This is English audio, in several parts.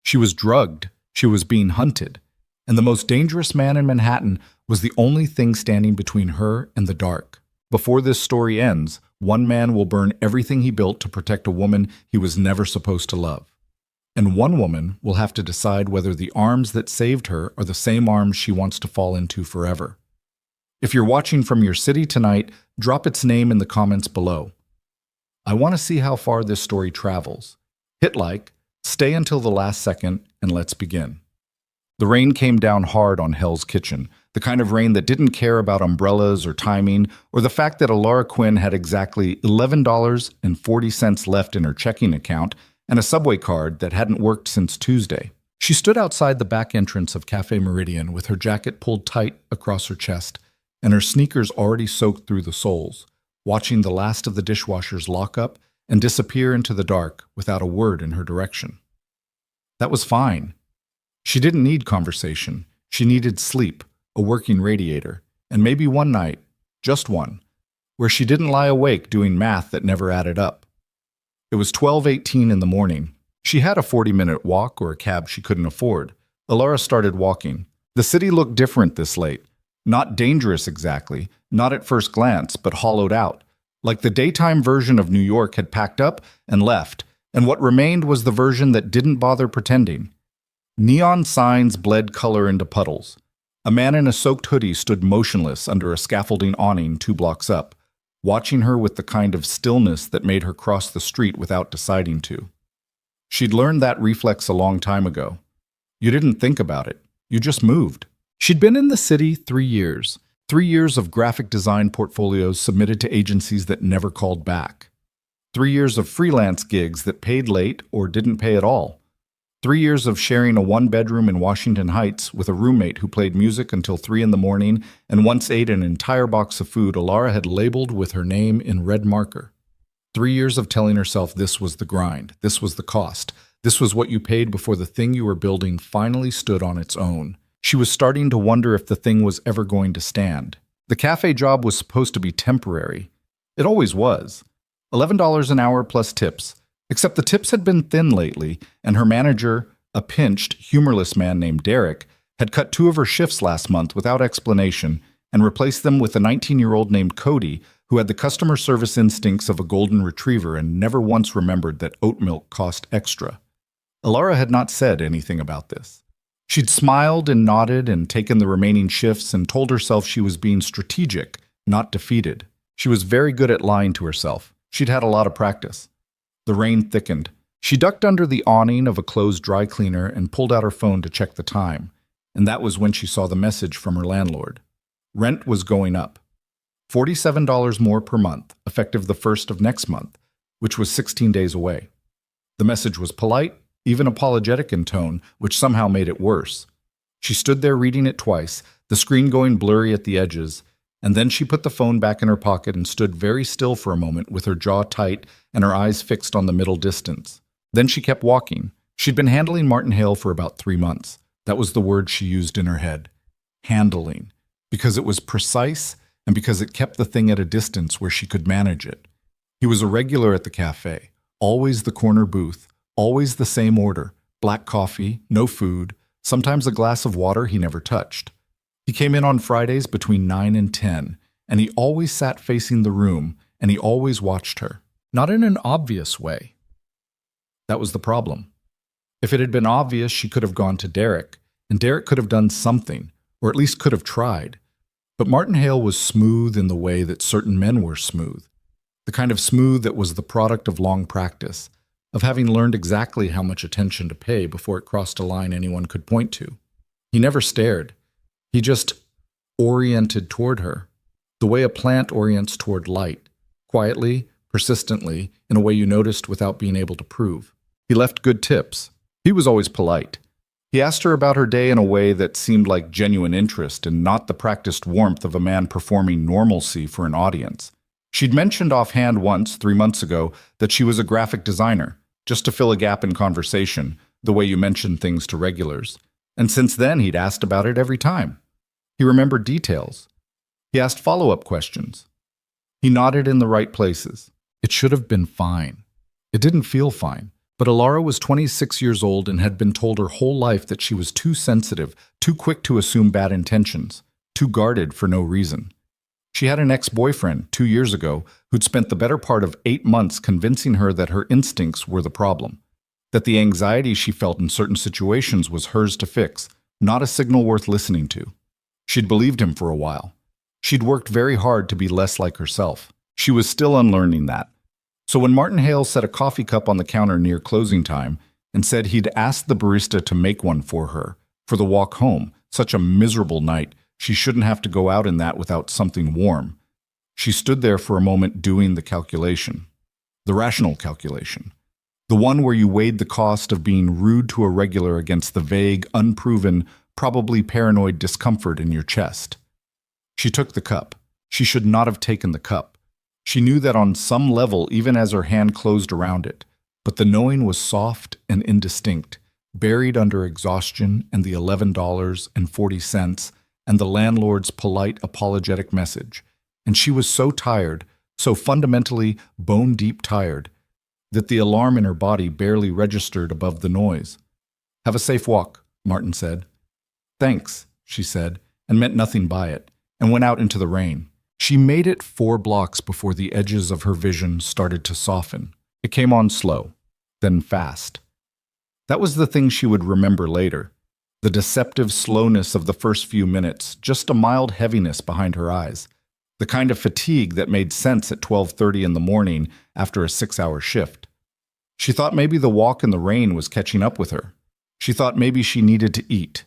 She was drugged, she was being hunted, and the most dangerous man in Manhattan was the only thing standing between her and the dark. Before this story ends, one man will burn everything he built to protect a woman he was never supposed to love. And one woman will have to decide whether the arms that saved her are the same arms she wants to fall into forever. If you're watching from your city tonight, drop its name in the comments below. I want to see how far this story travels. Hit like, stay until the last second, and let's begin. The rain came down hard on Hell's Kitchen, the kind of rain that didn't care about umbrellas or timing, or the fact that Alara Quinn had exactly $11.40 left in her checking account and a subway card that hadn't worked since Tuesday. She stood outside the back entrance of Cafe Meridian with her jacket pulled tight across her chest and her sneakers already soaked through the soles, watching the last of the dishwashers lock up and disappear into the dark without a word in her direction. That was fine. She didn't need conversation. She needed sleep, a working radiator, and maybe one night, just one, where she didn't lie awake doing math that never added up. It was 12:18 in the morning. She had a 40-minute walk or a cab she couldn't afford. Alara started walking. The city looked different this late. Not dangerous exactly, not at first glance, but hollowed out. Like the daytime version of New York had packed up and left, and what remained was the version that didn't bother pretending. Neon signs bled color into puddles. A man in a soaked hoodie stood motionless under a scaffolding awning 2 blocks up, watching her with the kind of stillness that made her cross the street without deciding to. She'd learned that reflex a long time ago. You didn't think about it. You just moved. She'd been in the city 3 years. 3 years of graphic design portfolios submitted to agencies that never called back. 3 years of freelance gigs that paid late or didn't pay at all. 3 years of sharing a 1-bedroom in Washington Heights with a roommate who played music until 3 in the morning and once ate an entire box of food Alara had labeled with her name in red marker. 3 years of telling herself this was the grind, this was the cost, this was what you paid before the thing you were building finally stood on its own. She was starting to wonder if the thing was ever going to stand. The cafe job was supposed to be temporary. It always was. $11 an hour plus tips. Except the tips had been thin lately, and her manager, a pinched, humorless man named Derek, had cut 2 of her shifts last month without explanation and replaced them with a 19-year-old named Cody who had the customer service instincts of a golden retriever and never once remembered that oat milk cost extra. Alara had not said anything about this. She'd smiled and nodded and taken the remaining shifts and told herself she was being strategic, not defeated. She was very good at lying to herself. She'd had a lot of practice. The rain thickened. She ducked under the awning of a closed dry cleaner and pulled out her phone to check the time. And that was when she saw the message from her landlord. Rent was going up. $47 more per month, effective the 1st of next month, which was 16 days away. The message was polite, even apologetic in tone, which somehow made it worse. She stood there reading it twice, the screen going blurry at the edges, and then she put the phone back in her pocket and stood very still for a moment with her jaw tight and her eyes fixed on the middle distance. Then she kept walking. She'd been handling Martin Hale for about 3 months. That was the word she used in her head. Handling. Because it was precise and because it kept the thing at a distance where she could manage it. He was a regular at the cafe, always the corner booth, always the same order, black coffee, no food, sometimes a glass of water he never touched. He came in on Fridays between 9 and 10, and he always sat facing the room, and he always watched her. Not in an obvious way. That was the problem. If it had been obvious, she could have gone to Derek, and Derek could have done something, or at least could have tried. But Martin Hale was smooth in the way that certain men were smooth. The kind of smooth that was the product of long practice, of having learned exactly how much attention to pay before it crossed a line anyone could point to. He never stared. He just oriented toward her, the way a plant orients toward light, quietly, persistently, in a way you noticed without being able to prove. He left good tips. He was always polite. He asked her about her day in a way that seemed like genuine interest and not the practiced warmth of a man performing normalcy for an audience. She'd mentioned offhand once, 3 months ago, that she was a graphic designer, just to fill a gap in conversation, the way you mention things to regulars. And since then, he'd asked about it every time. He remembered details. He asked follow-up questions. He nodded in the right places. It should have been fine. It didn't feel fine. But Alara was 26 years old and had been told her whole life that she was too sensitive, too quick to assume bad intentions, too guarded for no reason. She had an ex-boyfriend 2 years ago who'd spent the better part of 8 months convincing her that her instincts were the problem, that the anxiety she felt in certain situations was hers to fix, not a signal worth listening to. She'd believed him for a while. She'd worked very hard to be less like herself. She was still unlearning that. So when Martin Hale set a coffee cup on the counter near closing time and said he'd asked the barista to make one for her, for the walk home, such a miserable night, she shouldn't have to go out in that without something warm. She stood there for a moment doing the calculation. The rational calculation. The one where you weighed the cost of being rude to a regular against the vague, unproven, probably paranoid discomfort in your chest. She took the cup. She should not have taken the cup. She knew that on some level, even as her hand closed around it, but the knowing was soft and indistinct, buried under exhaustion and the $11.40 and the landlord's polite apologetic message. And she was so tired, so fundamentally bone-deep tired, that the alarm in her body barely registered above the noise. "Have a safe walk," Martin said. "Thanks," she said, and meant nothing by it, and went out into the rain. She made it 4 blocks before the edges of her vision started to soften. It came on slow, then fast. That was the thing she would remember later. The deceptive slowness of the first few minutes, just a mild heaviness behind her eyes. The kind of fatigue that made sense at 12:30 in the morning after a 6-hour shift. She thought maybe the walk in the rain was catching up with her. She thought maybe she needed to eat.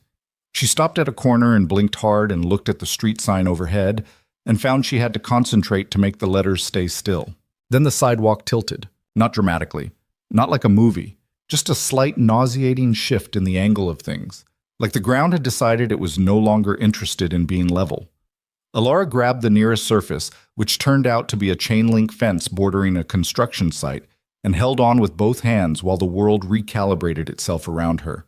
She stopped at a corner and blinked hard and looked at the street sign overhead and found she had to concentrate to make the letters stay still. Then the sidewalk tilted, not dramatically, not like a movie, just a slight nauseating shift in the angle of things, like the ground had decided it was no longer interested in being level. Alara grabbed the nearest surface, which turned out to be a chain-link fence bordering a construction site, and held on with both hands while the world recalibrated itself around her.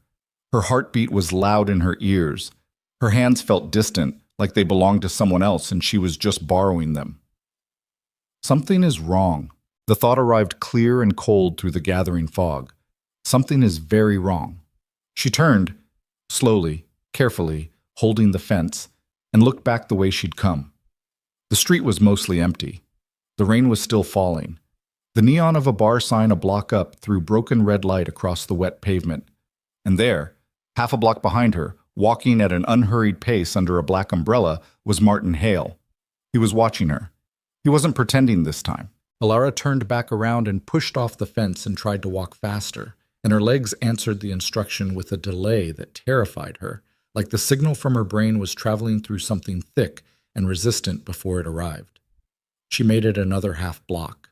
Her heartbeat was loud in her ears. Her hands felt distant, like they belonged to someone else and she was just borrowing them. Something is wrong. The thought arrived clear and cold through the gathering fog. Something is very wrong. She turned, slowly, carefully, holding the fence, and looked back the way she'd come. The street was mostly empty. The rain was still falling. The neon of a bar sign a block up threw broken red light across the wet pavement. And there, half a block behind her, walking at an unhurried pace under a black umbrella, was Martin Hale. He was watching her. He wasn't pretending this time. Alara turned back around and pushed off the fence and tried to walk faster, and her legs answered the instruction with a delay that terrified her, like the signal from her brain was traveling through something thick and resistant before it arrived. She made it another half block.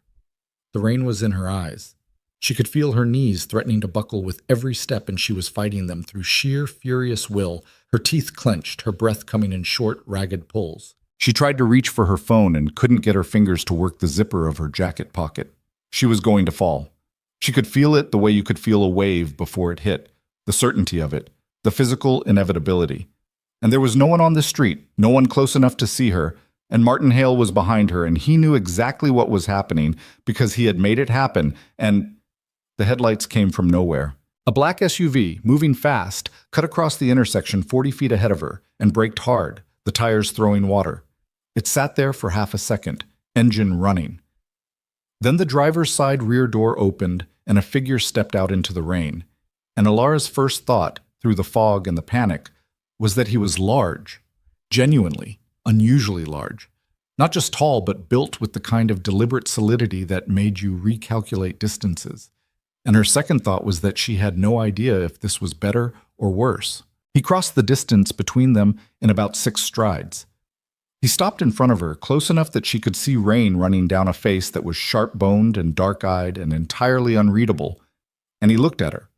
The rain was in her eyes. She could feel her knees threatening to buckle with every step, and she was fighting them through sheer, furious will, her teeth clenched, her breath coming in short, ragged pulls. She tried to reach for her phone and couldn't get her fingers to work the zipper of her jacket pocket. She was going to fall. She could feel it the way you could feel a wave before it hit, the certainty of it, the physical inevitability. And there was no one on the street, no one close enough to see her, and Martin Hale was behind her, and he knew exactly what was happening because he had made it happen, and the headlights came from nowhere. A black SUV, moving fast, cut across the intersection 40 feet ahead of her and braked hard, the tires throwing water. It sat there for half a second, engine running. Then the driver's side rear door opened and a figure stepped out into the rain. And Alara's first thought, through the fog and the panic, was that he was large, genuinely, unusually large. Not just tall, but built with the kind of deliberate solidity that made you recalculate distances. And her second thought was that she had no idea if this was better or worse. He crossed the distance between them in about 6 strides. He stopped in front of her, close enough that she could see rain running down a face that was sharp-boned and dark-eyed and entirely unreadable. And he looked at her.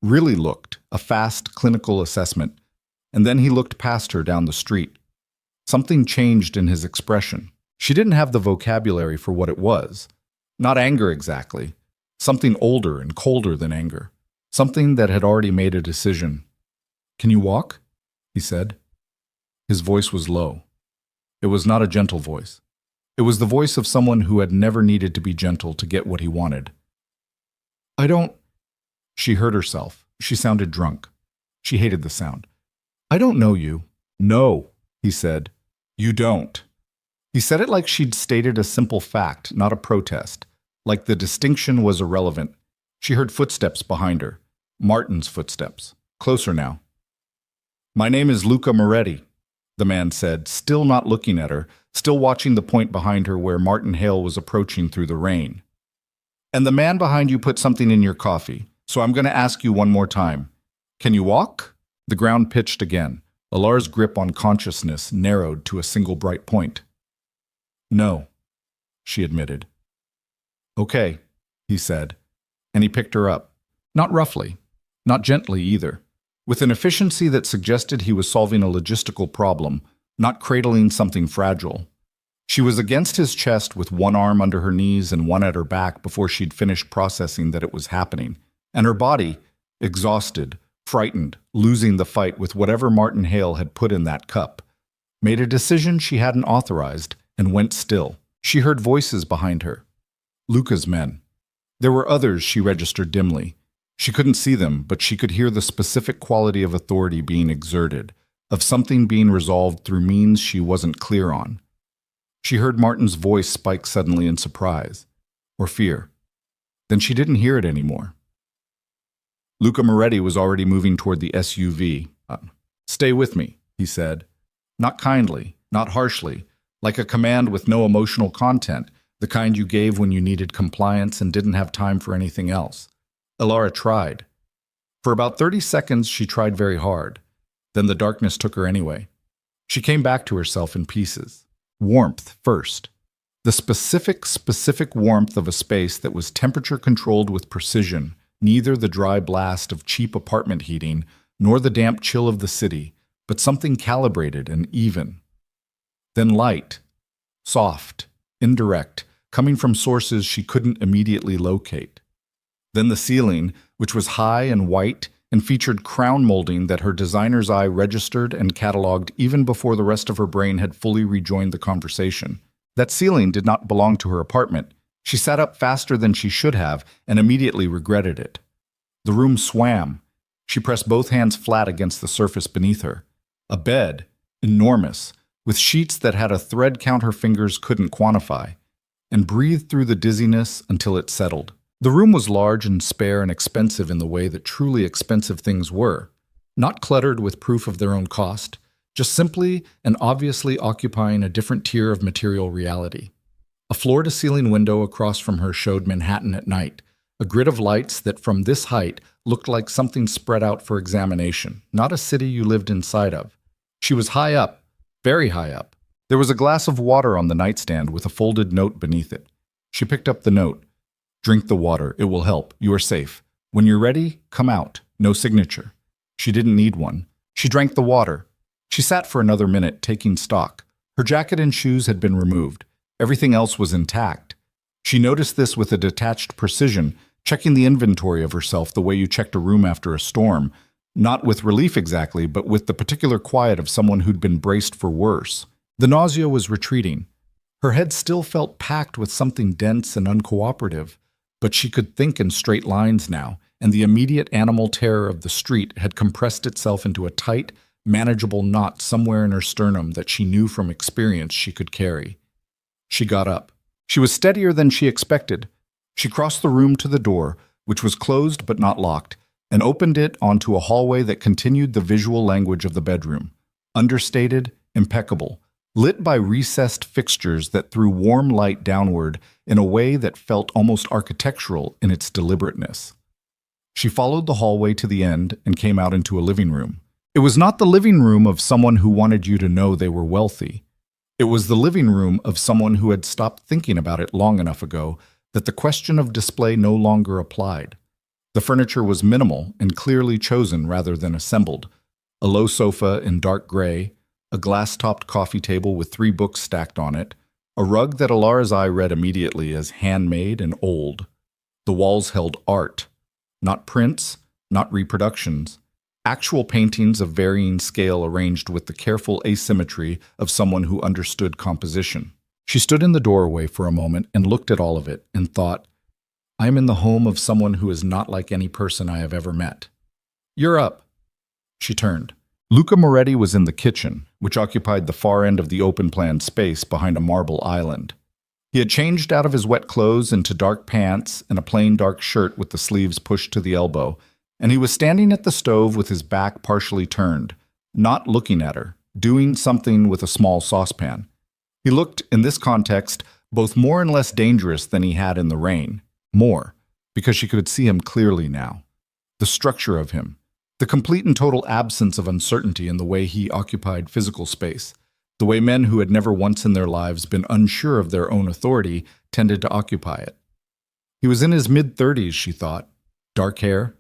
Really looked, a fast, clinical assessment. And then he looked past her down the street. Something changed in his expression. She didn't have the vocabulary for what it was. Not anger exactly. Something older and colder than anger. Something that had already made a decision. "Can you walk?" he said. His voice was low. It was not a gentle voice. It was the voice of someone who had never needed to be gentle to get what he wanted. I don't She heard herself. She sounded drunk. She hated the sound. I don't know you. No, he said. You don't. He said it like she'd stated a simple fact, not a protest, like the distinction was irrelevant. She heard footsteps behind her. Martin's footsteps. Closer now. My name is Luca Moretti, the man said, still not looking at her, still watching the point behind her where Martin Hale was approaching through the rain. And the man behind you put something in your coffee, so I'm going to ask you one more time. Can you walk? The ground pitched again. Alara's grip on consciousness narrowed to a single bright point. No, she admitted. Okay, he said, and he picked her up. Not roughly, not gently either, with an efficiency that suggested he was solving a logistical problem, not cradling something fragile. She was against his chest with one arm under her knees and one at her back before she'd finished processing that it was happening, and her body, exhausted, frightened, losing the fight with whatever Martin Hale had put in that cup, made a decision she hadn't authorized and went still. She heard voices behind her. Luca's men. There were others she registered dimly. She couldn't see them, but she could hear the specific quality of authority being exerted, of something being resolved through means she wasn't clear on. She heard Martin's voice spike suddenly in surprise, or fear. Then she didn't hear it anymore. Luca Moretti was already moving toward the SUV. Stay with me, he said. Not kindly, not harshly, like a command with no emotional content, the kind you gave when you needed compliance and didn't have time for anything else. Alara tried. For about 30 seconds, she tried very hard. Then the darkness took her anyway. She came back to herself in pieces. Warmth first. The specific warmth of a space that was temperature-controlled with precision, neither the dry blast of cheap apartment heating nor the damp chill of the city, but something calibrated and even. Then light, soft, indirect, coming from sources she couldn't immediately locate. Then the ceiling, which was high and white and featured crown molding that her designer's eye registered and cataloged even before the rest of her brain had fully rejoined the conversation. That ceiling did not belong to her apartment. She sat up faster than she should have and immediately regretted it. The room swam. She pressed both hands flat against the surface beneath her. A bed, enormous, with sheets that had a thread count her fingers couldn't quantify, and breathed through the dizziness until it settled. The room was large and spare and expensive in the way that truly expensive things were, not cluttered with proof of their own cost, just simply and obviously occupying a different tier of material reality. A floor-to-ceiling window across from her showed Manhattan at night, a grid of lights that from this height looked like something spread out for examination, not a city you lived inside of. She was high up, very high up. There was a glass of water on the nightstand with a folded note beneath it. She picked up the note. Drink the water. It will help. You are safe. When you're ready, come out. No signature. She didn't need one. She drank the water. She sat for another minute, taking stock. Her jacket and shoes had been removed. Everything else was intact. She noticed this with a detached precision, checking the inventory of herself the way you checked a room after a storm, not with relief exactly, but with the particular quiet of someone who'd been braced for worse. The nausea was retreating. Her head still felt packed with something dense and uncooperative, but she could think in straight lines now, and the immediate animal terror of the street had compressed itself into a tight, manageable knot somewhere in her sternum that she knew from experience she could carry. She got up. She was steadier than she expected. She crossed the room to the door, which was closed but not locked, and opened it onto a hallway that continued the visual language of the bedroom. Understated, impeccable, lit by recessed fixtures that threw warm light downward in a way that felt almost architectural in its deliberateness. She followed the hallway to the end and came out into a living room. It was not the living room of someone who wanted you to know they were wealthy. It was the living room of someone who had stopped thinking about it long enough ago that the question of display no longer applied. The furniture was minimal and clearly chosen rather than assembled. A low sofa in dark gray, a glass-topped coffee table with 3 books stacked on it, a rug that Alara's eye read immediately as handmade and old. The walls held art, not prints, not reproductions, actual paintings of varying scale arranged with the careful asymmetry of someone who understood composition. She stood in the doorway for a moment and looked at all of it and thought, I am in the home of someone who is not like any person I have ever met. You're up. She turned. Luca Moretti was in the kitchen, which occupied the far end of the open-plan space behind a marble island. He had changed out of his wet clothes into dark pants and a plain dark shirt with the sleeves pushed to the elbow, and he was standing at the stove with his back partially turned, not looking at her, doing something with a small saucepan. He looked, in this context, both more and less dangerous than he had in the rain. More, because she could see him clearly now. The structure of him, the complete and total absence of uncertainty in the way he occupied physical space, the way men who had never once in their lives been unsure of their own authority tended to occupy it. He was in his mid-30s, she thought. Dark hair.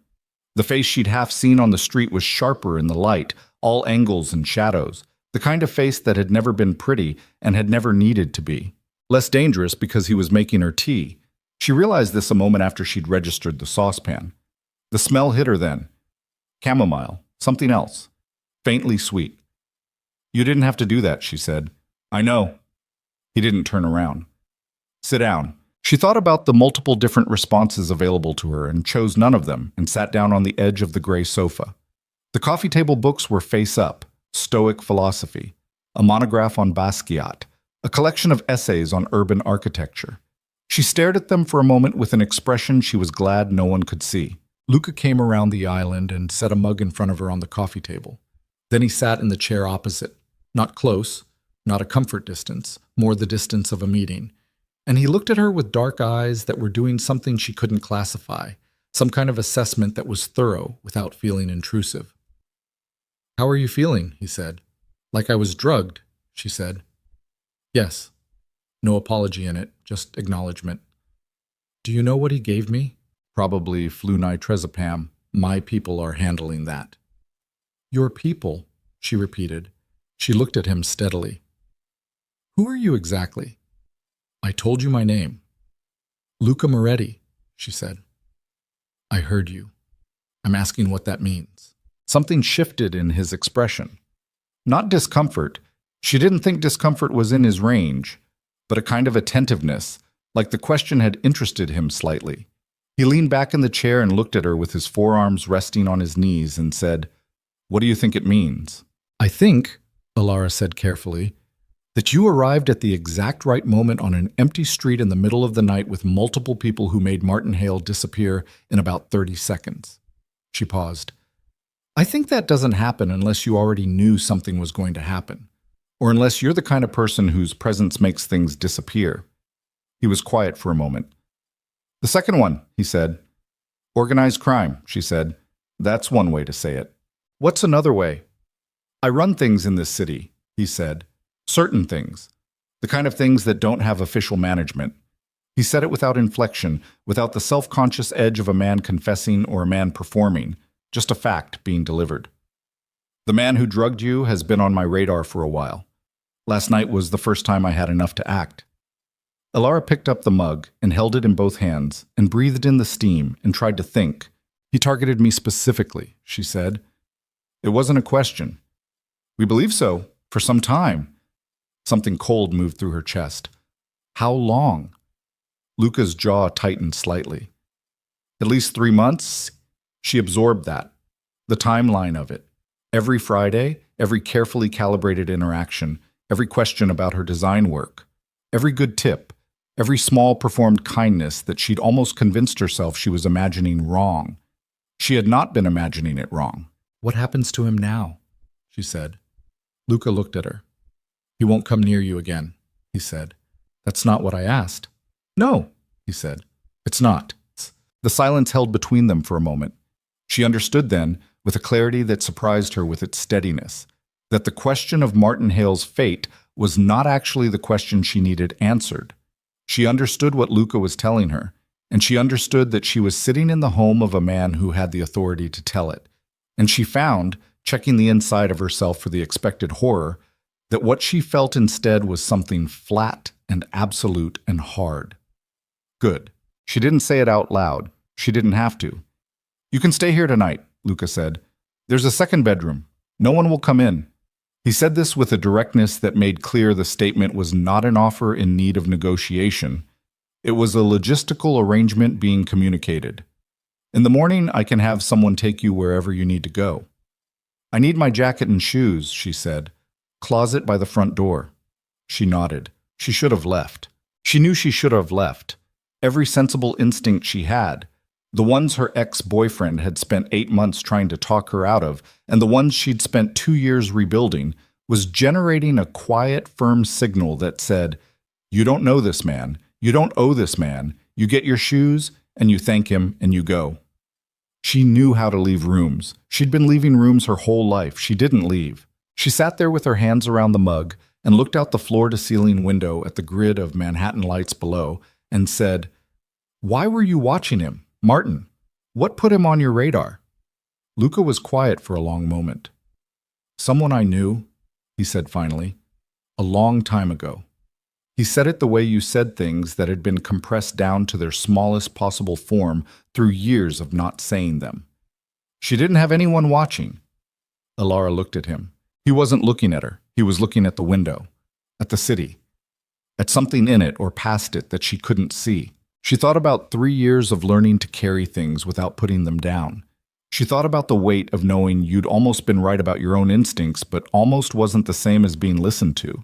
The face she'd half seen on the street was sharper in the light, all angles and shadows, the kind of face that had never been pretty and had never needed to be. Less dangerous because he was making her tea. She realized this a moment after she'd registered the saucepan. The smell hit her then. Chamomile, something else. Faintly sweet. You didn't have to do that, she said. I know. He didn't turn around. Sit down. She thought about the multiple different responses available to her and chose none of them and sat down on the edge of the gray sofa. The coffee table books were face up, Stoic philosophy, a monograph on Basquiat, a collection of essays on urban architecture. She stared at them for a moment with an expression she was glad no one could see. Luca came around the island and set a mug in front of her on the coffee table. Then he sat in the chair opposite. Not close, not a comfort distance, more the distance of a meeting. And he looked at her with dark eyes that were doing something she couldn't classify, some kind of assessment that was thorough without feeling intrusive. How are you feeling? He said. Like I was drugged, she said. Yes. No apology in it, just acknowledgement. Do you know what he gave me? Probably flunitrazepam. My people are handling that. Your people, she repeated. She looked at him steadily. Who are you exactly? I told you my name. Luca Moretti, she said. I heard you. I'm asking what that means. Something shifted in his expression. Not discomfort. She didn't think discomfort was in his range, but a kind of attentiveness, like the question had interested him slightly. He leaned back in the chair and looked at her with his forearms resting on his knees and said, What do you think it means? I think, Alara said carefully, that you arrived at the exact right moment on an empty street in the middle of the night with multiple people who made Martin Hale disappear in about 30 seconds. She paused. I think that doesn't happen unless you already knew something was going to happen, or unless you're the kind of person whose presence makes things disappear. He was quiet for a moment. The second one, he said. Organized crime, she said. That's one way to say it. What's another way? I run things in this city, he said. Certain things. The kind of things that don't have official management. He said it without inflection, without the self-conscious edge of a man confessing or a man performing, just a fact being delivered. The man who drugged you has been on my radar for a while. Last night was the first time I had enough to act. Alara picked up the mug and held it in both hands and breathed in the steam and tried to think. He targeted me specifically, she said. It wasn't a question. We believe so, for some time. Something cold moved through her chest. How long? Luca's jaw tightened slightly. At least 3 months? She absorbed that. The timeline of it. Every Friday, every carefully calibrated interaction, every question about her design work, every good tip, every small performed kindness that she'd almost convinced herself she was imagining wrong. She had not been imagining it wrong. What happens to him now? She said. Luca looked at her. He won't come near you again, he said. That's not what I asked. No, he said. It's not. The silence held between them for a moment. She understood then, with a clarity that surprised her with its steadiness, that the question of Martin Hale's fate was not actually the question she needed answered. She understood what Luca was telling her, and she understood that she was sitting in the home of a man who had the authority to tell it. And she found, checking the inside of herself for the expected horror, that what she felt instead was something flat and absolute and hard. Good. She didn't say it out loud. She didn't have to. You can stay here tonight, Luca said. There's a second bedroom. No one will come in. He said this with a directness that made clear the statement was not an offer in need of negotiation. It was a logistical arrangement being communicated. In the morning, I can have someone take you wherever you need to go. I need my jacket and shoes, she said. Closet by the front door. She nodded. She should have left. She knew she should have left. Every sensible instinct she had, the ones her ex-boyfriend had spent 8 months trying to talk her out of, and the ones she'd spent 2 years rebuilding, was generating a quiet, firm signal that said, "You don't know this man. You don't owe this man. You get your shoes, and you thank him, and you go." She knew how to leave rooms. She'd been leaving rooms her whole life. She didn't leave. She sat there with her hands around the mug and looked out the floor-to-ceiling window at the grid of Manhattan lights below and said, "Why were you watching him, Martin? What put him on your radar?" Luca was quiet for a long moment. "Someone I knew," he said finally, "a long time ago." He said it the way you said things that had been compressed down to their smallest possible form through years of not saying them. She didn't have anyone watching. Alara looked at him. He wasn't looking at her. He was looking at the window, at the city, at something in it or past it that she couldn't see. She thought about 3 years of learning to carry things without putting them down. She thought about the weight of knowing you'd almost been right about your own instincts, but almost wasn't the same as being listened to.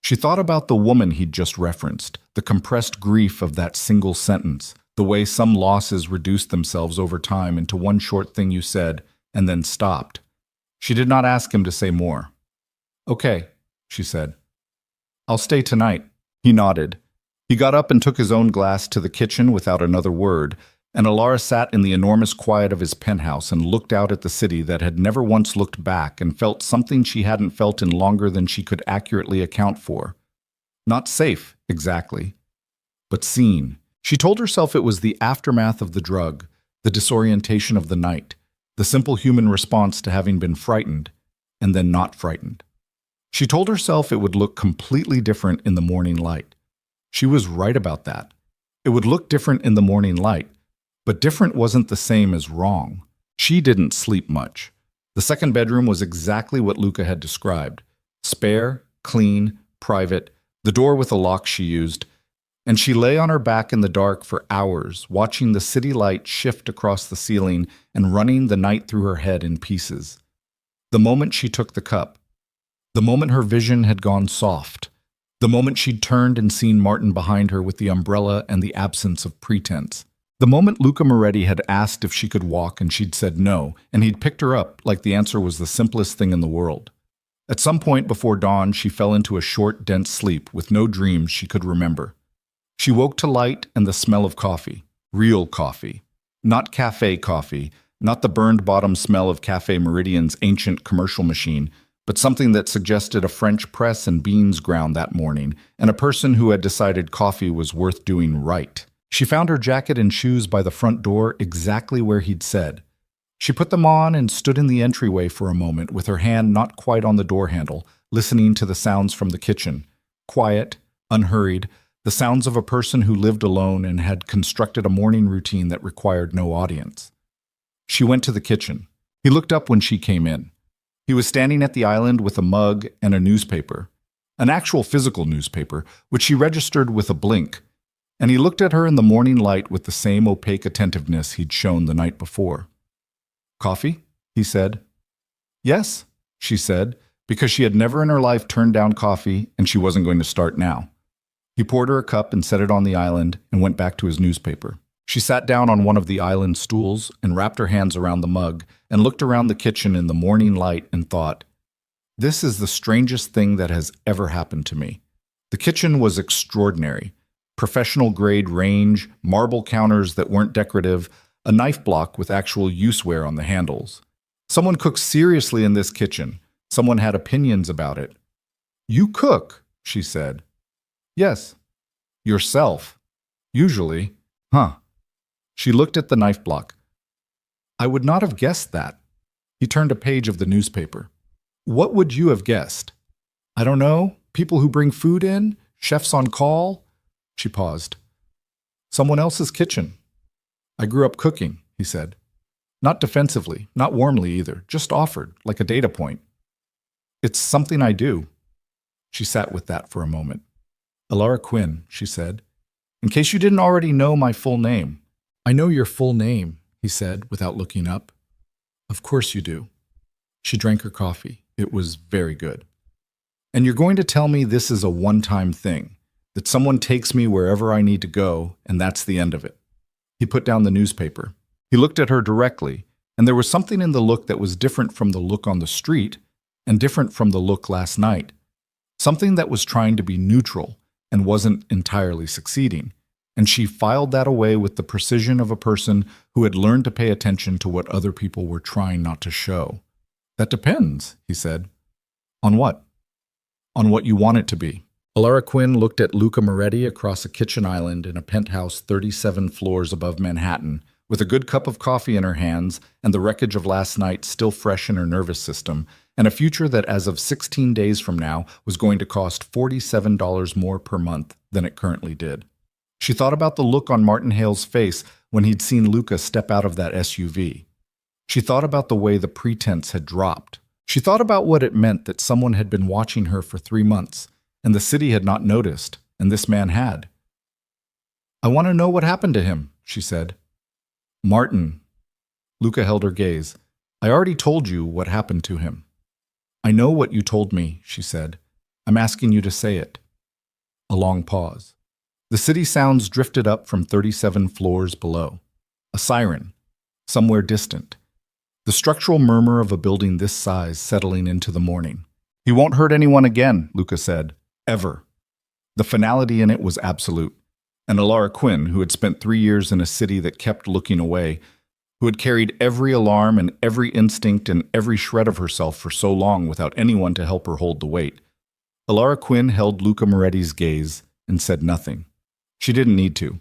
She thought about the woman he'd just referenced, the compressed grief of that single sentence, the way some losses reduced themselves over time into one short thing you said and then stopped. She did not ask him to say more. "Okay," she said. "I'll stay tonight." He nodded. He got up and took his own glass to the kitchen without another word, and Alara sat in the enormous quiet of his penthouse and looked out at the city that had never once looked back and felt something she hadn't felt in longer than she could accurately account for. Not safe, exactly, but seen. She told herself it was the aftermath of the drug, the disorientation of the night, the simple human response to having been frightened and then not frightened. She told herself it would look completely different in the morning light. She was right about that. It would look different in the morning light. But different wasn't the same as wrong. She didn't sleep much. The second bedroom was exactly what Luca had described. Spare, clean, private, the door with a lock she used, and she lay on her back in the dark for hours, watching the city light shift across the ceiling and running the night through her head in pieces. The moment she took the cup, the moment her vision had gone soft, the moment she'd turned and seen Martin behind her with the umbrella and the absence of pretense. The moment Luca Moretti had asked if she could walk and she'd said no, and he'd picked her up like the answer was the simplest thing in the world. At some point before dawn, she fell into a short, dense sleep with no dreams she could remember. She woke to light and the smell of coffee. Real coffee. Not cafe coffee, not the burned bottom smell of Cafe Meridian's ancient commercial machine, but something that suggested a French press and beans ground that morning, and a person who had decided coffee was worth doing right. She found her jacket and shoes by the front door exactly where he'd said. She put them on and stood in the entryway for a moment with her hand not quite on the door handle, listening to the sounds from the kitchen. Quiet, unhurried, the sounds of a person who lived alone and had constructed a morning routine that required no audience. She went to the kitchen. He looked up when she came in. He was standing at the island with a mug and a newspaper, an actual physical newspaper, which she registered with a blink. And he looked at her in the morning light with the same opaque attentiveness he'd shown the night before. "Coffee?" he said. "Yes," she said, because she had never in her life turned down coffee, and she wasn't going to start now. He poured her a cup and set it on the island and went back to his newspaper. She sat down on one of the island stools and wrapped her hands around the mug and looked around the kitchen in the morning light and thought, "This is the strangest thing that has ever happened to me." The kitchen was extraordinary. Professional-grade range, marble counters that weren't decorative, a knife block with actual useware on the handles. Someone cooked seriously in this kitchen. Someone had opinions about it. "You cook," she said. "Yes." "Yourself." "Usually." "Huh." She looked at the knife block. "I would not have guessed that." He turned a page of the newspaper. "What would you have guessed?" "I don't know. People who bring food in? Chefs on call?" She paused. "Someone else's kitchen." "I grew up cooking," he said. Not defensively, not warmly either, just offered, like a data point. "It's something I do." She sat with that for a moment. "Alara Quinn," she said. In case you didn't already know my full name. I know your full name, he said without looking up. Of course you do. She drank her coffee. It was very good. And you're going to tell me this is a one-time thing, that someone takes me wherever I need to go, and that's the end of it. He put down the newspaper. He looked at her directly, and there was something in the look that was different from the look on the street and different from the look last night. Something that was trying to be neutral and wasn't entirely succeeding. And she filed that away with the precision of a person who had learned to pay attention to what other people were trying not to show. That depends, he said. On what? On what you want it to be. Alara Quinn looked at Luca Moretti across a kitchen island in a penthouse 37 floors above Manhattan, with a good cup of coffee in her hands and the wreckage of last night still fresh in her nervous system, and a future that as of 16 days from now was going to cost $47 more per month than it currently did. She thought about the look on Martin Hale's face when he'd seen Luca step out of that SUV. She thought about the way the pretense had dropped. She thought about what it meant that someone had been watching her for 3 months, and the city had not noticed, and this man had. I want to know what happened to him, she said. Martin. Luca held her gaze. I already told you what happened to him. I know what you told me, she said. I'm asking you to say it. A long pause. The city sounds drifted up from 37 floors below. A siren, somewhere distant. The structural murmur of a building this size settling into the morning. He won't hurt anyone again, Luca said. Ever. The finality in it was absolute. And Alara Quinn, who had spent 3 years in a city that kept looking away, who had carried every alarm and every instinct and every shred of herself for so long without anyone to help her hold the weight. Alara Quinn held Luca Moretti's gaze and said nothing. She didn't need to.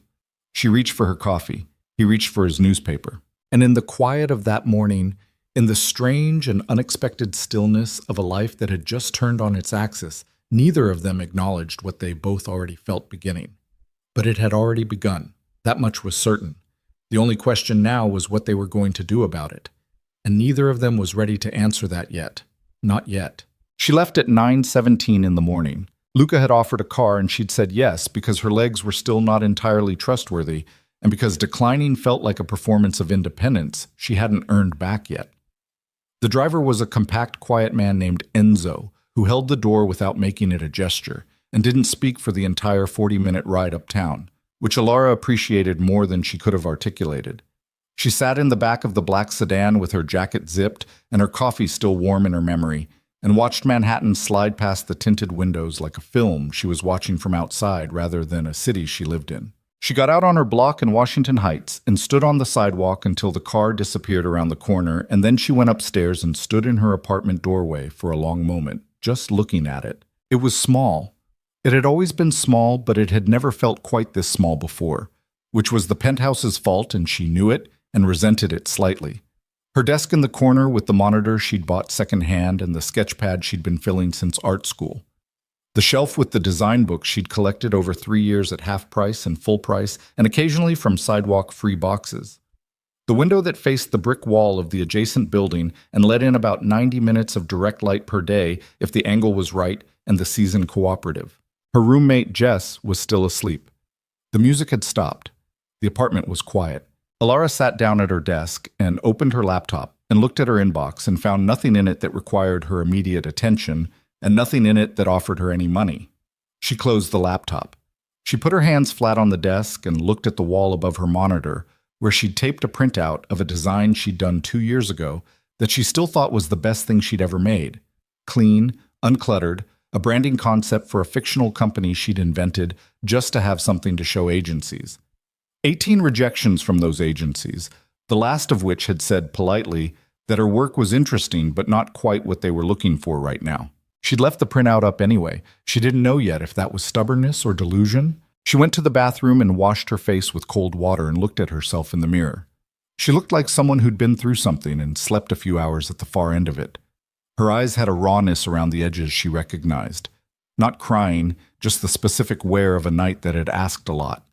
She reached for her coffee. He reached for his newspaper. And in the quiet of that morning, in the strange and unexpected stillness of a life that had just turned on its axis, neither of them acknowledged what they both already felt beginning. But it had already begun. That much was certain. The only question now was what they were going to do about it. And neither of them was ready to answer that yet. Not yet. She left at 9:17 in the morning. Luca had offered a car and she'd said yes because her legs were still not entirely trustworthy and because declining felt like a performance of independence she hadn't earned back yet. The driver was a compact, quiet man named Enzo, who held the door without making it a gesture and didn't speak for the entire 40-minute ride uptown, which Alara appreciated more than she could have articulated. She sat in the back of the black sedan with her jacket zipped and her coffee still warm in her memory, and watched Manhattan slide past the tinted windows like a film she was watching from outside rather than a city she lived in. She got out on her block in Washington Heights and stood on the sidewalk until the car disappeared around the corner, and then she went upstairs and stood in her apartment doorway for a long moment, just looking at it. It was small. It had always been small, but it had never felt quite this small before, which was the penthouse's fault, and she knew it and resented it slightly. Her desk in the corner with the monitor she'd bought secondhand and the sketch pad she'd been filling since art school. The shelf with the design books she'd collected over 3 years at half price and full price, and occasionally from sidewalk free boxes. The window that faced the brick wall of the adjacent building and let in about 90 minutes of direct light per day if the angle was right and the season cooperative. Her roommate, Jess, was still asleep. The music had stopped. The apartment was quiet. Alara sat down at her desk and opened her laptop and looked at her inbox and found nothing in it that required her immediate attention and nothing in it that offered her any money. She closed the laptop. She put her hands flat on the desk and looked at the wall above her monitor, where she'd taped a printout of a design she'd done 2 years ago that she still thought was the best thing she'd ever made. Clean, uncluttered, a branding concept for a fictional company she'd invented just to have something to show agencies. 18 rejections from those agencies, the last of which had said politely that her work was interesting but not quite what they were looking for right now. She'd left the printout up anyway. She didn't know yet if that was stubbornness or delusion. She went to the bathroom and washed her face with cold water and looked at herself in the mirror. She looked like someone who'd been through something and slept a few hours at the far end of it. Her eyes had a rawness around the edges she recognized. Not crying, just the specific wear of a night that had asked a lot.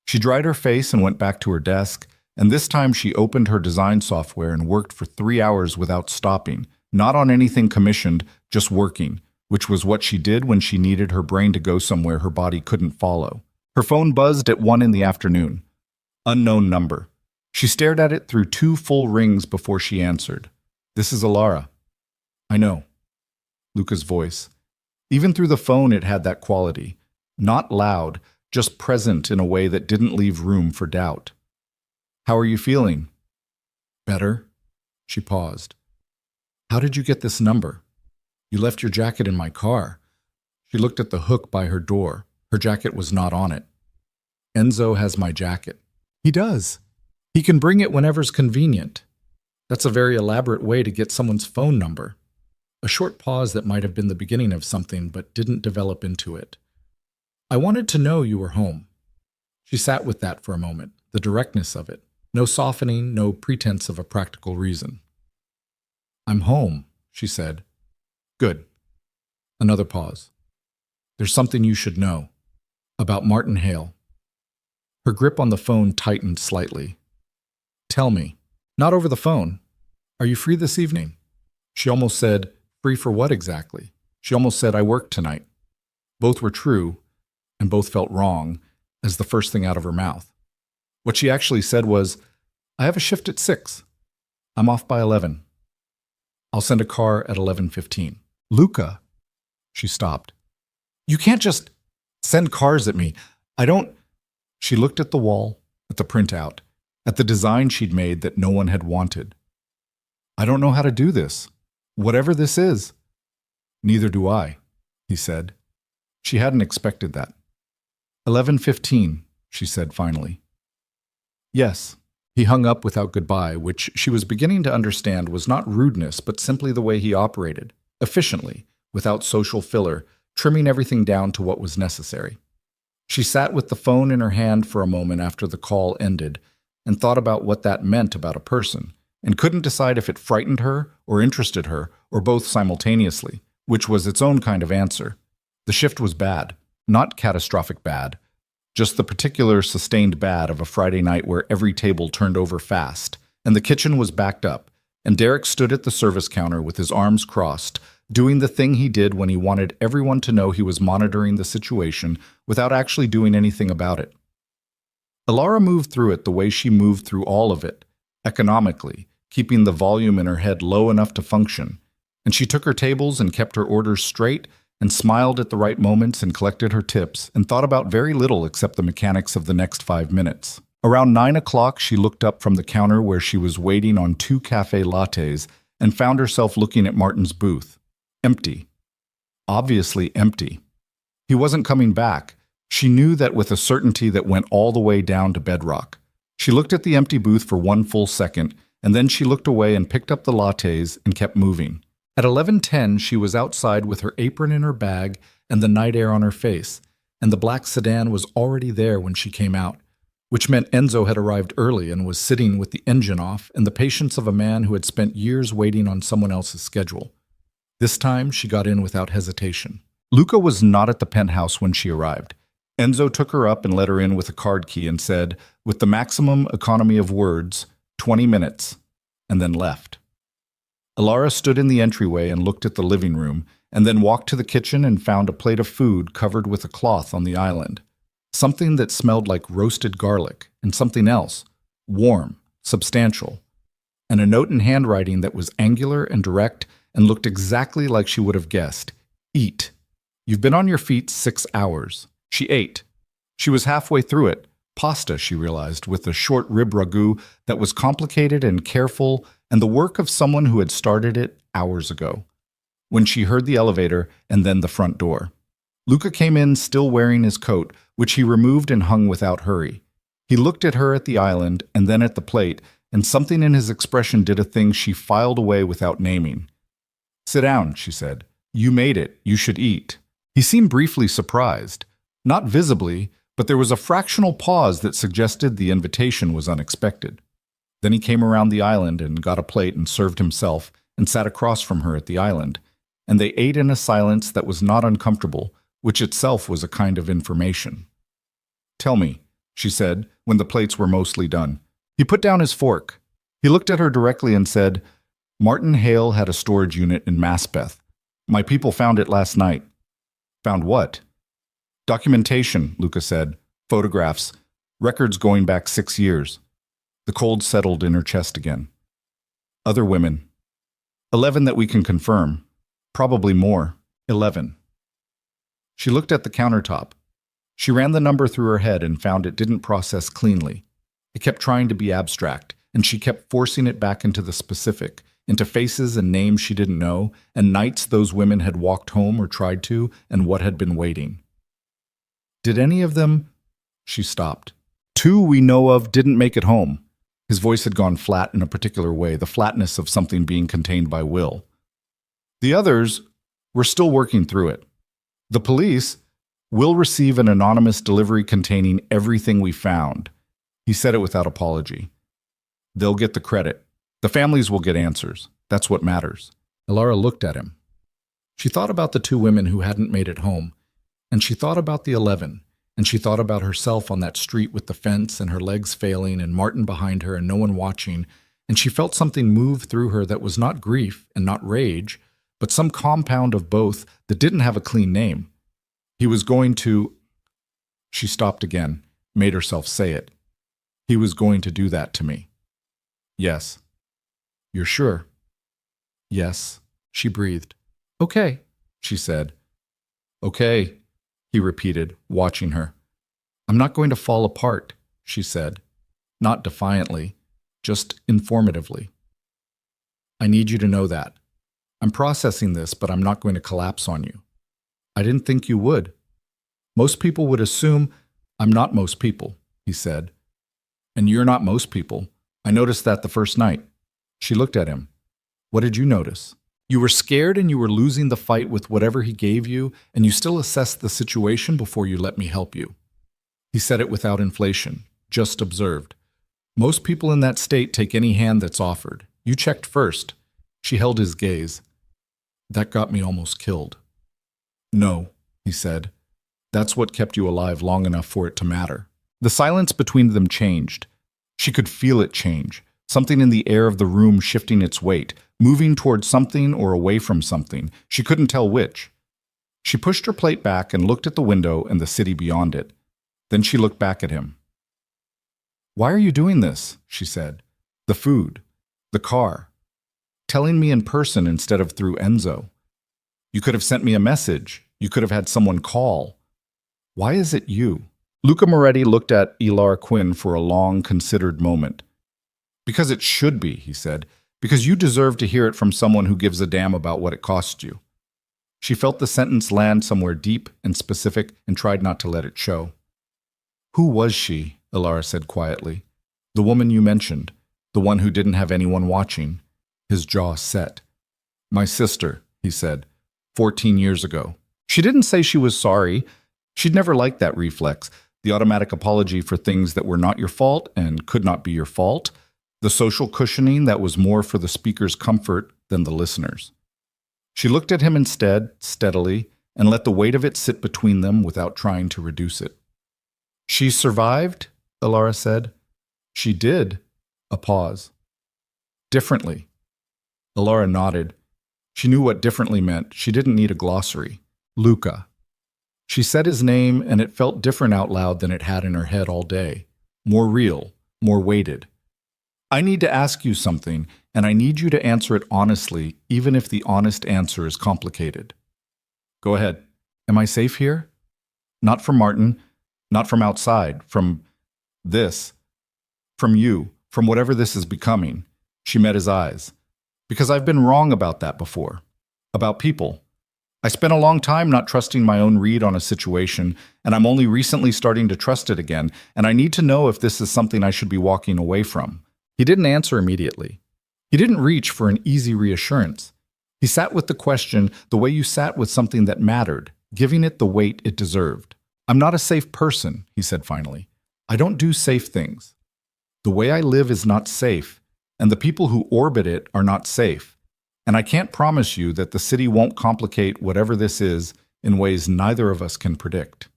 She dried her face and went back to her desk, and this time she opened her design software and worked for 3 hours without stopping, not on anything commissioned, just working, which was what she did when she needed her brain to go somewhere her body couldn't follow. Her phone buzzed at 1 in the afternoon. Unknown number. She stared at it through 2 full rings before she answered. This is Alara. I know. Luca's voice. Even through the phone it had that quality. Not loud, just present in a way that didn't leave room for doubt. How are you feeling? Better. She paused. How did you get this number? You left your jacket in my car. She looked at the hook by her door. Her jacket was not on it. Enzo has my jacket. He does. He can bring it whenever's convenient. That's a very elaborate way to get someone's phone number. A short pause that might have been the beginning of something but didn't develop into it. I wanted to know you were home. She sat with that for a moment, the directness of it. No softening, no pretense of a practical reason. I'm home, she said. Good. Another pause. There's something you should know. About Martin Hale. Her grip on the phone tightened slightly. Tell me. Not over the phone. Are you free this evening? She almost said, free for what exactly? She almost said, I work tonight. Both were true, and both felt wrong, as the first thing out of her mouth. What she actually said was, I have a shift at 6. I'm off by 11. I'll send a car at 11:15. Luca. She stopped. You can't just send cars at me. I don't... She looked at the wall, at the printout, at the design she'd made that no one had wanted. I don't know how to do this. Whatever this is. Neither do I, he said. She hadn't expected that. 11:15, she said finally. Yes. He hung up without goodbye, which she was beginning to understand was not rudeness, but simply the way he operated, efficiently, without social filler, trimming everything down to what was necessary. She sat with the phone in her hand for a moment after the call ended and thought about what that meant about a person, and couldn't decide if it frightened her or interested her, or both simultaneously, which was its own kind of answer. The shift was bad, not catastrophic bad, just the particular sustained bad of a Friday night where every table turned over fast, and the kitchen was backed up, and Derek stood at the service counter with his arms crossed, doing the thing he did when he wanted everyone to know he was monitoring the situation without actually doing anything about it. Alara moved through it the way she moved through all of it, economically, keeping the volume in her head low enough to function, and she took her tables and kept her orders straight and smiled at the right moments and collected her tips and thought about very little except the mechanics of the next 5 minutes. Around 9 o'clock, she looked up from the counter where she was waiting on 2 cafe lattes and found herself looking at Martin's booth. Empty. Obviously empty. He wasn't coming back. She knew that with a certainty that went all the way down to bedrock. She looked at the empty booth for 1 full second, and then she looked away and picked up the lattes and kept moving. At 11:10, she was outside with her apron in her bag and the night air on her face, and the black sedan was already there when she came out, which meant Enzo had arrived early and was sitting with the engine off and the patience of a man who had spent years waiting on someone else's schedule. This time, she got in without hesitation. Luca was not at the penthouse when she arrived. Enzo took her up and let her in with a card key and said, with the maximum economy of words, 20 minutes, and then left. Alara stood in the entryway and looked at the living room, and then walked to the kitchen and found a plate of food covered with a cloth on the island. Something that smelled like roasted garlic, and something else, warm, substantial, and a note in handwriting that was angular and direct and looked exactly like she would have guessed. Eat. You've been on your feet 6 hours. She ate. She was halfway through it. Pasta, she realized, with a short rib ragu that was complicated and careful and the work of someone who had started it hours ago. When she heard the elevator and then the front door. Luca came in still wearing his coat, which he removed and hung without hurry. He looked at her at the island and then at the plate, and something in his expression did a thing she filed away without naming. Sit down, she said. You made it. You should eat. He seemed briefly surprised. Not visibly, but there was a fractional pause that suggested the invitation was unexpected. Then he came around the island and got a plate and served himself and sat across from her at the island, and they ate in a silence that was not uncomfortable, which itself was a kind of information. Tell me, she said, when the plates were mostly done. He put down his fork. He looked at her directly and said, Martin Hale had a storage unit in Maspeth. My people found it last night. Found what? Documentation, Luca said. Photographs, records going back 6 years. The cold settled in her chest again. Other women. 11 that we can confirm. Probably more. 11. She looked at the countertop. She ran the number through her head and found it didn't process cleanly. It kept trying to be abstract, and she kept forcing it back into the specific, into faces and names she didn't know, and nights those women had walked home or tried to, and what had been waiting. Did any of them? She stopped. 2 we know of didn't make it home. His voice had gone flat in a particular way, the flatness of something being contained by will. The others were still working through it. The police will receive an anonymous delivery containing everything we found. He said it without apology. They'll get the credit. The families will get answers. That's what matters. Elara looked at him. She thought about the 2 women who hadn't made it home, and she thought about the 11, and she thought about herself on that street with the fence and her legs failing and Martin behind her and no one watching, and she felt something move through her that was not grief and not rage, but some compound of both that didn't have a clean name. He was going to... She stopped again, made herself say it. He was going to do that to me. Yes. You're sure? Yes, she breathed. Okay, she said. Okay, he repeated, watching her. I'm not going to fall apart, she said. Not defiantly, just informatively. I need you to know that. I'm processing this, but I'm not going to collapse on you. I didn't think you would. Most people would assume I'm not most people, he said. And you're not most people. I noticed that the first night. She looked at him. What did you notice? You were scared and you were losing the fight with whatever he gave you, and you still assessed the situation before you let me help you. He said it without inflation, just observed. Most people in that state take any hand that's offered. You checked first. She held his gaze. That got me almost killed. No, he said. That's what kept you alive long enough for it to matter. The silence between them changed. She could feel it change, something in the air of the room shifting its weight, moving toward something or away from something. She couldn't tell which. She pushed her plate back and looked at the window and the city beyond it. Then she looked back at him. Why are you doing this? She said. The food, the car, telling me in person instead of through Enzo. You could have sent me a message. You could have had someone call. Why is it you? Luca Moretti looked at Elara Quinn for a long, considered moment. Because it should be, he said. Because you deserve to hear it from someone who gives a damn about what it costs you. She felt the sentence land somewhere deep and specific and tried not to let it show. Who was she? Elara said quietly. The woman you mentioned. The one who didn't have anyone watching. His jaw set. My sister, he said. 14 years ago. She didn't say she was sorry. She'd never liked that reflex, the automatic apology for things that were not your fault and could not be your fault, the social cushioning that was more for the speaker's comfort than the listener's. She looked at him instead, steadily, and let the weight of it sit between them without trying to reduce it. She survived, Elara said. She did. A pause. Differently. Elara nodded. She knew what differently meant. She didn't need a glossary. Luca. She said his name, and it felt different out loud than it had in her head all day. More real, more weighted. I need to ask you something, and I need you to answer it honestly, even if the honest answer is complicated. Go ahead. Am I safe here? Not from Martin, not from outside, from this, from you, from whatever this is becoming. She met his eyes. Because I've been wrong about that before. About people. I spent a long time not trusting my own read on a situation, and I'm only recently starting to trust it again, and I need to know if this is something I should be walking away from. He didn't answer immediately. He didn't reach for an easy reassurance. He sat with the question the way you sat with something that mattered, giving it the weight it deserved. I'm not a safe person, he said finally. I don't do safe things. The way I live is not safe, and the people who orbit it are not safe. And I can't promise you that the city won't complicate whatever this is in ways neither of us can predict.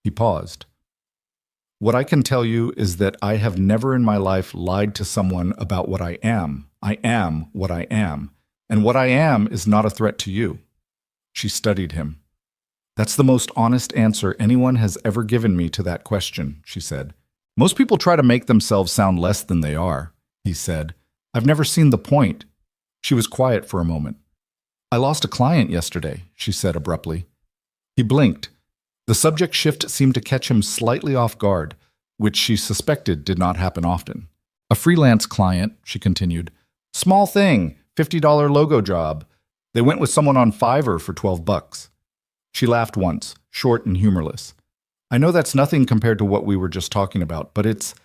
He paused. What I can tell you is that I have never in my life lied to someone about what I am. I am what I am. And what I am is not a threat to you. She studied him. That's the most honest answer anyone has ever given me to that question, she said. Most people try to make themselves sound less than they are, he said. I've never seen the point. She was quiet for a moment. I lost a client yesterday, she said abruptly. He blinked. The subject shift seemed to catch him slightly off guard, which she suspected did not happen often. A freelance client, she continued. Small thing, $50 logo job. They went with someone on Fiverr for $12. She laughed once, short and humorless. I know that's nothing compared to what we were just talking about, but it's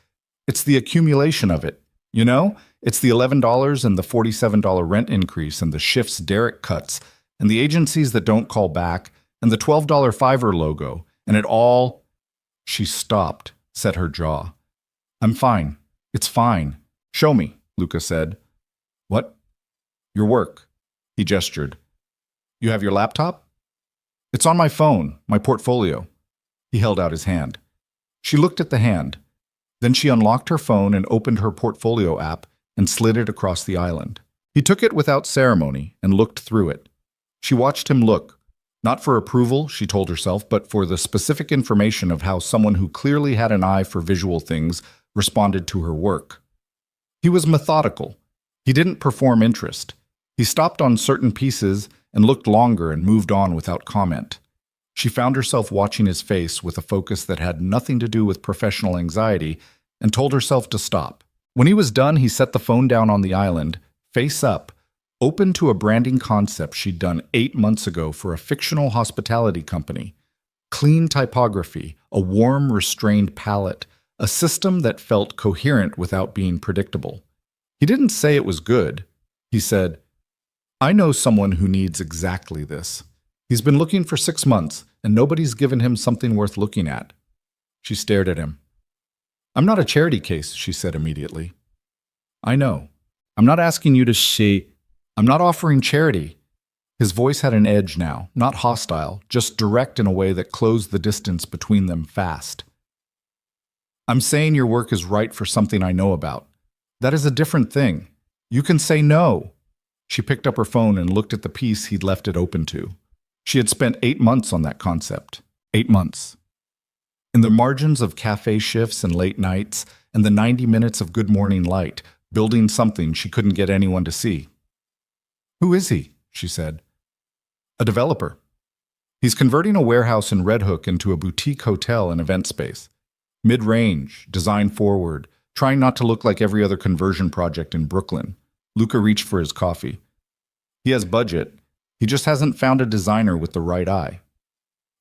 the accumulation of it. You know? It's the $11 and the $47 rent increase and the shifts Derek cuts and the agencies that don't call back and the $12 Fiverr logo and it all... She stopped, set her jaw. I'm fine. It's fine. Show me, Luca said. What? Your work. He gestured. You have your laptop? It's on my phone, my portfolio. He held out his hand. She looked at the hand. Then she unlocked her phone and opened her portfolio app and slid it across the island. He took it without ceremony and looked through it. She watched him look, not for approval, she told herself, but for the specific information of how someone who clearly had an eye for visual things responded to her work. He was methodical. He didn't perform interest. He stopped on certain pieces and looked longer and moved on without comment. She found herself watching his face with a focus that had nothing to do with professional anxiety and told herself to stop. When he was done, he set the phone down on the island, face up, open to a branding concept she'd done 8 months ago for a fictional hospitality company. Clean typography, a warm, restrained palette, a system that felt coherent without being predictable. He didn't say it was good. He said, I know someone who needs exactly this. He's been looking for 6 months, and nobody's given him something worth looking at. She stared at him. I'm not a charity case, she said immediately. I know. I'm not asking you to see. I'm not offering charity. His voice had an edge now, not hostile, just direct in a way that closed the distance between them fast. I'm saying your work is right for something I know about. That is a different thing. You can say no. She picked up her phone and looked at the piece he'd left it open to. She had spent 8 months on that concept. 8 months. In the margins of cafe shifts and late nights, and the 90 minutes of good morning light, building something she couldn't get anyone to see. Who is he? She said. A developer. He's converting a warehouse in Red Hook into a boutique hotel and event space. Mid-range, design-forward, trying not to look like every other conversion project in Brooklyn. Luca reached for his coffee. He has budget. He just hasn't found a designer with the right eye.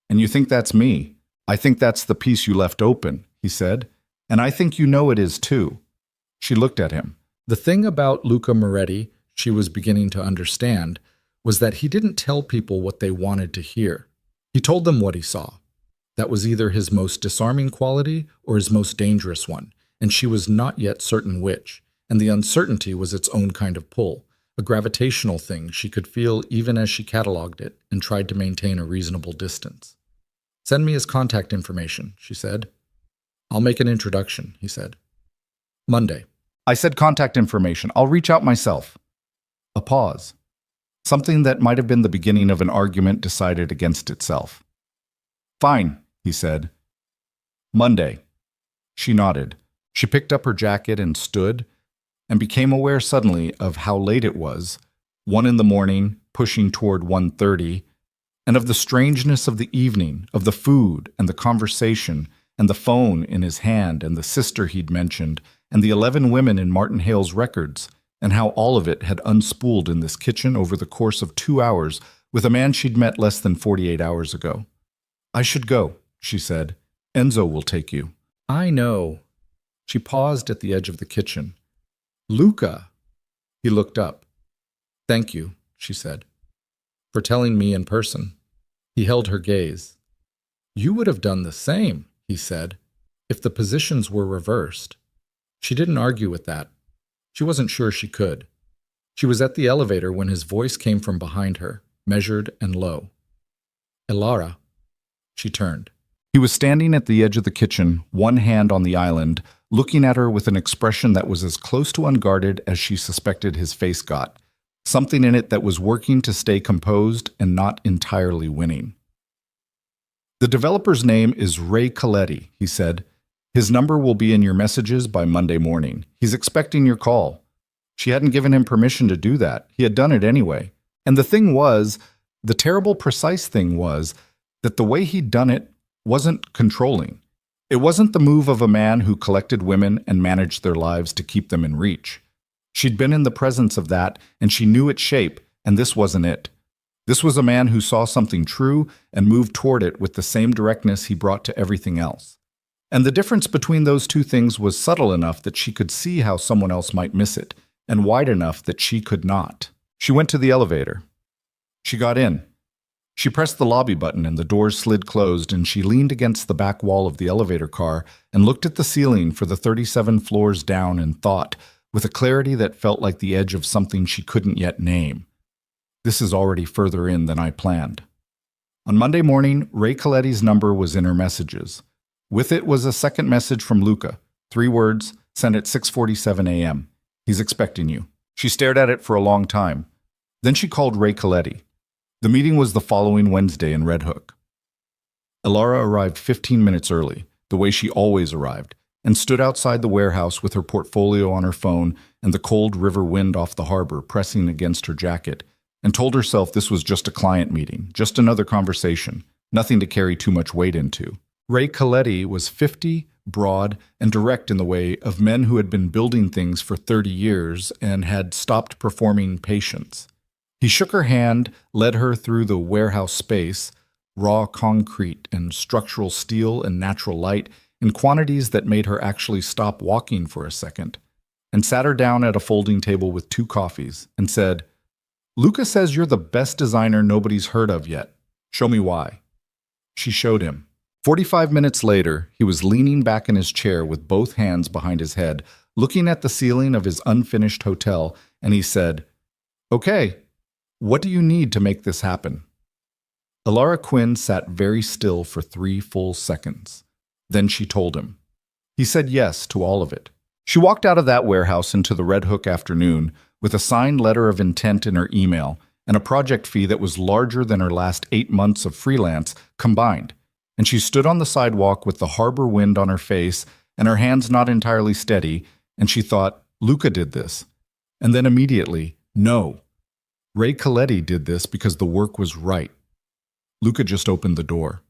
And you think that's me? I think that's the piece you left open, he said. And I think you know it is too. She looked at him. The thing about Luca Moretti, she was beginning to understand, was that he didn't tell people what they wanted to hear. He told them what he saw. That was either his most disarming quality or his most dangerous one, and she was not yet certain which, and the uncertainty was its own kind of pull, a gravitational thing she could feel even as she cataloged it and tried to maintain a reasonable distance. Send me his contact information, she said. I'll make an introduction, he said. Monday. I said contact information. I'll reach out myself. A pause. Something that might have been the beginning of an argument decided against itself. Fine, he said. Monday. She nodded. She picked up her jacket and stood, and became aware suddenly of how late it was, 1 in the morning, pushing toward 1:30, and of the strangeness of the evening, of the food and the conversation, and the phone in his hand and the sister he'd mentioned, and the 11 women in Martin Hale's records, and how all of it had unspooled in this kitchen over the course of 2 hours with a man she'd met less than 48 hours ago. I should go, she said. Enzo will take you. I know. She paused at the edge of the kitchen. Luca! He looked up. Thank you, she said, for telling me in person. He held her gaze. You would have done the same, he said, if the positions were reversed. She didn't argue with that. She wasn't sure she could. She was at the elevator when his voice came from behind her, measured and low. Elara. She turned. He was standing at the edge of the kitchen, one hand on the island, looking at her with an expression that was as close to unguarded as she suspected his face got, something in it that was working to stay composed and not entirely winning. The developer's name is Ray Coletti, he said. His number will be in your messages by Monday morning. He's expecting your call. She hadn't given him permission to do that. He had done it anyway. And the terrible precise thing was that the way he'd done it wasn't controlling. It wasn't the move of a man who collected women and managed their lives to keep them in reach. She'd been in the presence of that, and she knew its shape, and this wasn't it. This was a man who saw something true and moved toward it with the same directness he brought to everything else. And the difference between those two things was subtle enough that she could see how someone else might miss it, and wide enough that she could not. She went to the elevator. She got in. She pressed the lobby button and the doors slid closed, and she leaned against the back wall of the elevator car and looked at the ceiling for the 37 floors down and thought, with a clarity that felt like the edge of something she couldn't yet name. This is already further in than I planned. On Monday morning, Ray Coletti's number was in her messages. With it was a second message from Luca. 3 words, sent at 6:47 a.m. He's expecting you. She stared at it for a long time. Then she called Ray Coletti. The meeting was the following Wednesday in Red Hook. Elara arrived 15 minutes early, the way she always arrived, and stood outside the warehouse with her portfolio on her phone and the cold river wind off the harbor pressing against her jacket, and told herself this was just a client meeting, just another conversation, nothing to carry too much weight into. Ray Coletti was 50, broad, and direct in the way of men who had been building things for 30 years and had stopped performing patience. He shook her hand, led her through the warehouse space, raw concrete and structural steel and natural light in quantities that made her actually stop walking for a second, and sat her down at a folding table with 2 coffees and said, "Luca says you're the best designer nobody's heard of yet. Show me why." She showed him. 45 minutes later, he was leaning back in his chair with both hands behind his head, looking at the ceiling of his unfinished hotel, and he said, "Okay, what do you need to make this happen?" Elara Quinn sat very still for 3 full seconds. Then she told him. He said yes to all of it. She walked out of that warehouse into the Red Hook afternoon with a signed letter of intent in her email and a project fee that was larger than her last 8 months of freelance combined. And she stood on the sidewalk with the harbor wind on her face and her hands not entirely steady, and she thought, Luca did this. And then immediately, no. Ray Coletti did this because the work was right. Luca just opened the door.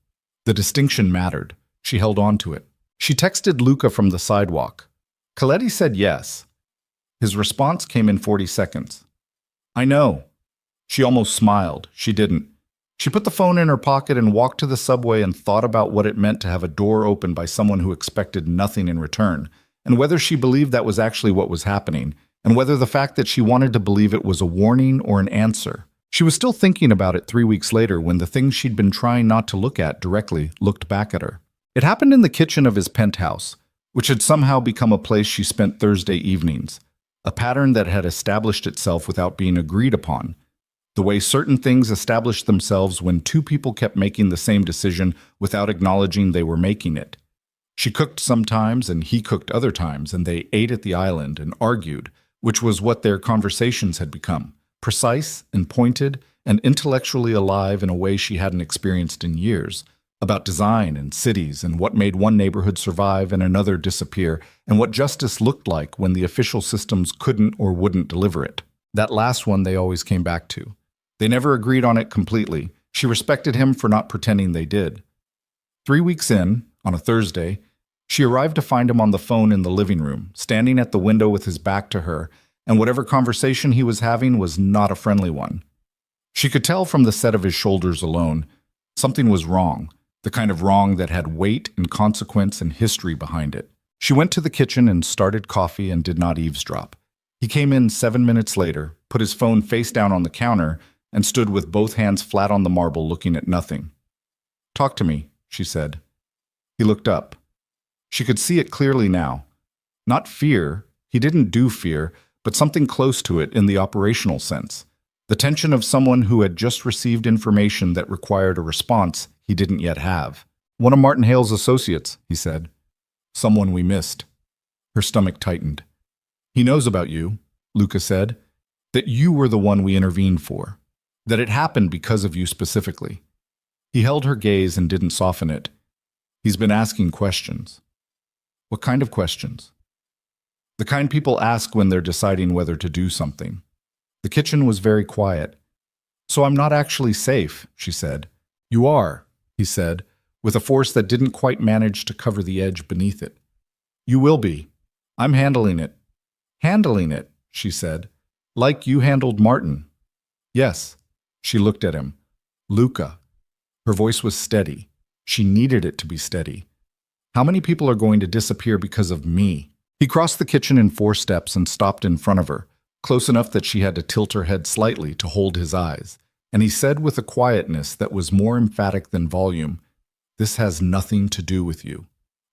The distinction mattered. She held on to it. She texted Luca from the sidewalk. Coletti said yes. His response came in 40 seconds. "I know." She almost smiled. She didn't. She put the phone in her pocket and walked to the subway and thought about what it meant to have a door opened by someone who expected nothing in return, and whether she believed that was actually what was happening, and whether the fact that she wanted to believe it was a warning or an answer. She was still thinking about it 3 weeks later when the things she'd been trying not to look at directly looked back at her. It happened in the kitchen of his penthouse, which had somehow become a place she spent Thursday evenings, a pattern that had established itself without being agreed upon, the way certain things established themselves when 2 people kept making the same decision without acknowledging they were making it. She cooked sometimes and he cooked other times, and they ate at the island and argued, which was what their conversations had become, precise and pointed and intellectually alive in a way she hadn't experienced in years, about design and cities and what made one neighborhood survive and another disappear, and what justice looked like when the official systems couldn't or wouldn't deliver it. That last one they always came back to. They never agreed on it completely. She respected him for not pretending they did. 3 weeks in, on a Thursday, she arrived to find him on the phone in the living room, standing at the window with his back to her, and whatever conversation he was having was not a friendly one. She could tell from the set of his shoulders alone, something was wrong, the kind of wrong that had weight and consequence and history behind it. She went to the kitchen and started coffee and did not eavesdrop. He came in 7 minutes later, put his phone face down on the counter, and stood with both hands flat on the marble looking at nothing. "Talk to me," she said. He looked up. She could see it clearly now. Not fear, he didn't do fear, but something close to it in the operational sense. The tension of someone who had just received information that required a response he didn't yet have. "One of Martin Hale's associates," he said. "Someone we missed." Her stomach tightened. "He knows about you," Luca said, "that you were the one we intervened for, that it happened because of you specifically. He held her gaze and didn't soften it. He's been asking questions. What kind of questions? The kind people ask when they're deciding whether to do something. The kitchen was very quiet. So I'm not actually safe, she said. You are, he said, with a force that didn't quite manage to cover the edge beneath it. You will be. I'm handling it. Handling it, she said. Like you handled Martin. Yes. She looked at him. Luca. Her voice was steady. She needed it to be steady. How many people are going to disappear because of me? He crossed the kitchen in 4 steps and stopped in front of her, close enough that she had to tilt her head slightly to hold his eyes. And he said with a quietness that was more emphatic than volume, "This has nothing to do with you.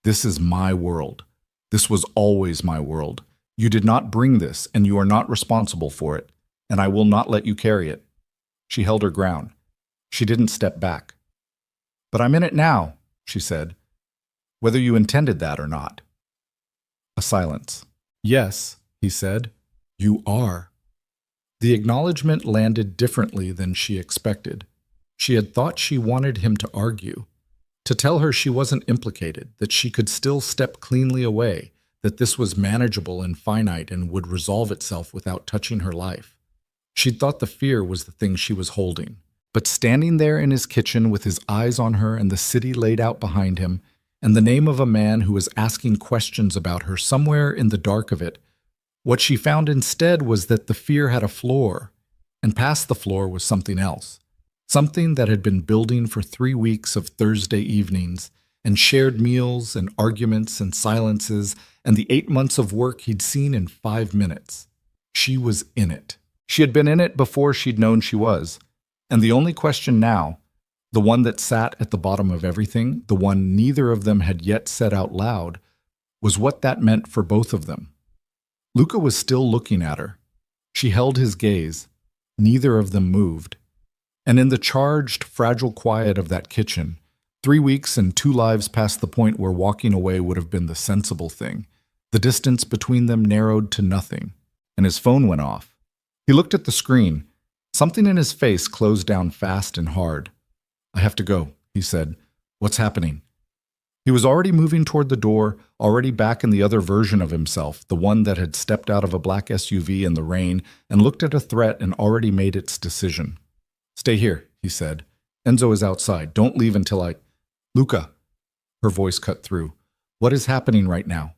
This is my world. This was always my world. You did not bring this, and you are not responsible for it, and I will not let you carry it." She held her ground. She didn't step back. "But I'm in it now," she said, "whether you intended that or not." A silence. "Yes," he said, "you are." The acknowledgement landed differently than she expected. She had thought she wanted him to argue, to tell her she wasn't implicated, that she could still step cleanly away, that this was manageable and finite and would resolve itself without touching her life. She'd thought the fear was the thing she was holding. But standing there in his kitchen with his eyes on her and the city laid out behind him, and the name of a man who was asking questions about her somewhere in the dark of it, what she found instead was that the fear had a floor, and past the floor was something else. Something that had been building for 3 weeks of Thursday evenings, and shared meals and arguments and silences, and the 8 months of work he'd seen in 5 minutes. She was in it. She had been in it before she'd known she was. And the only question now, the one that sat at the bottom of everything, the one neither of them had yet said out loud, was what that meant for both of them. Luca was still looking at her. She held his gaze. Neither of them moved. And in the charged, fragile quiet of that kitchen, 3 weeks and 2 lives past the point where walking away would have been the sensible thing, the distance between them narrowed to nothing, and his phone went off. He looked at the screen. Something in his face closed down fast and hard. "I have to go," he said. "What's happening?" He was already moving toward the door, already back in the other version of himself, the one that had stepped out of a black SUV in the rain and looked at a threat and already made its decision. "Stay here," he said. "Enzo is outside. Don't leave until I—" "Luca." Her voice cut through. "What is happening right now?"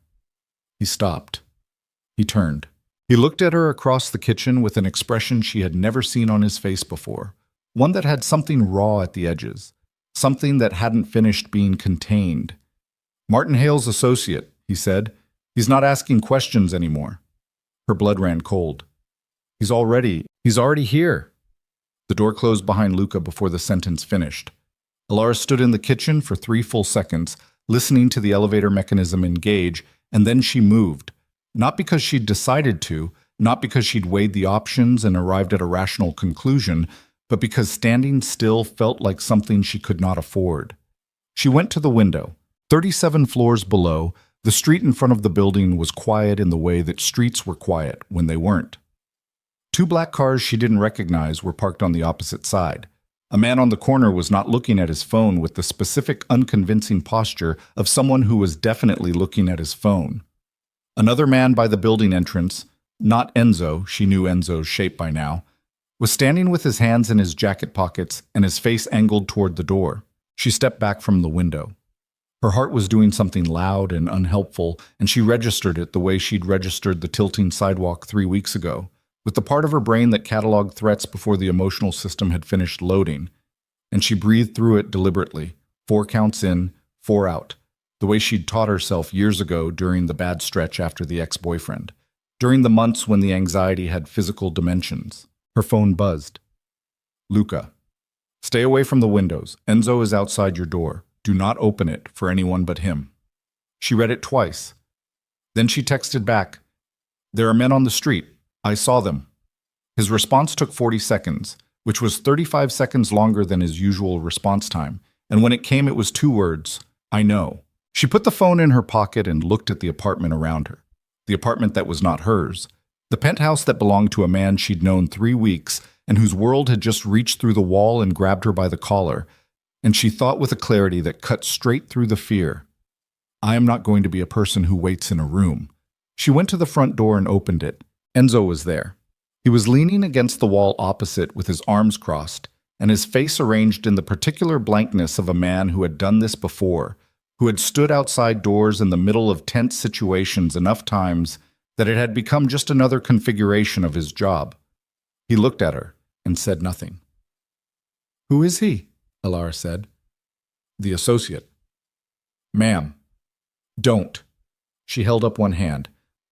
He stopped. He turned. He looked at her across the kitchen with an expression she had never seen on his face before, one that had something raw at the edges, something that hadn't finished being contained. "Martin Hale's associate," he said. "He's not asking questions anymore." Her blood ran cold. He's already here." The door closed behind Luca before the sentence finished. Alara stood in the kitchen for 3 full seconds, listening to the elevator mechanism engage, and then she moved. Not because she'd decided to, not because she'd weighed the options and arrived at a rational conclusion, but because standing still felt like something she could not afford. She went to the window. 37 floors below, the street in front of the building was quiet in the way that streets were quiet when they weren't. 2 black cars she didn't recognize were parked on the opposite side. A man on the corner was not looking at his phone with the specific, unconvincing posture of someone who was definitely looking at his phone. Another man by the building entrance, not Enzo, she knew Enzo's shape by now, was standing with his hands in his jacket pockets and his face angled toward the door. She stepped back from the window. Her heart was doing something loud and unhelpful, and she registered it the way she'd registered the tilting sidewalk 3 weeks ago, with the part of her brain that cataloged threats before the emotional system had finished loading. And she breathed through it deliberately, 4 counts in, 4 out, the way she'd taught herself years ago during the bad stretch after the ex-boyfriend, during the months when the anxiety had physical dimensions. Her phone buzzed. "Luca. Stay away from the windows. Enzo is outside your door. Do not open it for anyone but him." She read it twice. Then she texted back, "There are men on the street. I saw them." His response took 40 seconds, which was 35 seconds longer than his usual response time, and when it came it was 2 words, "I know." She put the phone in her pocket and looked at the apartment around her. The apartment that was not hers. The penthouse that belonged to a man she'd known 3 weeks and whose world had just reached through the wall and grabbed her by the collar. and she thought with a clarity that cut straight through the fear. I am not going to be a person who waits in a room. She went to the front door and opened it. Enzo was there. He was leaning against the wall opposite with his arms crossed, and his face arranged in the particular blankness of a man who had done this before, who had stood outside doors in the middle of tense situations enough times that it had become just another configuration of his job. He looked at her and said nothing. "Who is he?" Alara said. "The associate." "Ma'am, don't." She held up one hand.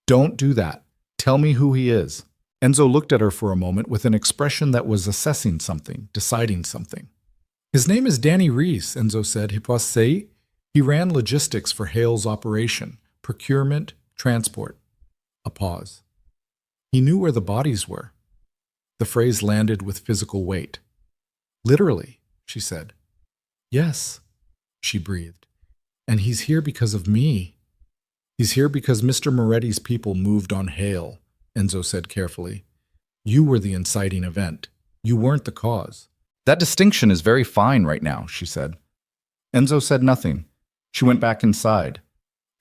"Don't do that. Tell me who he is." Enzo looked at her for a moment with an expression that was assessing something, deciding something. "His name is Danny Reese," Enzo said. He ran logistics for Hale's operation, procurement, transport. A pause. He knew where the bodies were. The phrase landed with physical weight. "Literally," she said. "Yes," she breathed. "And he's here because of me." "He's here because Mr. Moretti's people moved on Hale," Enzo said carefully. "You were the inciting event. You weren't the cause." "That distinction is very fine right now," she said. Enzo said nothing. She went back inside.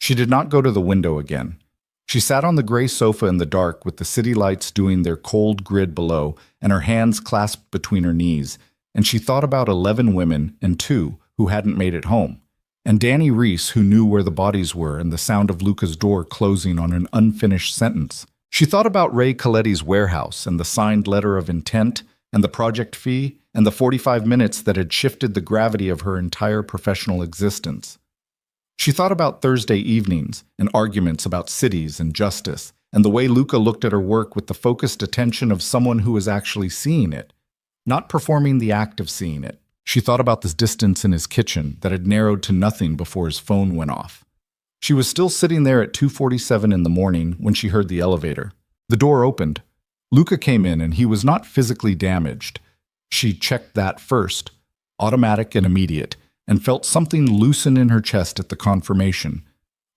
She did not go to the window again. She sat on the gray sofa in the dark with the city lights doing their cold grid below and her hands clasped between her knees, and she thought about 11 women and 2 who hadn't made it home, and Danny Reese who knew where the bodies were and the sound of Luca's door closing on an unfinished sentence. She thought about Ray Coletti's warehouse and the signed letter of intent and the project fee and the 45 minutes that had shifted the gravity of her entire professional existence. She thought about Thursday evenings and arguments about cities and justice and the way Luca looked at her work with the focused attention of someone who was actually seeing it, not performing the act of seeing it. She thought about this distance in his kitchen that had narrowed to nothing before his phone went off. She was still sitting there at 2:47 in the morning when she heard the elevator. The door opened. Luca came in and he was not physically damaged. She checked that first, automatic and immediate, and felt something loosen in her chest at the confirmation.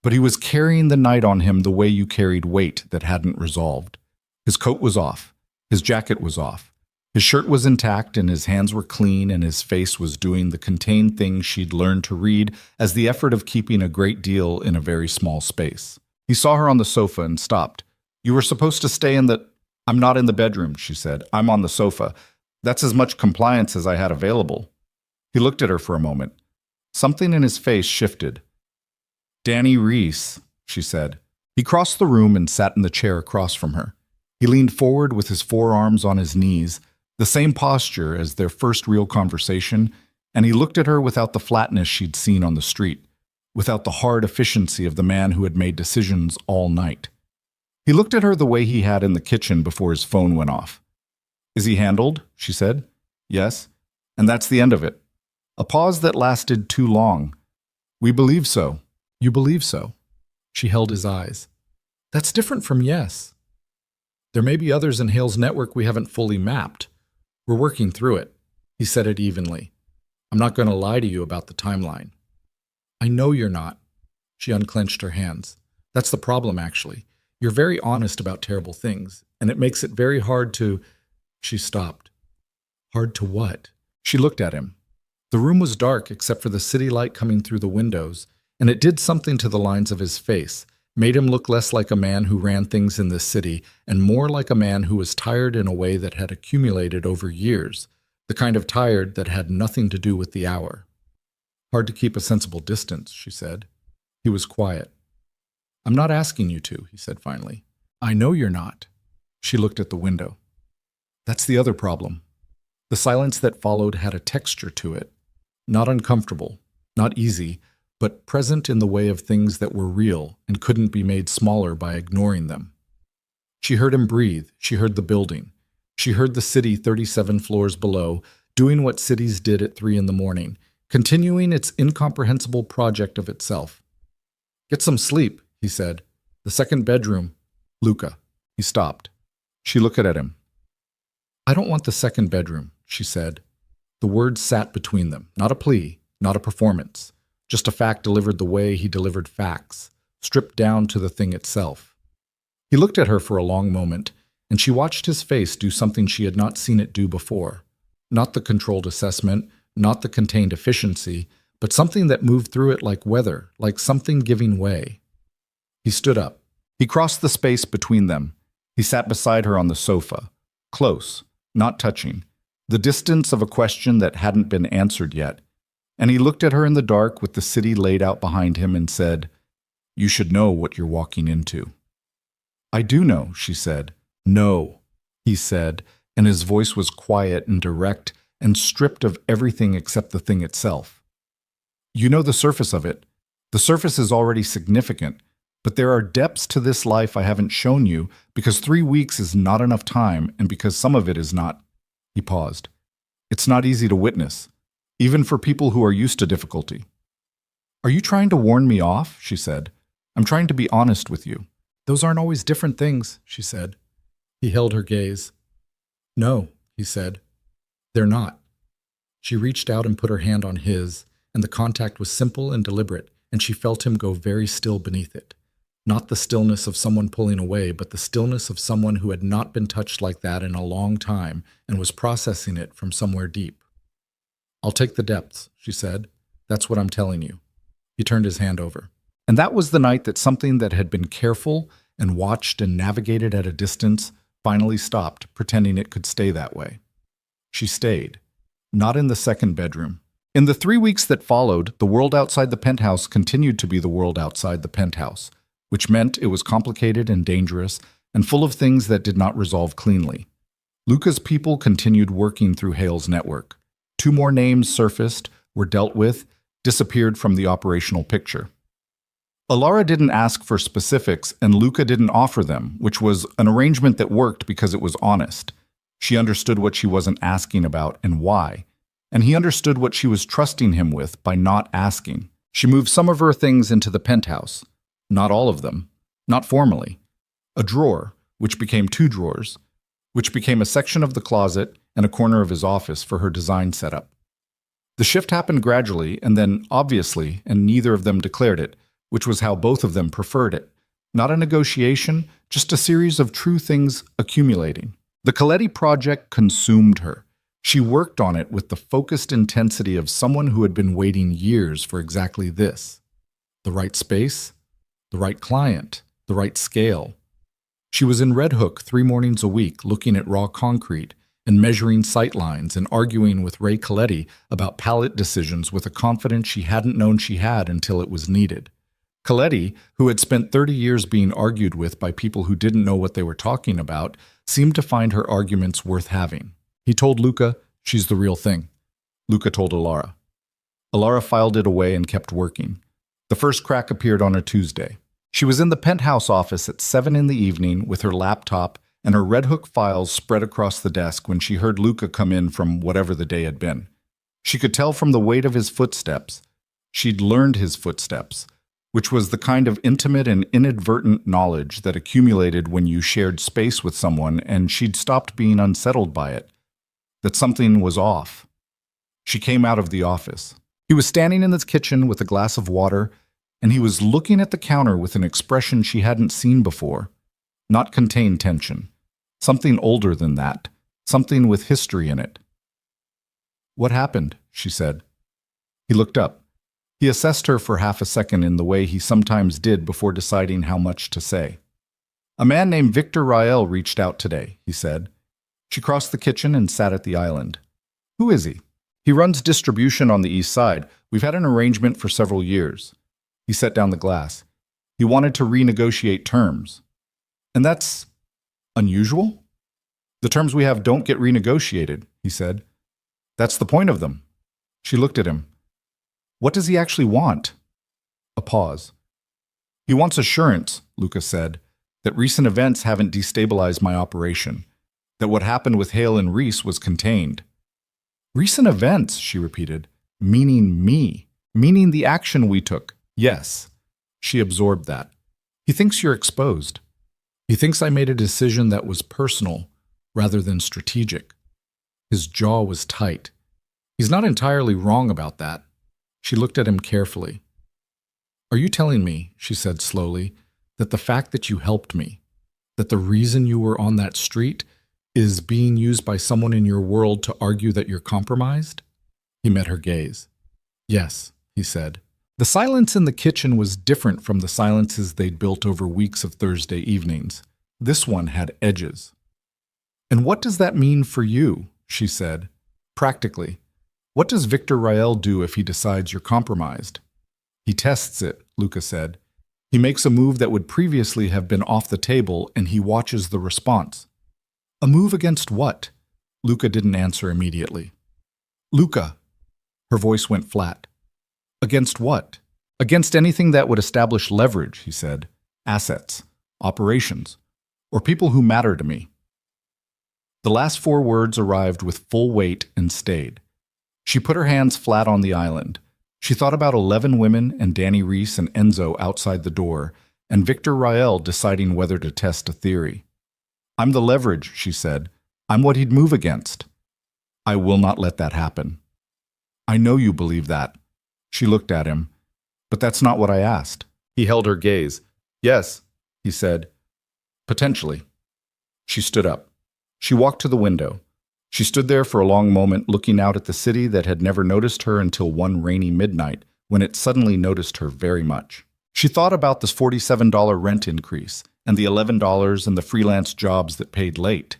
But he was carrying the night on him the way you carried weight that hadn't resolved. His coat was off. His jacket was off. His shirt was intact and his hands were clean and his face was doing the contained things she'd learned to read as the effort of keeping a great deal in a very small space. He saw her on the sofa and stopped. "You were supposed to stay in the—" "I'm not in the bedroom," she said. "I'm on the sofa. That's as much compliance as I had available." He looked at her for a moment. Something in his face shifted. "Danny Reese," she said. He crossed the room and sat in the chair across from her. He leaned forward with his forearms on his knees, the same posture as their first real conversation, and he looked at her without the flatness she'd seen on the street, without the hard efficiency of the man who had made decisions all night. He looked at her the way he had in the kitchen before his phone went off. "Is he handled?" she said. "Yes. And that's the end of it." A pause that lasted too long. "We believe so." "You believe so?" She held his eyes. "That's different from yes. There may be others in Hale's network we haven't fully mapped. We're working through it." He said it evenly. "I'm not going to lie to you about the timeline." "I know you're not." She unclenched her hands. "That's the problem, actually. You're very honest about terrible things, and it makes it very hard to—" She stopped. "Hard to what?" She looked at him. The room was dark except for the city light coming through the windows, and it did something to the lines of his face, made him look less like a man who ran things in this city and more like a man who was tired in a way that had accumulated over years, the kind of tired that had nothing to do with the hour. "Hard to keep a sensible distance," she said. He was quiet. "I'm not asking you to," he said finally. "I know you're not." She looked at the window. "That's the other problem." The silence that followed had a texture to it. Not uncomfortable, not easy, but present in the way of things that were real and couldn't be made smaller by ignoring them. She heard him breathe. She heard the building. She heard the city 37 floors below, doing what cities did at 3 in the morning, continuing its incomprehensible project of itself. "Get some sleep," he said. "The second bedroom." "Luca." He stopped. She looked at him. "I don't want the second bedroom," she said. The words sat between them, not a plea, not a performance, just a fact delivered the way he delivered facts, stripped down to the thing itself. He looked at her for a long moment, and she watched his face do something she had not seen it do before. Not the controlled assessment, not the contained efficiency, but something that moved through it like weather, like something giving way. He stood up. He crossed the space between them. He sat beside her on the sofa, close, not touching, the distance of a question that hadn't been answered yet. And he looked at her in the dark with the city laid out behind him and said, "You should know what you're walking into." "I do know," she said. "No," he said, and his voice was quiet and direct and stripped of everything except the thing itself. "You know the surface of it. The surface is already significant, but there are depths to this life I haven't shown you because 3 weeks is not enough time and because some of it is not." He paused. "It's not easy to witness, even for people who are used to difficulty." "Are you trying to warn me off?" she said. "I'm trying to be honest with you." "Those aren't always different things," she said. He held her gaze. "No," he said. "They're not." She reached out and put her hand on his, and the contact was simple and deliberate, and she felt him go very still beneath it. Not the stillness of someone pulling away, but the stillness of someone who had not been touched like that in a long time and was processing it from somewhere deep. "I'll take the depths," she said. "That's what I'm telling you." He turned his hand over. And that was the night that something that had been careful and watched and navigated at a distance finally stopped pretending it could stay that way. She stayed, not in the second bedroom. In the 3 weeks that followed, the world outside the penthouse continued to be the world outside the penthouse, which meant it was complicated and dangerous and full of things that did not resolve cleanly. Luca's people continued working through Hale's network. 2 more names surfaced, were dealt with, disappeared from the operational picture. Alara didn't ask for specifics, and Luca didn't offer them, which was an arrangement that worked because it was honest. She understood what she wasn't asking about and why, and he understood what she was trusting him with by not asking. She moved some of her things into the penthouse. Not all of them. Not formally. A drawer, which became 2 drawers, which became a section of the closet and a corner of his office for her design setup. The shift happened gradually and then obviously, and neither of them declared it, which was how both of them preferred it. Not a negotiation, just a series of true things accumulating. The Coletti project consumed her. She worked on it with the focused intensity of someone who had been waiting years for exactly this. The right space, the right client, the right scale. She was in Red Hook 3 mornings a week looking at raw concrete and measuring sight lines and arguing with Ray Coletti about palette decisions with a confidence she hadn't known she had until it was needed. Coletti, who had spent 30 years being argued with by people who didn't know what they were talking about, seemed to find her arguments worth having. He told Luca, "She's the real thing." Luca told Alara. Alara filed it away and kept working. The first crack appeared on a Tuesday. She was in the penthouse office at 7 in the evening with her laptop and her Red Hook files spread across the desk when she heard Luca come in from whatever the day had been. She could tell from the weight of his footsteps. She'd learned his footsteps, which was the kind of intimate and inadvertent knowledge that accumulated when you shared space with someone, and she'd stopped being unsettled by it, that something was off. She came out of the office. He was standing in the kitchen with a glass of water, and he was looking at the counter with an expression she hadn't seen before. Not contained tension. Something older than that. Something with history in it. "What happened?" she said. He looked up. He assessed her for half a second in the way he sometimes did before deciding how much to say. "A man named Victor Rael reached out today," he said. She crossed the kitchen and sat at the island. "Who is he?" "He runs distribution on the east side. We've had an arrangement for several years." He set down the glass. "He wanted to renegotiate terms." "And that's unusual?" "The terms we have don't get renegotiated," he said. "That's the point of them." She looked at him. "What does he actually want?" A pause. "He wants assurance," Luca said, "that recent events haven't destabilized my operation, that what happened with Hale and Reese was contained." "Recent events," she repeated, "meaning me, meaning the action we took." "Yes." She absorbed that. "He thinks you're exposed. He thinks I made a decision that was personal rather than strategic." His jaw was tight. "He's not entirely wrong about that." She looked at him carefully. "Are you telling me," she said slowly, "that the fact that you helped me, that the reason you were on that street is being used by someone in your world to argue that you're compromised?" He met her gaze. Yes, he said. The silence in the kitchen was different from the silences they'd built over weeks of Thursday evenings. This one had edges. And what does that mean for you? She said. Practically. What does Victor Rael do if he decides you're compromised? He tests it, Luca said. He makes a move that would previously have been off the table, and he watches the response. A move against what? Luca didn't answer immediately. Luca. Her voice went flat. Against what? Against anything that would establish leverage, he said. Assets, operations, or people who matter to me. The last 4 words arrived with full weight and stayed. She put her hands flat on the island. She thought about 11 women and Danny Reese and Enzo outside the door, and Victor Rael deciding whether to test a theory. I'm the leverage, she said. I'm what he'd move against. I will not let that happen. I know you believe that. She looked at him. But that's not what I asked. He held her gaze. Yes, he said. Potentially. She stood up. She walked to the window. She stood there for a long moment, looking out at the city that had never noticed her until one rainy midnight, when it suddenly noticed her very much. She thought about this $47 rent increase, and the $11 and the freelance jobs that paid late.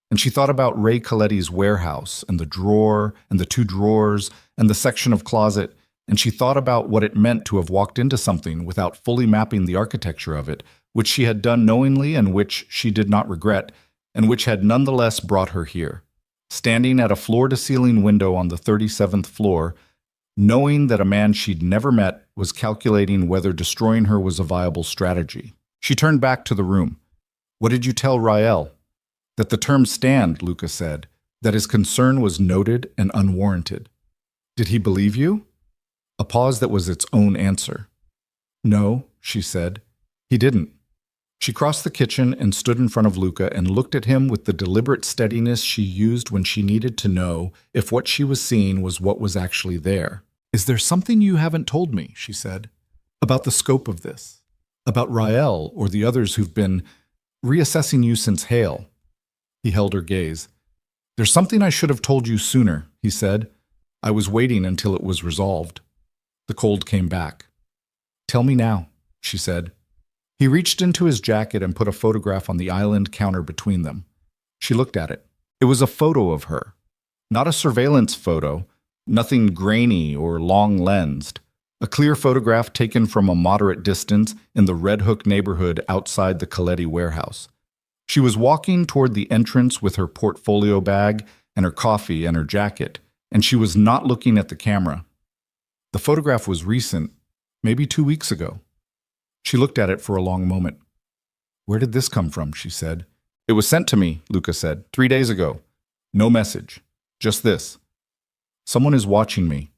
And she thought about Ray Coletti's warehouse, and the drawer, and the 2 drawers, and the section of closet, and she thought about what it meant to have walked into something without fully mapping the architecture of it, which she had done knowingly and which she did not regret, and which had nonetheless brought her here. Standing at a floor-to-ceiling window on the 37th floor, knowing that a man she'd never met was calculating whether destroying her was a viable strategy. She turned back to the room. What did you tell Rael? That the terms stand, Luca said, that his concern was noted and unwarranted. Did he believe you? A pause that was its own answer. No, she said. He didn't. She crossed the kitchen and stood in front of Luca and looked at him with the deliberate steadiness she used when she needed to know if what she was seeing was what was actually there. Is there something you haven't told me, she said, about the scope of this? About Rael or the others who've been reassessing you since Hale? He held her gaze. There's something I should have told you sooner, he said. I was waiting until it was resolved. The cold came back. Tell me now, she said. He reached into his jacket and put a photograph on the island counter between them. She looked at it. It was a photo of her. Not a surveillance photo, nothing grainy or long-lensed. A clear photograph taken from a moderate distance in the Red Hook neighborhood outside the Coletti warehouse. She was walking toward the entrance with her portfolio bag and her coffee and her jacket, and she was not looking at the camera. The photograph was recent, maybe 2 weeks ago. She looked at it for a long moment. Where did this come from, she said. It was sent to me, Luca said, 3 days ago. No message. Just this. Someone is watching me.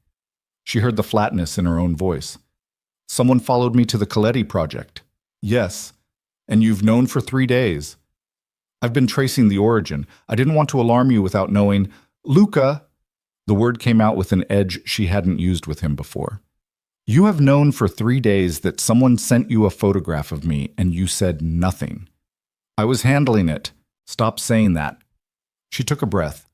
She heard the flatness in her own voice. Someone followed me to the Coletti project. Yes. And you've known for 3 days. I've been tracing the origin. I didn't want to alarm you without knowing. Luca! The word came out with an edge she hadn't used with him before. You have known for 3 days that someone sent you a photograph of me and you said nothing. I was handling it. Stop saying that. She took a breath,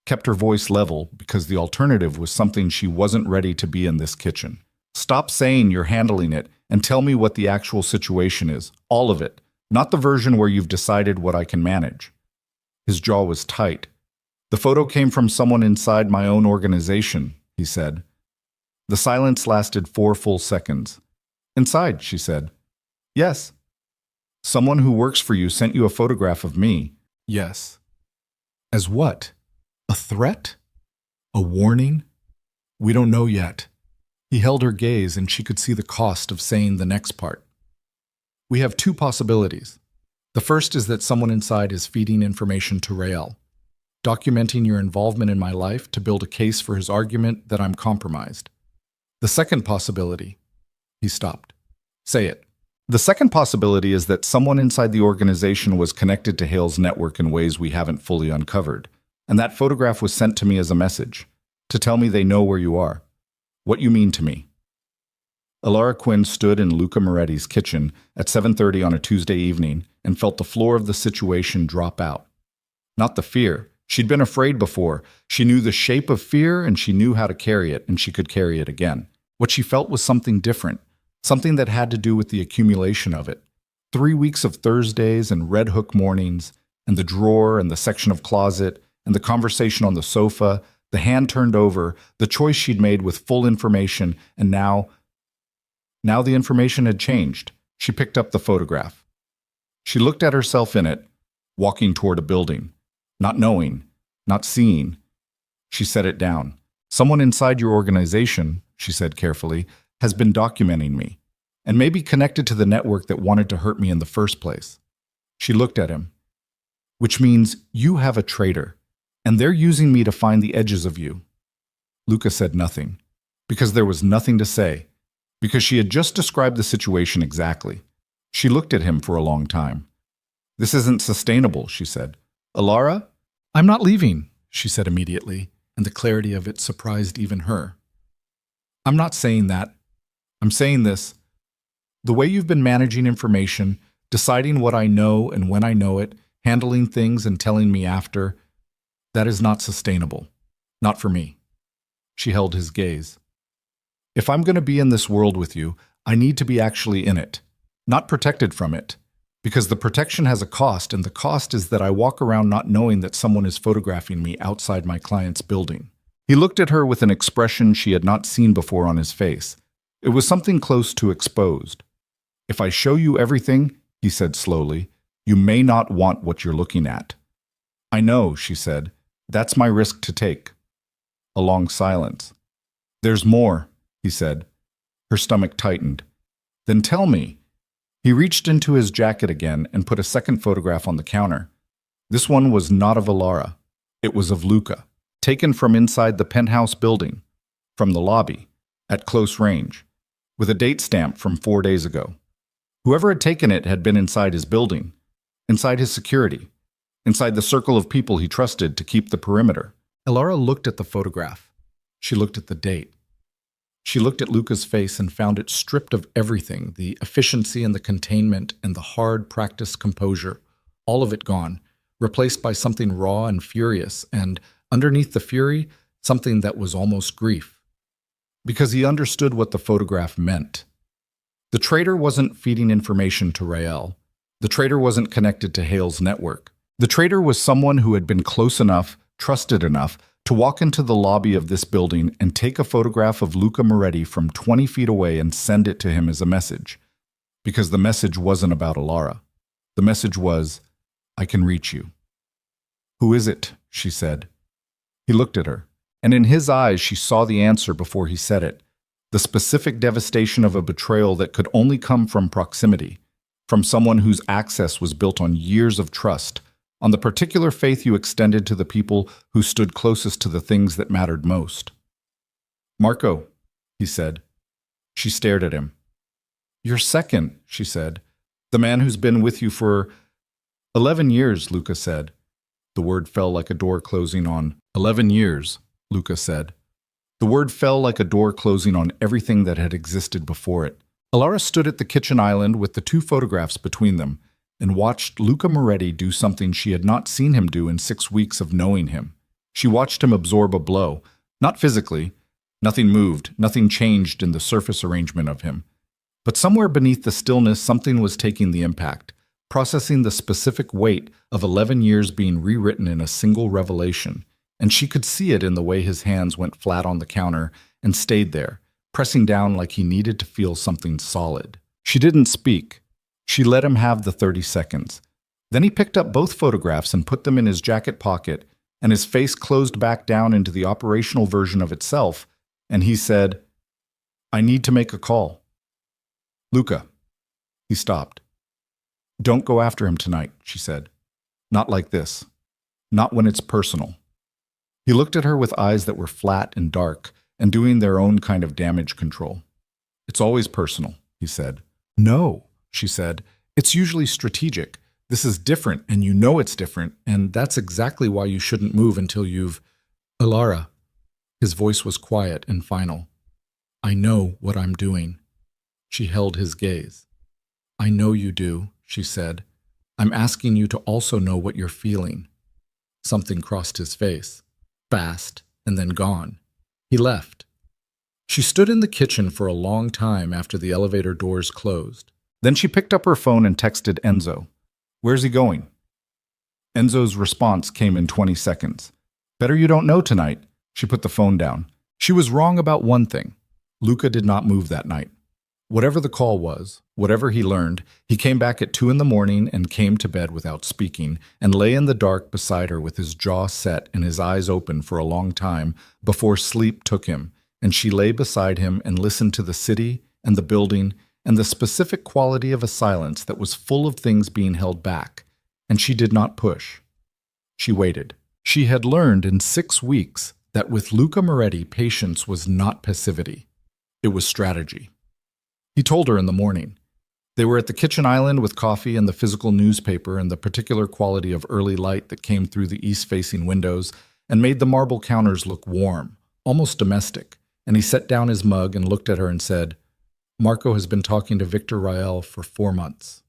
kept her voice level because the alternative was something she wasn't ready to be in this kitchen. Stop saying you're handling it and tell me what the actual situation is. All of it. Not the version where you've decided what I can manage. His jaw was tight. The photo came from someone inside my own organization, he said. The silence lasted 4 full seconds. Inside, she said. Yes. Someone who works for you sent you a photograph of me. Yes. As what? A threat? A warning? We don't know yet. He held her gaze and she could see the cost of saying the next part. We have 2 possibilities. The first is that someone inside is feeding information to Rael, documenting your involvement in my life to build a case for his argument that I'm compromised. The second possibility, he stopped. Say it. The second possibility is that someone inside the organization was connected to Hale's network in ways we haven't fully uncovered, and that photograph was sent to me as a message, to tell me they know where you are, what you mean to me. Alara Quinn stood in Luca Moretti's kitchen at 7:30 on a Tuesday evening and felt the floor of the situation drop out. Not the fear, She'd been afraid before. She knew the shape of fear and she knew how to carry it, and she could carry it again. What she felt was something different, something that had to do with the accumulation of it. 3 weeks of Thursdays and Red Hook mornings, and the drawer and the section of closet, and the conversation on the sofa, the hand turned over, the choice she'd made with full information, and now the information had changed. She picked up the photograph. She looked at herself in it, walking toward a building. Not knowing, not seeing. She set it down. Someone inside your organization, she said carefully, has been documenting me, and maybe connected to the network that wanted to hurt me in the first place. She looked at him. Which means you have a traitor, and they're using me to find the edges of you. Luca said nothing, because there was nothing to say, because she had just described the situation exactly. She looked at him for a long time. This isn't sustainable, she said. Alara? I'm not leaving, she said immediately, and the clarity of it surprised even her. I'm not saying that. I'm saying this. The way you've been managing information, deciding what I know and when I know it, handling things and telling me after, that is not sustainable. Not for me. She held his gaze. If I'm going to be in this world with you, I need to be actually in it, not protected from it. Because the protection has a cost, and the cost is that I walk around not knowing that someone is photographing me outside my client's building. He looked at her with an expression she had not seen before on his face. It was something close to exposed. If I show you everything, he said slowly, you may not want what you're looking at. I know, she said. That's my risk to take. A long silence. There's more, he said. Her stomach tightened. Then tell me. He reached into his jacket again and put a second photograph on the counter. This one was not of Alara. It was of Luca, taken from inside the penthouse building, from the lobby, at close range, with a date stamp from 4 days ago. Whoever had taken it had been inside his building, inside his security, inside the circle of people he trusted to keep the perimeter. Alara looked at the photograph. She looked at the date. She looked at Luca's face and found it stripped of everything, the efficiency and the containment and the hard, practiced composure, all of it gone, replaced by something raw and furious, and underneath the fury, something that was almost grief. Because he understood what the photograph meant. The traitor wasn't feeding information to Rael. The traitor wasn't connected to Hale's network. The traitor was someone who had been close enough, trusted enough, to walk into the lobby of this building and take a photograph of Luca Moretti from 20 feet away and send it to him as a message. Because the message wasn't about Alara. The message was, I can reach you. Who is it? She said. He looked at her, and in his eyes she saw the answer before he said it. The specific devastation of a betrayal that could only come from proximity, from someone whose access was built on years of trust, on the particular faith you extended to the people who stood closest to the things that mattered most. Marco, he said. She stared at him. You're second, she said. The man who's been with you for 11 years, Luca said. The word fell like a door closing on 11 years, Luca said. The word fell like a door closing on everything that had existed before it. Alara stood at the kitchen island with the two photographs between them, and watched Luca Moretti do something she had not seen him do in 6 weeks of knowing him. She watched him absorb a blow, not physically. Nothing moved, nothing changed in the surface arrangement of him. But somewhere beneath the stillness, something was taking the impact, processing the specific weight of 11 years being rewritten in a single revelation, and she could see it in the way his hands went flat on the counter and stayed there, pressing down like he needed to feel something solid. She didn't speak. She let him have the 30 seconds. Then he picked up both photographs and put them in his jacket pocket, and his face closed back down into the operational version of itself, and he said, I need to make a call. Luca. He stopped. Don't go after him tonight, she said. Not like this. Not when it's personal. He looked at her with eyes that were flat and dark and doing their own kind of damage control. It's always personal, he said. No, she said. It's usually strategic. This is different, and you know it's different, and that's exactly why you shouldn't move until you've... Alara. His voice was quiet and final. I know what I'm doing. She held his gaze. I know you do, she said. I'm asking you to also know what you're feeling. Something crossed his face. Fast, and then gone. He left. She stood in the kitchen for a long time after the elevator doors closed. Then she picked up her phone and texted Enzo. "Where's he going?" Enzo's response came in 20 seconds. "Better you don't know tonight." She put the phone down. She was wrong about one thing. Luca did not move that night. Whatever the call was, whatever he learned, he came back at 2 in the morning and came to bed without speaking and lay in the dark beside her with his jaw set and his eyes open for a long time before sleep took him, and she lay beside him and listened to the city and the building and the specific quality of a silence that was full of things being held back, and she did not push. She waited. She had learned in 6 weeks that with Luca Moretti, patience was not passivity. It was strategy. He told her in the morning. They were at the kitchen island with coffee and the physical newspaper and the particular quality of early light that came through the east-facing windows and made the marble counters look warm, almost domestic, and he set down his mug and looked at her and said, "Marco has been talking to Victor Rael for 4 months.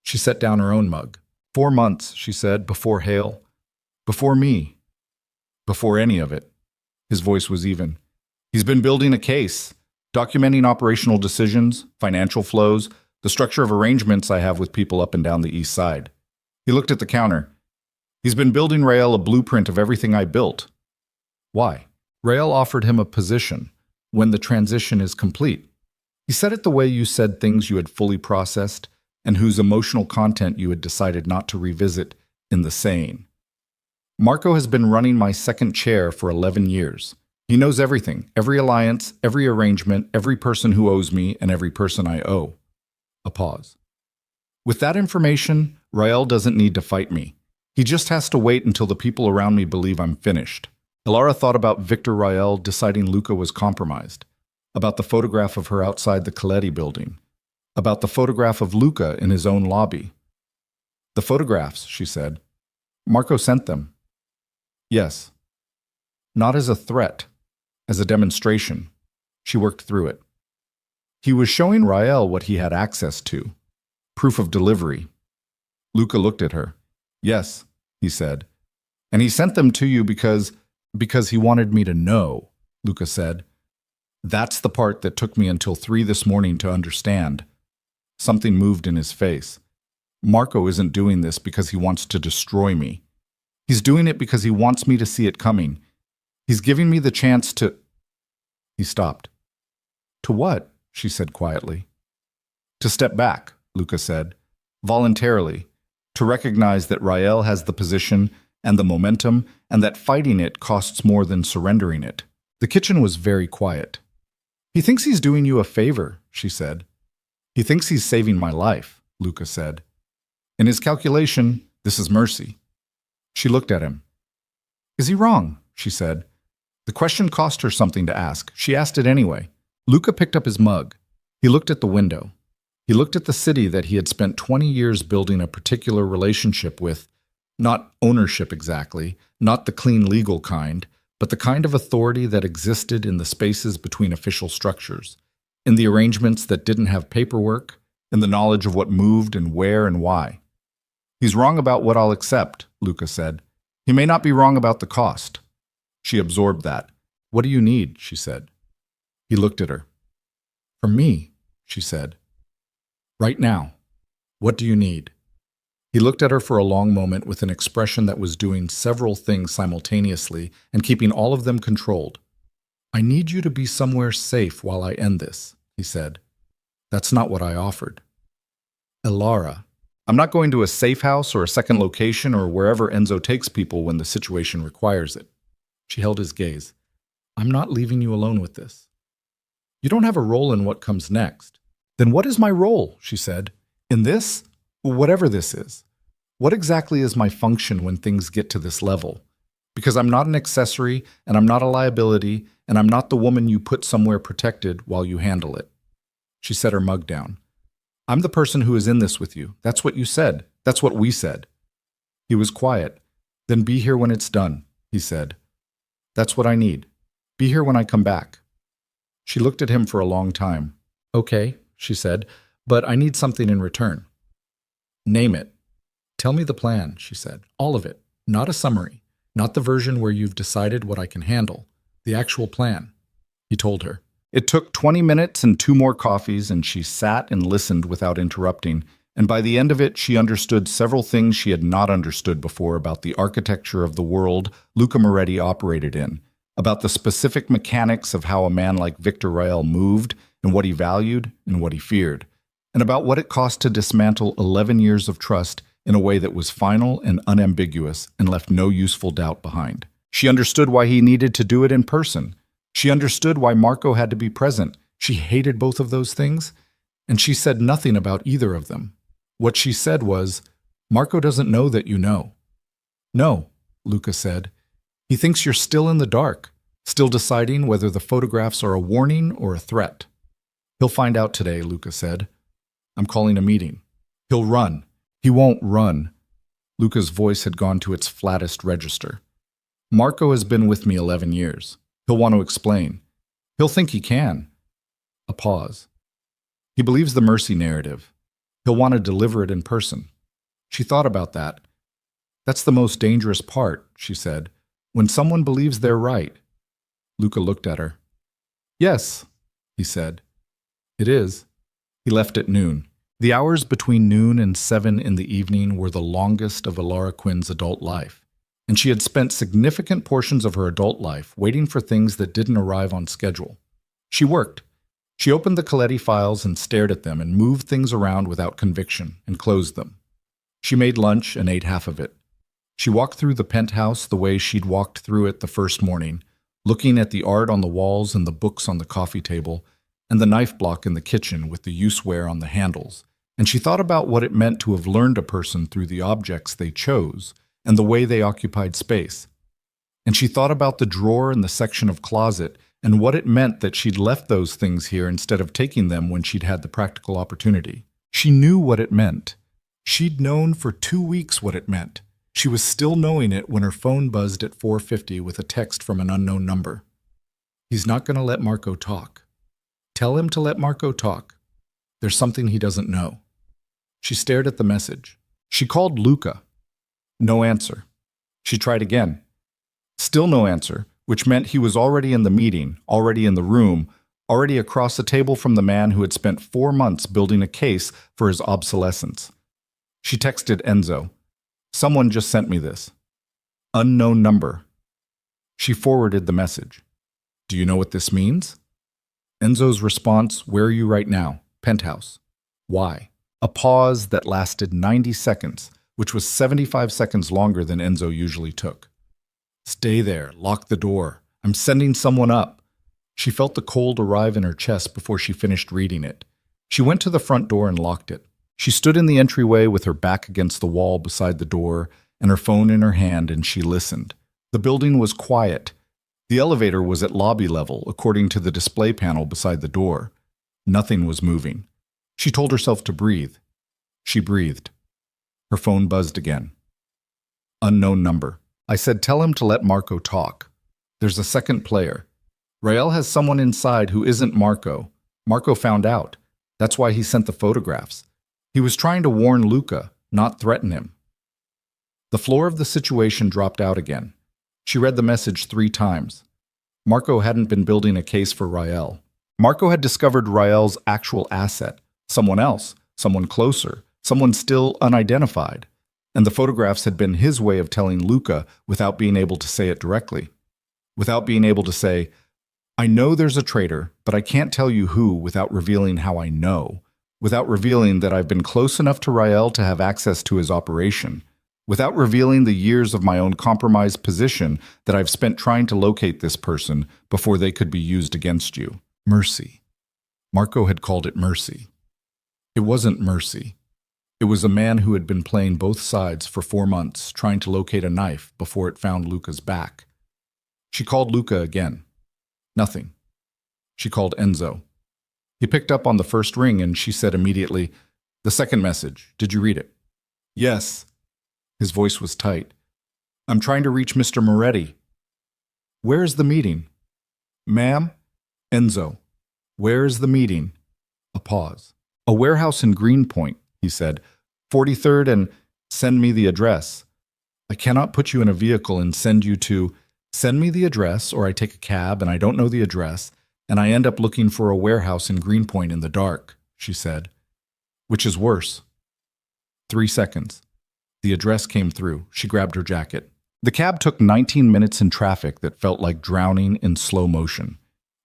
She set down her own mug. 4 months, she said, before Hale. Before me. Before any of it. His voice was even. He's been building a case. Documenting operational decisions, financial flows, the structure of arrangements I have with people up and down the east side. He looked at the counter. He's been building Rael a blueprint of everything I built. Why? Rael offered him a position when the transition is complete. He said it the way you said things you had fully processed and whose emotional content you had decided not to revisit in the saying. Marco has been running my second chair for 11 years. He knows everything, every alliance, every arrangement, every person who owes me, and every person I owe. A pause. With that information, Rael doesn't need to fight me. He just has to wait until the people around me believe I'm finished. Elara thought about Victor Rael deciding Luca was compromised, about the photograph of her outside the Coletti building, about the photograph of Luca in his own lobby. The photographs, she said. Marco sent them. Yes. Not as a threat. As a demonstration. She worked through it. He was showing Rael what he had access to. Proof of delivery. Luca looked at her. Yes, he said. And he sent them to you because he wanted me to know, Luca said. That's the part that took me until 3 this morning to understand. Something moved in his face. Marco isn't doing this because he wants to destroy me. He's doing it because he wants me to see it coming. He's giving me the chance to... He stopped. To what? She said quietly. To step back, Luca said, voluntarily, to recognize that Rael has the position and the momentum and that fighting it costs more than surrendering it. The kitchen was very quiet. He thinks he's doing you a favor, she said. He thinks he's saving my life, Luca said. In his calculation, this is mercy. She looked at him. Is he wrong? She said. The question cost her something to ask. She asked it anyway. Luca picked up his mug. He looked at the window. He looked at the city that he had spent 20 years building a particular relationship with, not ownership exactly, not the clean legal kind, but the kind of authority that existed in the spaces between official structures, in the arrangements that didn't have paperwork, in the knowledge of what moved and where and why. He's wrong about what I'll accept, Luca said. He may not be wrong about the cost. She absorbed that. What do you need? She said. He looked at her. From me, she said. Right now. What do you need? He looked at her for a long moment with an expression that was doing several things simultaneously and keeping all of them controlled. I need you to be somewhere safe while I end this, he said. That's not what I offered. Elara, I'm not going to a safe house or a second location or wherever Enzo takes people when the situation requires it. She held his gaze. I'm not leaving you alone with this. You don't have a role in what comes next. Then what is my role? She said. In this? Whatever this is. What exactly is my function when things get to this level? Because I'm not an accessory, and I'm not a liability, and I'm not the woman you put somewhere protected while you handle it. She set her mug down. I'm the person who is in this with you. That's what you said. That's what we said. He was quiet. Then be here when it's done, he said. That's what I need. Be here when I come back. She looked at him for a long time. Okay, she said, but I need something in return. Name it. Tell me the plan, she said. All of it, not a summary. Not the version where you've decided what I can handle. The actual plan, he told her. It took 20 minutes and 2 more coffees, and she sat and listened without interrupting, and by the end of it, she understood several things she had not understood before about the architecture of the world Luca Moretti operated in, about the specific mechanics of how a man like Victor Rael moved and what he valued and what he feared, and about what it cost to dismantle 11 years of trust in a way that was final and unambiguous and left no useful doubt behind. She understood why he needed to do it in person. She understood why Marco had to be present. She hated both of those things, and she said nothing about either of them. What she said was, "Marco doesn't know that you know." "No," Luca said. "He thinks you're still in the dark, still deciding whether the photographs are a warning or a threat." "He'll find out today," Luca said. "I'm calling a meeting." "He'll run." "He won't run." Luca's voice had gone to its flattest register. "Marco has been with me 11 years. He'll want to explain. He'll think he can." A pause. "He believes the mercy narrative. He'll want to deliver it in person." She thought about that. "That's the most dangerous part," she said, "when someone believes they're right." Luca looked at her. "Yes," he said. "It is." He left at noon. The hours between noon and 7 in the evening were the longest of Alara Quinn's adult life, and she had spent significant portions of her adult life waiting for things that didn't arrive on schedule. She worked. She opened the Coletti files and stared at them and moved things around without conviction and closed them. She made lunch and ate half of it. She walked through the penthouse the way she'd walked through it the first morning, looking at the art on the walls and the books on the coffee table and the knife block in the kitchen with the useware on the handles, and she thought about what it meant to have learned a person through the objects they chose and the way they occupied space. And she thought about the drawer and the section of closet and what it meant that she'd left those things here instead of taking them when she'd had the practical opportunity. She knew what it meant. She'd known for 2 weeks what it meant. She was still knowing it when her phone buzzed at 4:50 with a text from an unknown number. "He's not going to let Marco talk. Tell him to let Marco talk. There's something he doesn't know." She stared at the message. She called Luca. No answer. She tried again. Still no answer, which meant he was already in the meeting, already in the room, already across the table from the man who had spent 4 months building a case for his obsolescence. She texted Enzo. "Someone just sent me this. Unknown number." She forwarded the message. "Do you know what this means?" Enzo's response, "Where are you right now? Penthouse." "Why?" A pause that lasted 90 seconds, which was 75 seconds longer than Enzo usually took. "Stay there. Lock the door. I'm sending someone up." She felt the cold arrive in her chest before she finished reading it. She went to the front door and locked it. She stood in the entryway with her back against the wall beside the door and her phone in her hand, and she listened. The building was quiet. The elevator was at lobby level, according to the display panel beside the door. Nothing was moving. She told herself to breathe. She breathed. Her phone buzzed again. Unknown number. "I said tell him to let Marco talk. There's a second player. Rael has someone inside who isn't Marco. Marco found out. That's why he sent the photographs. He was trying to warn Luca, not threaten him." The floor of the situation dropped out again. She read the message 3 times. Marco hadn't been building a case for Rael. Marco had discovered Rael's actual asset, someone else, someone closer, someone still unidentified. And the photographs had been his way of telling Luca without being able to say it directly. Without being able to say, "I know there's a traitor, but I can't tell you who without revealing how I know. Without revealing that I've been close enough to Rael to have access to his operation. Without revealing the years of my own compromised position that I've spent trying to locate this person before they could be used against you." Mercy. Marco had called it mercy. It wasn't mercy. It was a man who had been playing both sides for 4 months, trying to locate a knife before it found Luca's back. She called Luca again. Nothing. She called Enzo. He picked up on the first ring and she said immediately, "The second message, did you read it?" "Yes." His voice was tight. "I'm trying to reach Mr. Moretti." "Where is the meeting?" "Ma'am?" "Enzo. Where is the meeting?" A pause. "A warehouse in Greenpoint," he said. 43rd and send me the address." I cannot put you in a vehicle and send you to. Send me the address, or I take a cab and I don't know the address, and I end up looking for a warehouse in Greenpoint in the dark, she said. Which is worse? 3 seconds. The address came through. She grabbed her jacket. The cab took 19 minutes in traffic that felt like drowning in slow motion.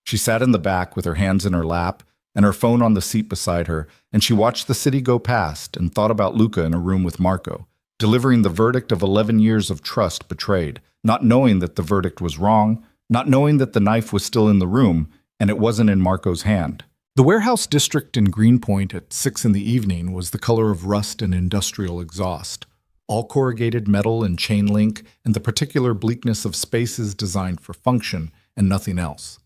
She sat in the back with her hands in her lap and her phone on the seat beside her, and she watched the city go past and thought about Luca in a room with Marco, delivering the verdict of 11 years of trust betrayed, not knowing that the verdict was wrong, not knowing that the knife was still in the room and it wasn't in Marco's hand. The warehouse district in Greenpoint at 6 in the evening was the color of rust and industrial exhaust, all corrugated metal and chain link, and the particular bleakness of spaces designed for function and nothing else.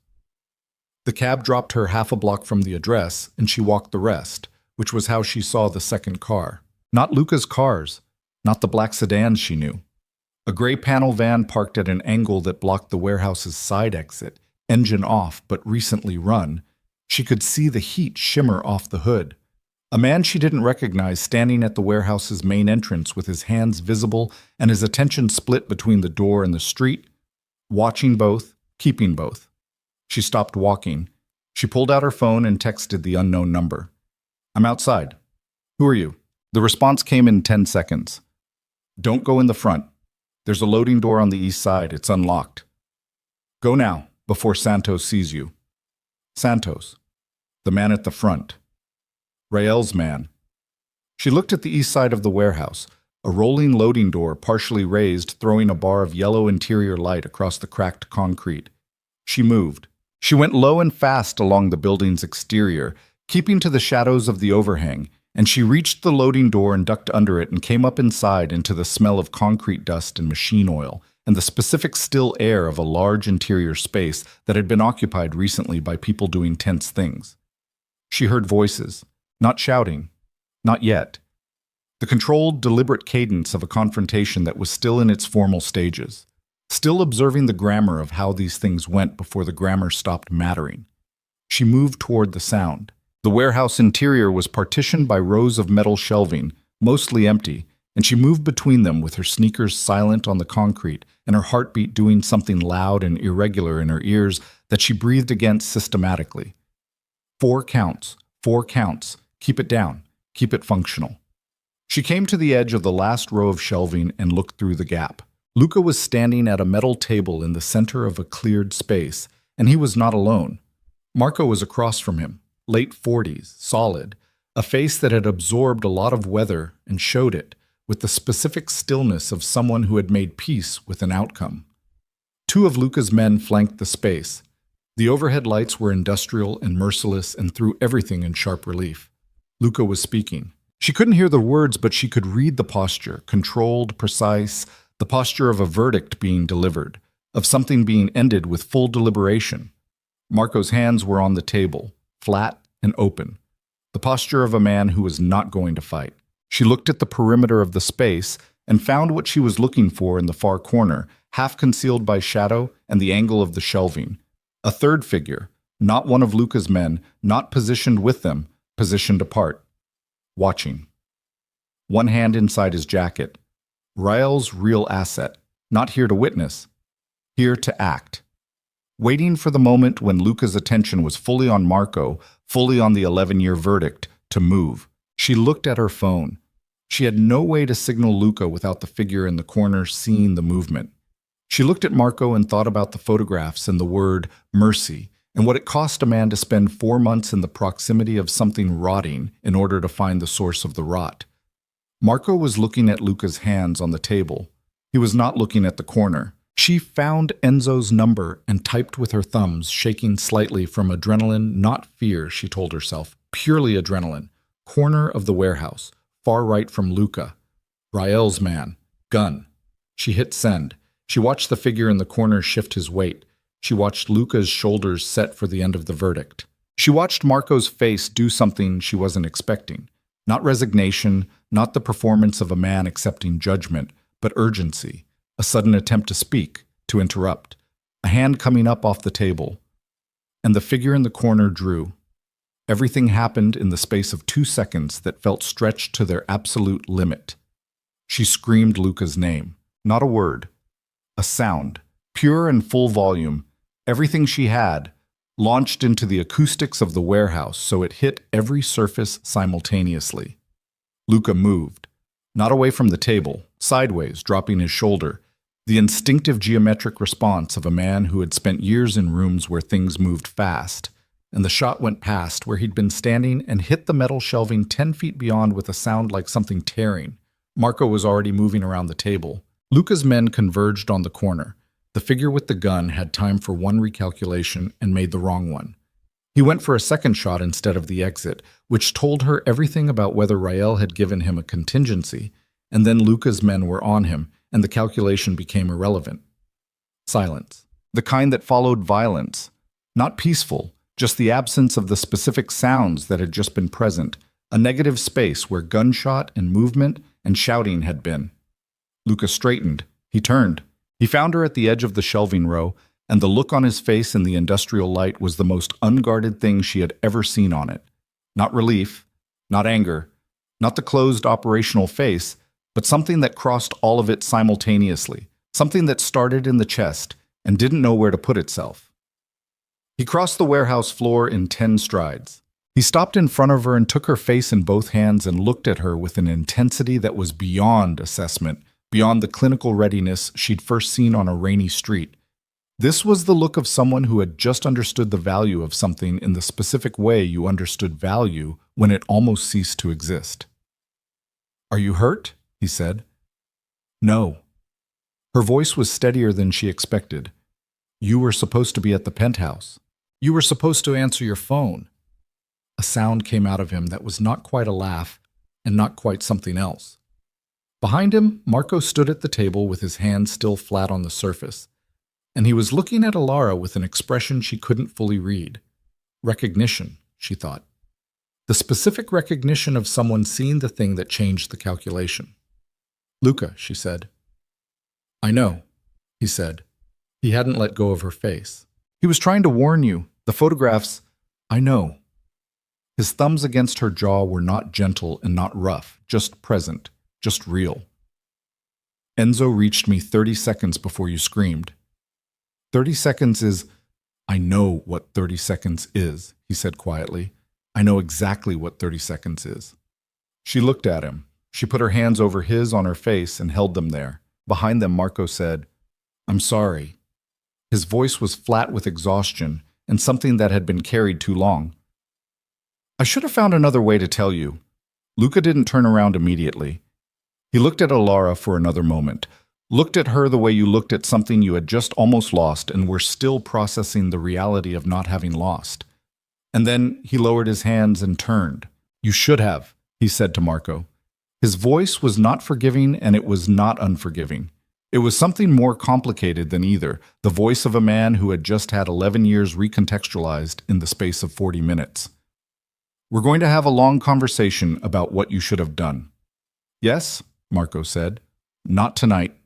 The cab dropped her half a block from the address, and she walked the rest, which was how she saw the second car. Not Luca's cars, not the black sedans she knew. A gray panel van parked at an angle that blocked the warehouse's side exit, engine off but recently run. She could see the heat shimmer off the hood. A man she didn't recognize standing at the warehouse's main entrance with his hands visible and his attention split between the door and the street, watching both, keeping both. She stopped walking. She pulled out her phone and texted the unknown number. I'm outside. Who are you? The response came in 10 seconds. Don't go in the front. There's a loading door on the east side. It's unlocked. Go now, before Santos sees you. Santos, the man at the front. Rael's man. She looked at the east side of the warehouse, a rolling loading door partially raised, throwing a bar of yellow interior light across the cracked concrete. She moved. She went low and fast along the building's exterior, keeping to the shadows of the overhang, and she reached the loading door and ducked under it and came up inside into the smell of concrete dust and machine oil and the specific still air of a large interior space that had been occupied recently by people doing tense things. She heard voices, not shouting, not yet. The controlled, deliberate cadence of a confrontation that was still in its formal stages, still observing the grammar of how these things went before the grammar stopped mattering. She moved toward the sound. The warehouse interior was partitioned by rows of metal shelving, mostly empty, and she moved between them with her sneakers silent on the concrete and her heartbeat doing something loud and irregular in her ears that she breathed against systematically. 4 counts, 4 counts, keep it down, keep it functional. She came to the edge of the last row of shelving and looked through the gap. Luca was standing at a metal table in the center of a cleared space, and he was not alone. Marco was across from him, late 40s, solid, a face that had absorbed a lot of weather and showed it, with the specific stillness of someone who had made peace with an outcome. 2 of Luca's men flanked the space. The overhead lights were industrial and merciless and threw everything in sharp relief. Luca was speaking. She couldn't hear the words, but she could read the posture, controlled, precise, the posture of a verdict being delivered, of something being ended with full deliberation. Marco's hands were on the table, flat and open, the posture of a man who was not going to fight. She looked at the perimeter of the space and found what she was looking for in the far corner, half concealed by shadow and the angle of the shelving. A third figure, not one of Luca's men, not positioned with them, positioned apart, watching. One hand inside his jacket. Rael's real asset, not here to witness, here to act. Waiting for the moment when Luca's attention was fully on Marco, fully on the 11-year verdict, to move. She looked at her phone. She had no way to signal Luca without the figure in the corner seeing the movement. She looked at Marco and thought about the photographs and the word mercy, and what it cost a man to spend 4 months in the proximity of something rotting in order to find the source of the rot. Marco was looking at Luca's hands on the table. He was not looking at the corner. She found Enzo's number and typed with her thumbs, shaking slightly from adrenaline, not fear, she told herself. Purely adrenaline. Corner of the warehouse, far right from Luca. Rael's man. Gun. She hit send. She watched the figure in the corner shift his weight. She watched Luca's shoulders set for the end of the verdict. She watched Marco's face do something she wasn't expecting. Not resignation, not the performance of a man accepting judgment, but urgency. A sudden attempt to speak, to interrupt. A hand coming up off the table. And the figure in the corner drew. Everything happened in the space of 2 seconds that felt stretched to their absolute limit. She screamed Luca's name. Not a word. A sound, pure and full volume, everything she had, launched into the acoustics of the warehouse so it hit every surface simultaneously. Luca moved, not away from the table, sideways, dropping his shoulder, the instinctive geometric response of a man who had spent years in rooms where things moved fast, and the shot went past where he'd been standing and hit the metal shelving 10 feet beyond with a sound like something tearing. Marco was already moving around the table. Luca's men converged on the corner. The figure with the gun had time for one recalculation and made the wrong one. He went for a second shot instead of the exit, which told her everything about whether Rael had given him a contingency, and then Luca's men were on him, and the calculation became irrelevant. Silence. The kind that followed violence. Not peaceful, just the absence of the specific sounds that had just been present, a negative space where gunshot and movement and shouting had been. Luca straightened. He turned. He found her at the edge of the shelving row, and the look on his face in the industrial light was the most unguarded thing she had ever seen on it. Not relief, not anger, not the closed operational face, but something that crossed all of it simultaneously, something that started in the chest and didn't know where to put itself. He crossed the warehouse floor in 10 strides. He stopped in front of her and took her face in both hands and looked at her with an intensity that was beyond assessment, beyond the clinical readiness she'd first seen on a rainy street. This was the look of someone who had just understood the value of something in the specific way you understood value when it almost ceased to exist. "Are you hurt?" he said. "No." Her voice was steadier than she expected. "You were supposed to be at the penthouse. You were supposed to answer your phone." A sound came out of him that was not quite a laugh and not quite something else. Behind him, Marco stood at the table with his hands still flat on the surface, and he was looking at Alara with an expression she couldn't fully read. Recognition, she thought. The specific recognition of someone seeing the thing that changed the calculation. "Luca," she said. "I know," he said. He hadn't let go of her face. "He was trying to warn you. The photographs, I know." His thumbs against her jaw were not gentle and not rough, just present, just real. "Enzo reached me 30 seconds before you screamed." 30 seconds is... "I know what 30 seconds is," he said quietly. "I know exactly what 30 seconds is." She looked at him. She put her hands over his on her face and held them there. Behind them, Marco said, "I'm sorry." His voice was flat with exhaustion and something that had been carried too long. "I should have found another way to tell you." Luca didn't turn around immediately. He looked at Alara for another moment, looked at her the way you looked at something you had just almost lost and were still processing the reality of not having lost. And then he lowered his hands and turned. "You should have," he said to Marco. His voice was not forgiving and it was not unforgiving. It was something more complicated than either, the voice of a man who had just had 11 years recontextualized in the space of 40 minutes. "We're going to have a long conversation about what you should have done." "Yes," Marco said. "Not tonight."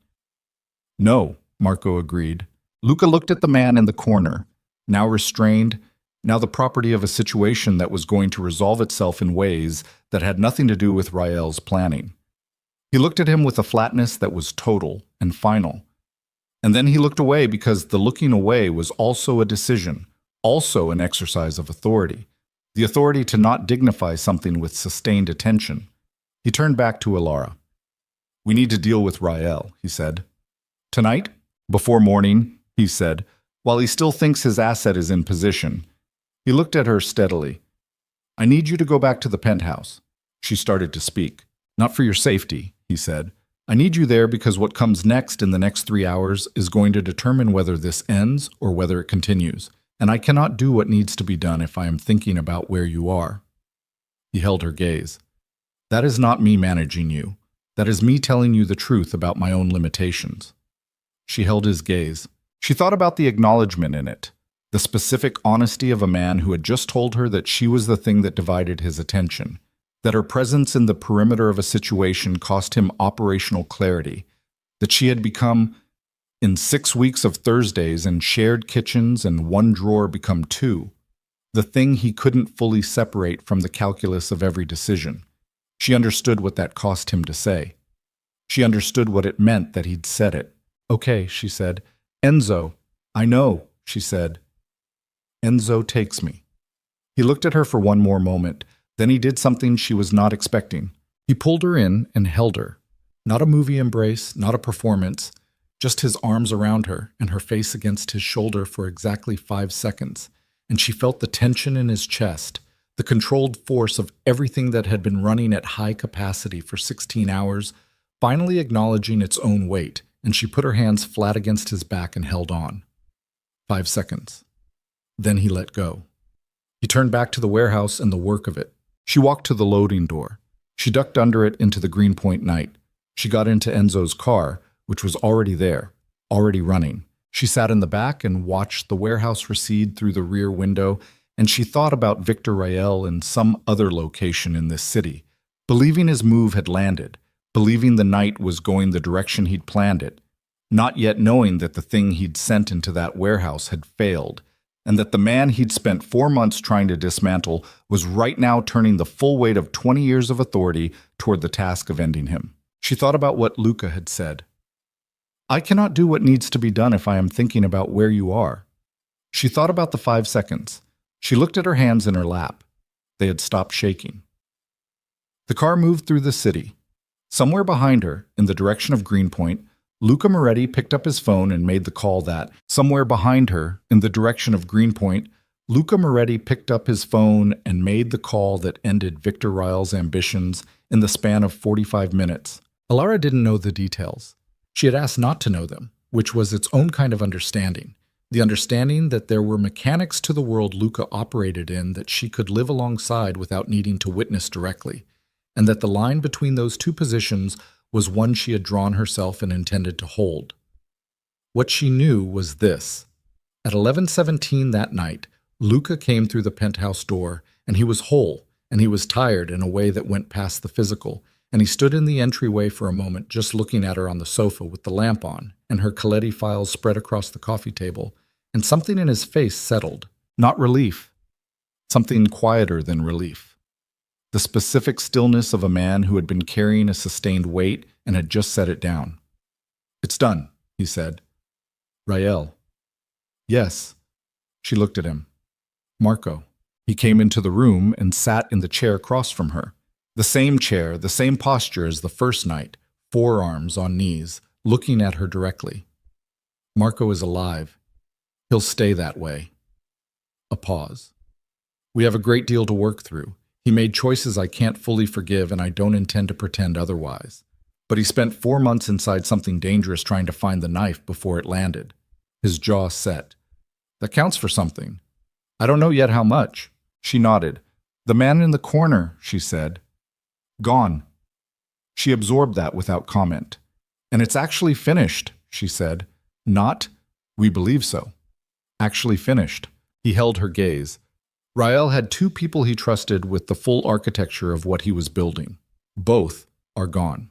"No," Marco agreed. Luca looked at the man in the corner, now restrained, now the property of a situation that was going to resolve itself in ways that had nothing to do with Rael's planning. He looked at him with a flatness that was total and final. And then he looked away because the looking away was also a decision, also an exercise of authority, the authority to not dignify something with sustained attention. He turned back to Alara. "We need to deal with Rael," he said. "Tonight? Before morning," he said, "while he still thinks his asset is in position." He looked at her steadily. "I need you to go back to the penthouse." She started to speak. "Not for your safety," he said. "I need you there because what comes next in the next 3 hours is going to determine whether this ends or whether it continues, and I cannot do what needs to be done if I am thinking about where you are." He held her gaze. "That is not me managing you. That is me telling you the truth about my own limitations." She held his gaze. She thought about the acknowledgement in it, the specific honesty of a man who had just told her that she was the thing that divided his attention, that her presence in the perimeter of a situation cost him operational clarity, that she had become, in 6 weeks of Thursdays and shared kitchens and one drawer become 2, the thing he couldn't fully separate from the calculus of every decision. She understood what that cost him to say. She understood what it meant that he'd said it. "Okay," she said. "Enzo." "I know," she said. "Enzo takes me." He looked at her for one more moment. Then he did something she was not expecting. He pulled her in and held her. Not a movie embrace, not a performance, just his arms around her and her face against his shoulder for exactly 5 seconds. And she felt the tension in his chest, the controlled force of everything that had been running at high capacity for 16 hours, finally acknowledging its own weight, and she put her hands flat against his back and held on. 5 seconds. Then he let go. He turned back to the warehouse and the work of it. She walked to the loading door. She ducked under it into the Greenpoint night. She got into Enzo's car, which was already there, already running. She sat in the back and watched the warehouse recede through the rear window, and she thought about Victor Rael in some other location in this city, believing his move had landed, believing the night was going the direction he'd planned it, not yet knowing that the thing he'd sent into that warehouse had failed, and that the man he'd spent 4 months trying to dismantle was right now turning the full weight of 20 years of authority toward the task of ending him. She thought about what Luca had said. "I cannot do what needs to be done if I am thinking about where you are." She thought about the 5 seconds. She looked at her hands in her lap. They had stopped shaking. The car moved through the city. Somewhere behind her, in the direction of Greenpoint, Luca Moretti picked up his phone and made the call that, somewhere behind her, in the direction of Greenpoint, Luca Moretti picked up his phone and made the call that ended Victor Rael's ambitions in the span of 45 minutes. Alara didn't know the details. She had asked not to know them, which was its own kind of understanding. The understanding that there were mechanics to the world Luca operated in that she could live alongside without needing to witness directly, and that the line between those two positions was one she had drawn herself and intended to hold. What she knew was this. At 11:17 that night, Luca came through the penthouse door, and he was whole, and he was tired in a way that went past the physical, and he stood in the entryway for a moment just looking at her on the sofa with the lamp on, and her Coletti files spread across the coffee table, and something in his face settled. Not relief. Something quieter than relief. The specific stillness of a man who had been carrying a sustained weight and had just set it down. "It's done," he said. "Rael." "Yes." She looked at him. "Marco." He came into the room and sat in the chair across from her. The same chair, the same posture as the first night, forearms on knees, looking at her directly. "Marco is alive. He'll stay that way." A pause. "We have a great deal to work through. He made choices I can't fully forgive, and I don't intend to pretend otherwise. But he spent 4 months inside something dangerous trying to find the knife before it landed." His jaw set. "That counts for something. I don't know yet how much." She nodded. "The man in the corner," she said. "Gone." She absorbed that without comment. "And it's actually finished," she said. "Not, we believe so. Actually finished." He held her gaze. Rael had 2 people he trusted with the full architecture of what he was building. Both are gone.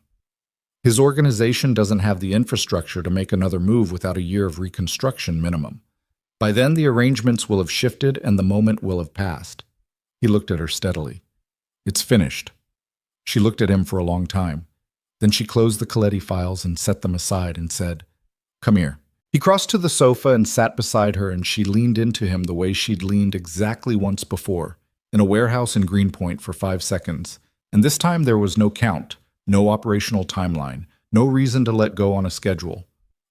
His organization doesn't have the infrastructure to make another move without a year of reconstruction minimum. By then, the arrangements will have shifted and the moment will have passed. He looked at her steadily. "It's finished." She looked at him for a long time. Then she closed the Coletti files and set them aside and said, "Come here." He crossed to the sofa and sat beside her, and she leaned into him the way she'd leaned exactly once before, in a warehouse in Greenpoint for 5 seconds. And this time there was no count, no operational timeline, no reason to let go on a schedule.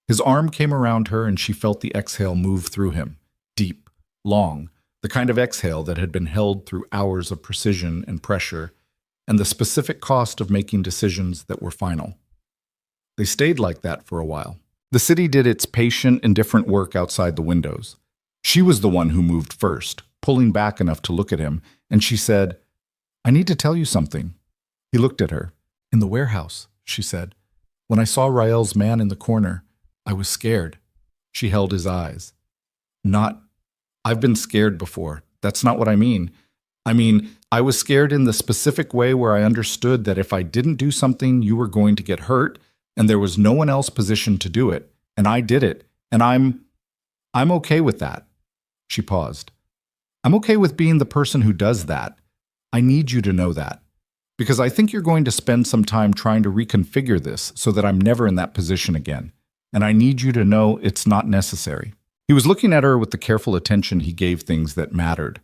His arm came around her, and she felt the exhale move through him, deep, long, the kind of exhale that had been held through hours of precision and pressure, and the specific cost of making decisions that were final. They stayed like that for a while. The city did its patient, indifferent work outside the windows. She was the one who moved first, pulling back enough to look at him, and she said, "I need to tell you something." He looked at her. "In the warehouse," she said. "When I saw Rael's man in the corner, I was scared." She held his eyes. I've been scared before. That's not what I mean. I was scared in the specific way where I understood that if I didn't do something, you were going to get hurt, and there was no one else positioned to do it, and I did it, and I'm okay with that." She paused. "I'm okay with being the person who does that. I need you to know that. Because I think you're going to spend some time trying to reconfigure this so that I'm never in that position again. And I need you to know it's not necessary. He was looking at her with the careful attention he gave things that mattered.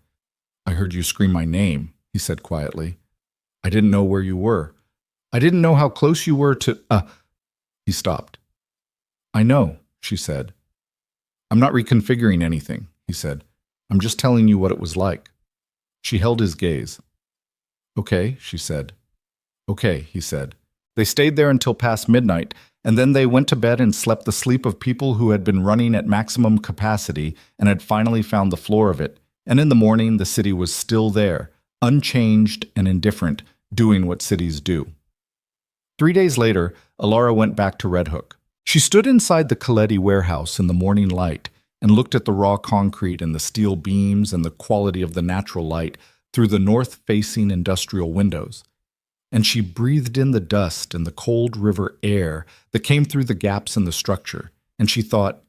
I heard you scream my name, he said quietly. I didn't know where you were. I didn't know how close you were to... He stopped. I know, she said. I'm not reconfiguring anything, he said. I'm just telling you what it was like. She held his gaze. Okay, she said. Okay, he said. They stayed there until past midnight, and then they went to bed and slept the sleep of people who had been running at maximum capacity and had finally found the floor of it. And in the morning, the city was still there, unchanged and indifferent, doing what cities do. 3 days later, Alara went back to Red Hook. She stood inside the Coletti warehouse in the morning light and looked at the raw concrete and the steel beams and the quality of the natural light through the north-facing industrial windows. And she breathed in the dust and the cold river air that came through the gaps in the structure, and she thought,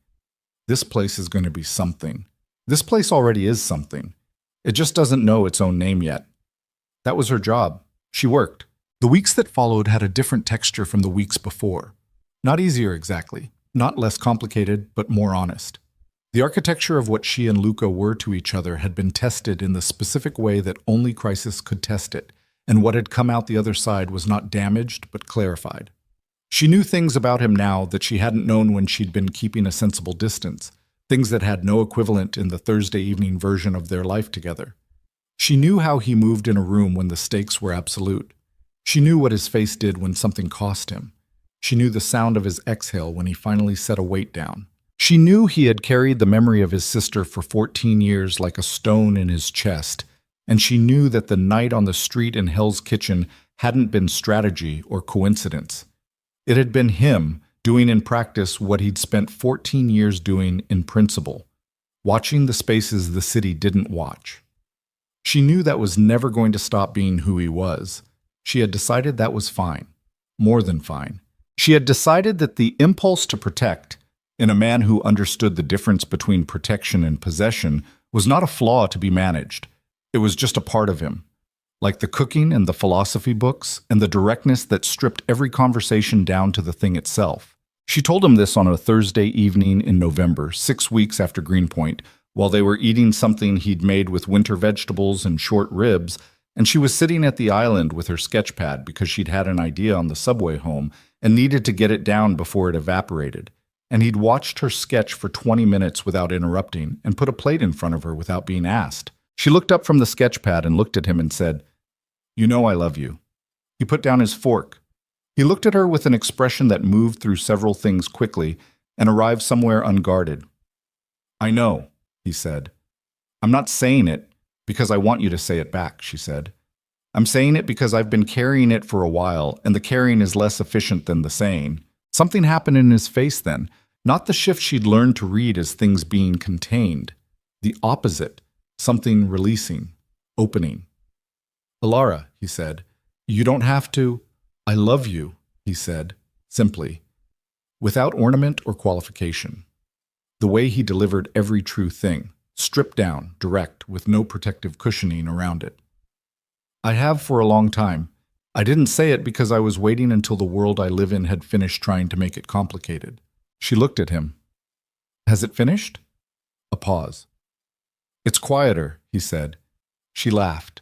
this place is going to be something. This place already is something. It just doesn't know its own name yet. That was her job. She worked. The weeks that followed had a different texture from the weeks before. Not easier exactly, not less complicated, but more honest. The architecture of what she and Luca were to each other had been tested in the specific way that only crisis could test it, and what had come out the other side was not damaged, but clarified. She knew things about him now that she hadn't known when she'd been keeping a sensible distance, things that had no equivalent in the Thursday evening version of their life together. She knew how he moved in a room when the stakes were absolute. She knew what his face did when something cost him. She knew the sound of his exhale when he finally set a weight down. She knew he had carried the memory of his sister for 14 years like a stone in his chest, and she knew that the night on the street in Hell's Kitchen hadn't been strategy or coincidence. It had been him doing in practice what he'd spent 14 years doing in principle, watching the spaces the city didn't watch. She knew that was never going to stop being who he was. She had decided that was fine, more than fine. She had decided that the impulse to protect, in a man who understood the difference between protection and possession, was not a flaw to be managed. It was just a part of him. Like the cooking and the philosophy books and the directness that stripped every conversation down to the thing itself. She told him this on a Thursday evening in November, 6 weeks after Greenpoint, while they were eating something he'd made with winter vegetables and short ribs, and she was sitting at the island with her sketch pad because she'd had an idea on the subway home and needed to get it down before it evaporated. And he'd watched her sketch for 20 minutes without interrupting and put a plate in front of her without being asked. She looked up from the sketch pad and looked at him and said, "You know I love you." He put down his fork. He looked at her with an expression that moved through several things quickly and arrived somewhere unguarded. "I know," he said. "I'm not saying it because I want you to say it back," she said. "I'm saying it because I've been carrying it for a while, and the carrying is less efficient than the saying." Something happened in his face then, not the shift she'd learned to read as things being contained. The opposite, something releasing, opening. "Alara," he said, "you don't have to—" "I love you," he said, simply, without ornament or qualification. The way he delivered every true thing, stripped down, direct, with no protective cushioning around it. "I have for a long time. I didn't say it because I was waiting until the world I live in had finished trying to make it complicated." She looked at him. "Has it finished?" A pause. "It's quieter," he said. She laughed.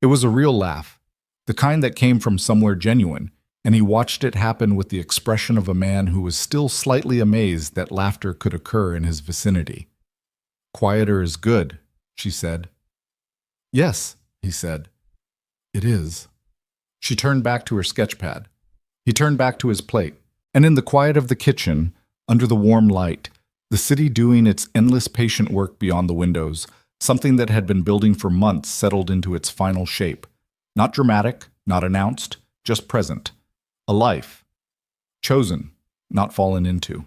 It was a real laugh, the kind that came from somewhere genuine, and he watched it happen with the expression of a man who was still slightly amazed that laughter could occur in his vicinity. "Quieter is good," she said. "Yes," he said. "It is." She turned back to her sketch pad. He turned back to his plate, and in the quiet of the kitchen, under the warm light, the city doing its endless patient work beyond the windows, something that had been building for months settled into its final shape. Not dramatic, not announced, just present. A life. Chosen, not fallen into.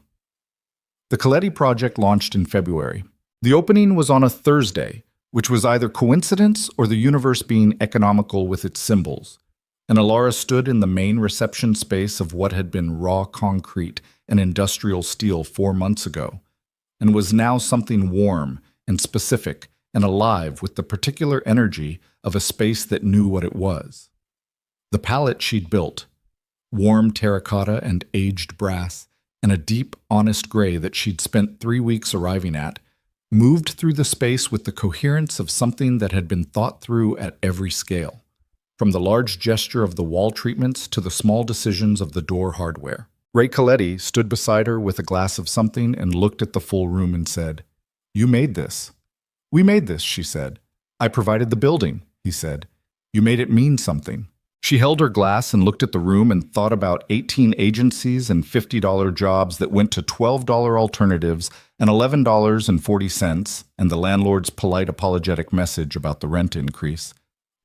The Coletti project launched in February. The opening was on a Thursday, which was either coincidence or the universe being economical with its symbols. And Alara stood in the main reception space of what had been raw concrete and industrial steel 4 months ago, and was now something warm and specific and alive with the particular energy of a space that knew what it was. The palette she'd built, warm terracotta and aged brass, and a deep, honest gray that she'd spent 3 weeks arriving at, moved through the space with the coherence of something that had been thought through at every scale, from the large gesture of the wall treatments to the small decisions of the door hardware. Ray Coletti stood beside her with a glass of something and looked at the full room and said, "You made this." "We made this," she said. "I provided the building," he said. "You made it mean something." She held her glass and looked at the room and thought about 18 agencies and $50 jobs that went to $12 alternatives and $11.40, and the landlord's polite apologetic message about the rent increase.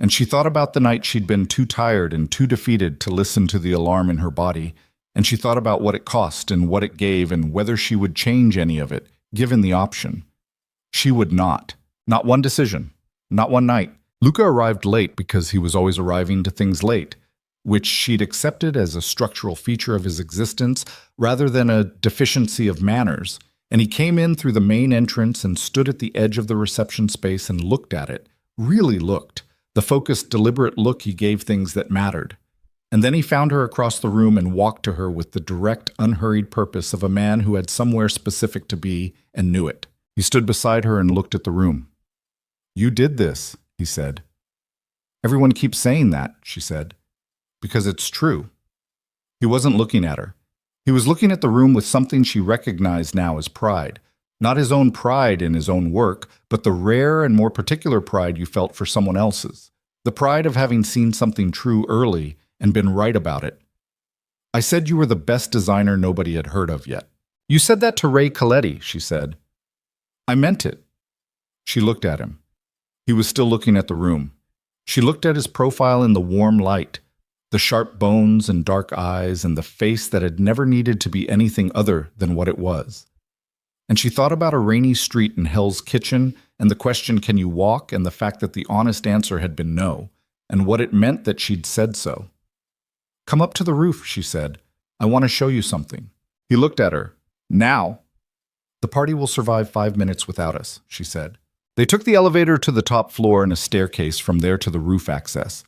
And she thought about the night she'd been too tired and too defeated to listen to the alarm in her body, and she thought about what it cost and what it gave and whether she would change any of it, given the option. She would not. Not one decision. Not one night. Luca arrived late because he was always arriving to things late, which she'd accepted as a structural feature of his existence rather than a deficiency of manners, and he came in through the main entrance and stood at the edge of the reception space and looked at it, really looked, the focused, deliberate look he gave things that mattered. And then he found her across the room and walked to her with the direct, unhurried purpose of a man who had somewhere specific to be and knew it. He stood beside her and looked at the room. "You did this," he said. "Everyone keeps saying that," she said, "because it's true." He wasn't looking at her. He was looking at the room with something she recognized now as pride. Not his own pride in his own work, but the rare and more particular pride you felt for someone else's. The pride of having seen something true early and been right about it. "I said you were the best designer nobody had heard of yet." "You said that to Ray Coletti," she said. "I meant it." She looked at him. He was still looking at the room. She looked at his profile in the warm light, the sharp bones and dark eyes and the face that had never needed to be anything other than what it was. And she thought about a rainy street in Hell's Kitchen and the question, "Can you walk?" and the fact that the honest answer had been no, and what it meant that she'd said so. "Come up to the roof," she said. "I want to show you something." He looked at her. "Now?" "The party will survive 5 minutes without us," she said. They took the elevator to the top floor and a staircase from there to the roof access,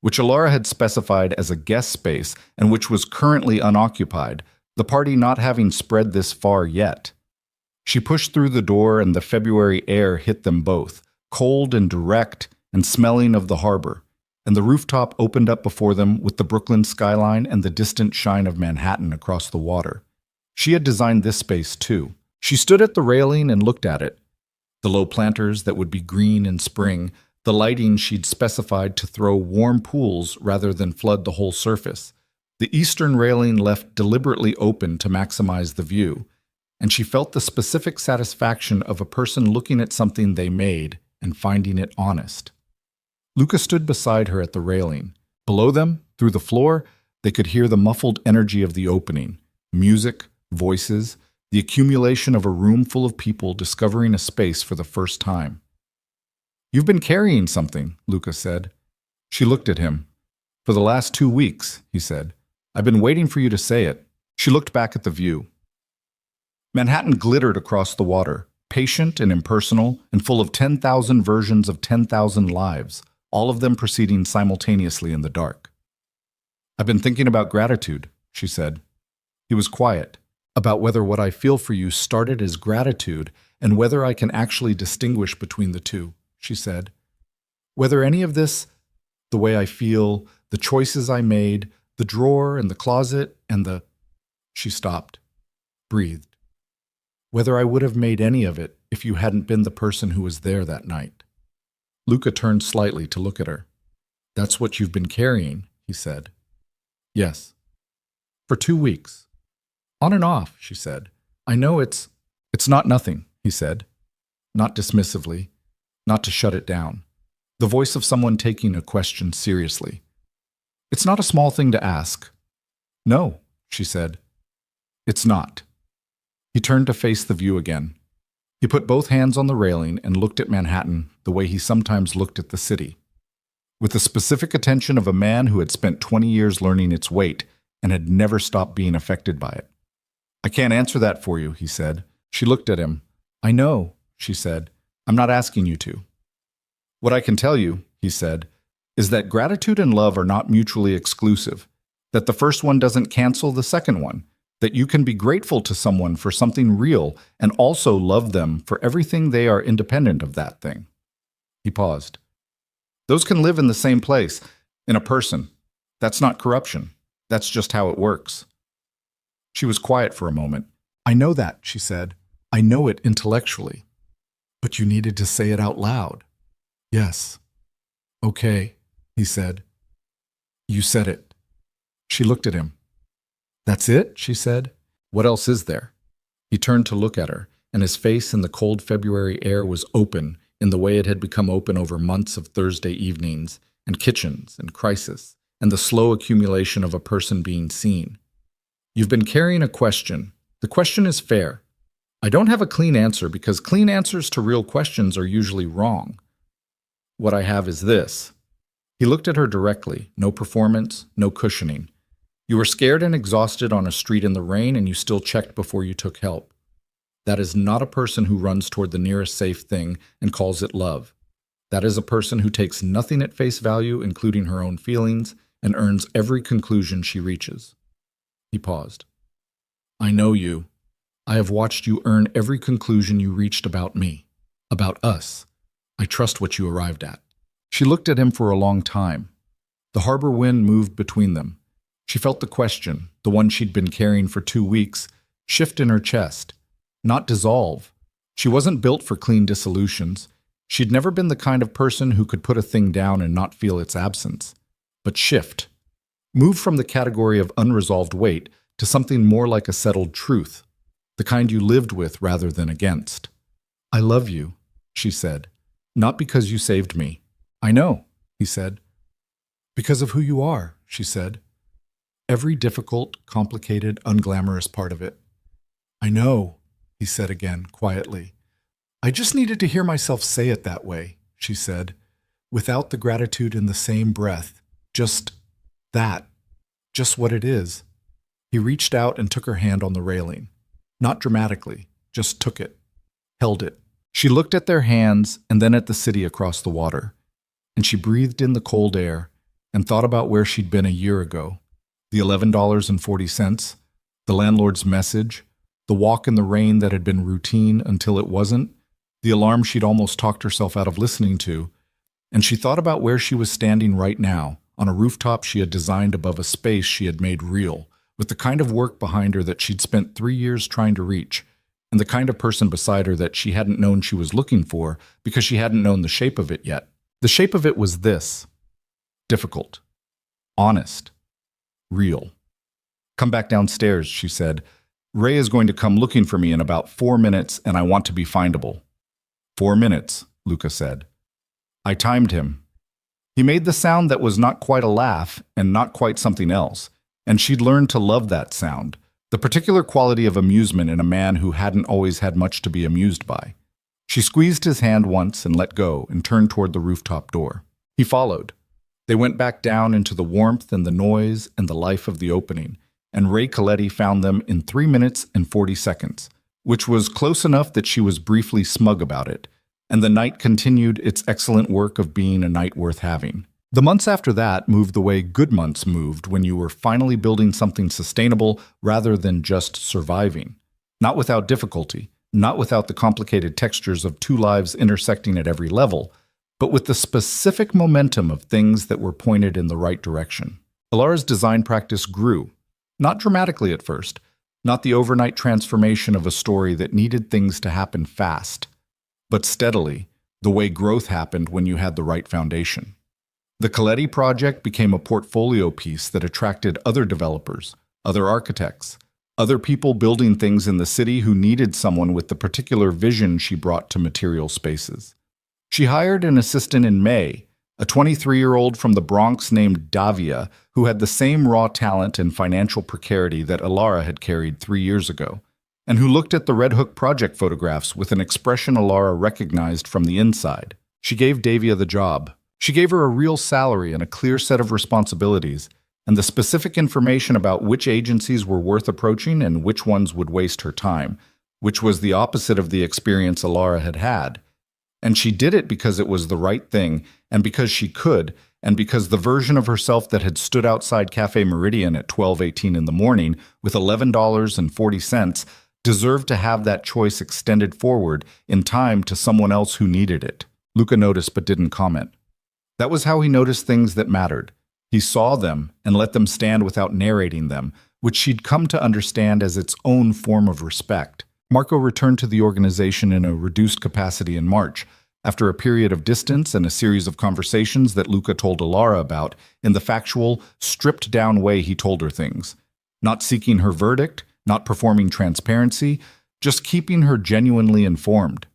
which Alara had specified as a guest space and which was currently unoccupied, the party not having spread this far yet. She pushed through the door and the February air hit them both, cold and direct and smelling of the harbor, and the rooftop opened up before them with the Brooklyn skyline and the distant shine of Manhattan across the water. She had designed this space too. She stood at the railing and looked at it. The low planters that would be green in spring, the lighting she'd specified to throw warm pools rather than flood the whole surface, the eastern railing left deliberately open to maximize the view, and she felt the specific satisfaction of a person looking at something they made and finding it honest. Luca stood beside her at the railing. Below them, through the floor, they could hear the muffled energy of the opening, music, voices, the accumulation of a room full of people discovering a space for the first time. "You've been carrying something," Luca said. She looked at him. "For the last 2 weeks," he said. "I've been waiting for you to say it." She looked back at the view. Manhattan glittered across the water, patient and impersonal, and full of 10,000 versions of 10,000 lives, all of them proceeding simultaneously in the dark. "I've been thinking about gratitude," she said. He was quiet. "About whether what I feel for you started as gratitude and whether I can actually distinguish between the two," she said. "Whether any of this, the way I feel, the choices I made, the drawer and the closet and the—" She stopped, breathed. "Whether I would have made any of it if you hadn't been the person who was there that night." Luca turned slightly to look at her. "That's what you've been carrying," he said. "Yes." "For 2 weeks." "On and off," she said. "I know it's not nothing," he said. Not dismissively, not to shut it down. The voice of someone taking a question seriously. "It's not a small thing to ask." "No," she said. "It's not." He turned to face the view again. He put both hands on the railing and looked at Manhattan the way he sometimes looked at the city, with the specific attention of a man who had spent 20 years learning its weight and had never stopped being affected by it. "I can't answer that for you," he said. She looked at him. "I know," she said. "I'm not asking you to." "What I can tell you," he said, is that gratitude and love are not mutually exclusive, that the first one doesn't cancel the second one, that you can be grateful to someone for something real and also love them for everything they are independent of that thing. He paused. Those can live in the same place, in a person. That's not corruption. That's just how it works. She was quiet for a moment. I know that, she said. I know it intellectually. But you needed to say it out loud. Yes. Okay, he said. You said it. She looked at him. That's it, she said. What else is there? He turned to look at her, and his face in the cold February air was open in the way it had become open over months of Thursday evenings, and kitchens, and crisis, and the slow accumulation of a person being seen. You've been carrying a question. The question is fair. I don't have a clean answer because clean answers to real questions are usually wrong. What I have is this. He looked at her directly, no performance, no cushioning. You were scared and exhausted on a street in the rain and you still checked before you took help. That is not a person who runs toward the nearest safe thing and calls it love. That is a person who takes nothing at face value, including her own feelings, and earns every conclusion she reaches. He paused. I know you. I have watched you earn every conclusion you reached about me, about us. I trust what you arrived at. She looked at him for a long time. The harbor wind moved between them. She felt the question, the one she'd been carrying for 2 weeks, shift in her chest, not dissolve. She wasn't built for clean dissolutions. She'd never been the kind of person who could put a thing down and not feel its absence. But shift. Move from the category of unresolved weight to something more like a settled truth, the kind you lived with rather than against. I love you, she said, not because you saved me. I know, he said. Because of who you are, she said. Every difficult, complicated, unglamorous part of it. I know, he said again, quietly. I just needed to hear myself say it that way, she said, without the gratitude in the same breath. Just that. Just what it is. He reached out and took her hand on the railing. Not dramatically, just took it. Held it. She looked at their hands and then at the city across the water. And she breathed in the cold air and thought about where she'd been a year ago. The $11.40, the landlord's message, the walk in the rain that had been routine until it wasn't, the alarm she'd almost talked herself out of listening to, and she thought about where she was standing right now, on a rooftop she had designed above a space she had made real, with the kind of work behind her that she'd spent 3 years trying to reach, and the kind of person beside her that she hadn't known she was looking for because she hadn't known the shape of it yet. The shape of it was this. Difficult. Honest. Real. Come back downstairs, she said. Ray is going to come looking for me in about 4 minutes, and I want to be findable. 4 minutes, Luca said. I timed him. He made the sound that was not quite a laugh and not quite something else, and she'd learned to love that sound, the particular quality of amusement in a man who hadn't always had much to be amused by. She squeezed his hand once and let go and turned toward the rooftop door. He followed. They went back down into the warmth and the noise and the life of the opening, and Ray Coletti found them in 3 minutes and 40 seconds, which was close enough that she was briefly smug about it, and the night continued its excellent work of being a night worth having. The months after that moved the way good months moved when you were finally building something sustainable rather than just surviving. Not without difficulty, not without the complicated textures of two lives intersecting at every level, but with the specific momentum of things that were pointed in the right direction. Alara's design practice grew, not dramatically at first, not the overnight transformation of a story that needed things to happen fast, but steadily, the way growth happened when you had the right foundation. The Coletti project became a portfolio piece that attracted other developers, other architects, other people building things in the city who needed someone with the particular vision she brought to material spaces. She hired an assistant in May, a 23-year-old from the Bronx named Davia, who had the same raw talent and financial precarity that Alara had carried 3 years ago, and who looked at the Red Hook project photographs with an expression Alara recognized from the inside. She gave Davia the job. She gave her a real salary and a clear set of responsibilities, and the specific information about which agencies were worth approaching and which ones would waste her time, which was the opposite of the experience Alara had had. And she did it because it was the right thing, and because she could, and because the version of herself that had stood outside Cafe Meridian at 12:18 in the morning with $11.40 deserved to have that choice extended forward in time to someone else who needed it. Luca noticed but didn't comment. That was how he noticed things that mattered. He saw them and let them stand without narrating them, which she'd come to understand as its own form of respect. Marco returned to the organization in a reduced capacity in March, after a period of distance and a series of conversations that Luca told Alara about in the factual, stripped-down way he told her things. Not seeking her verdict, not performing transparency, just keeping her genuinely informed.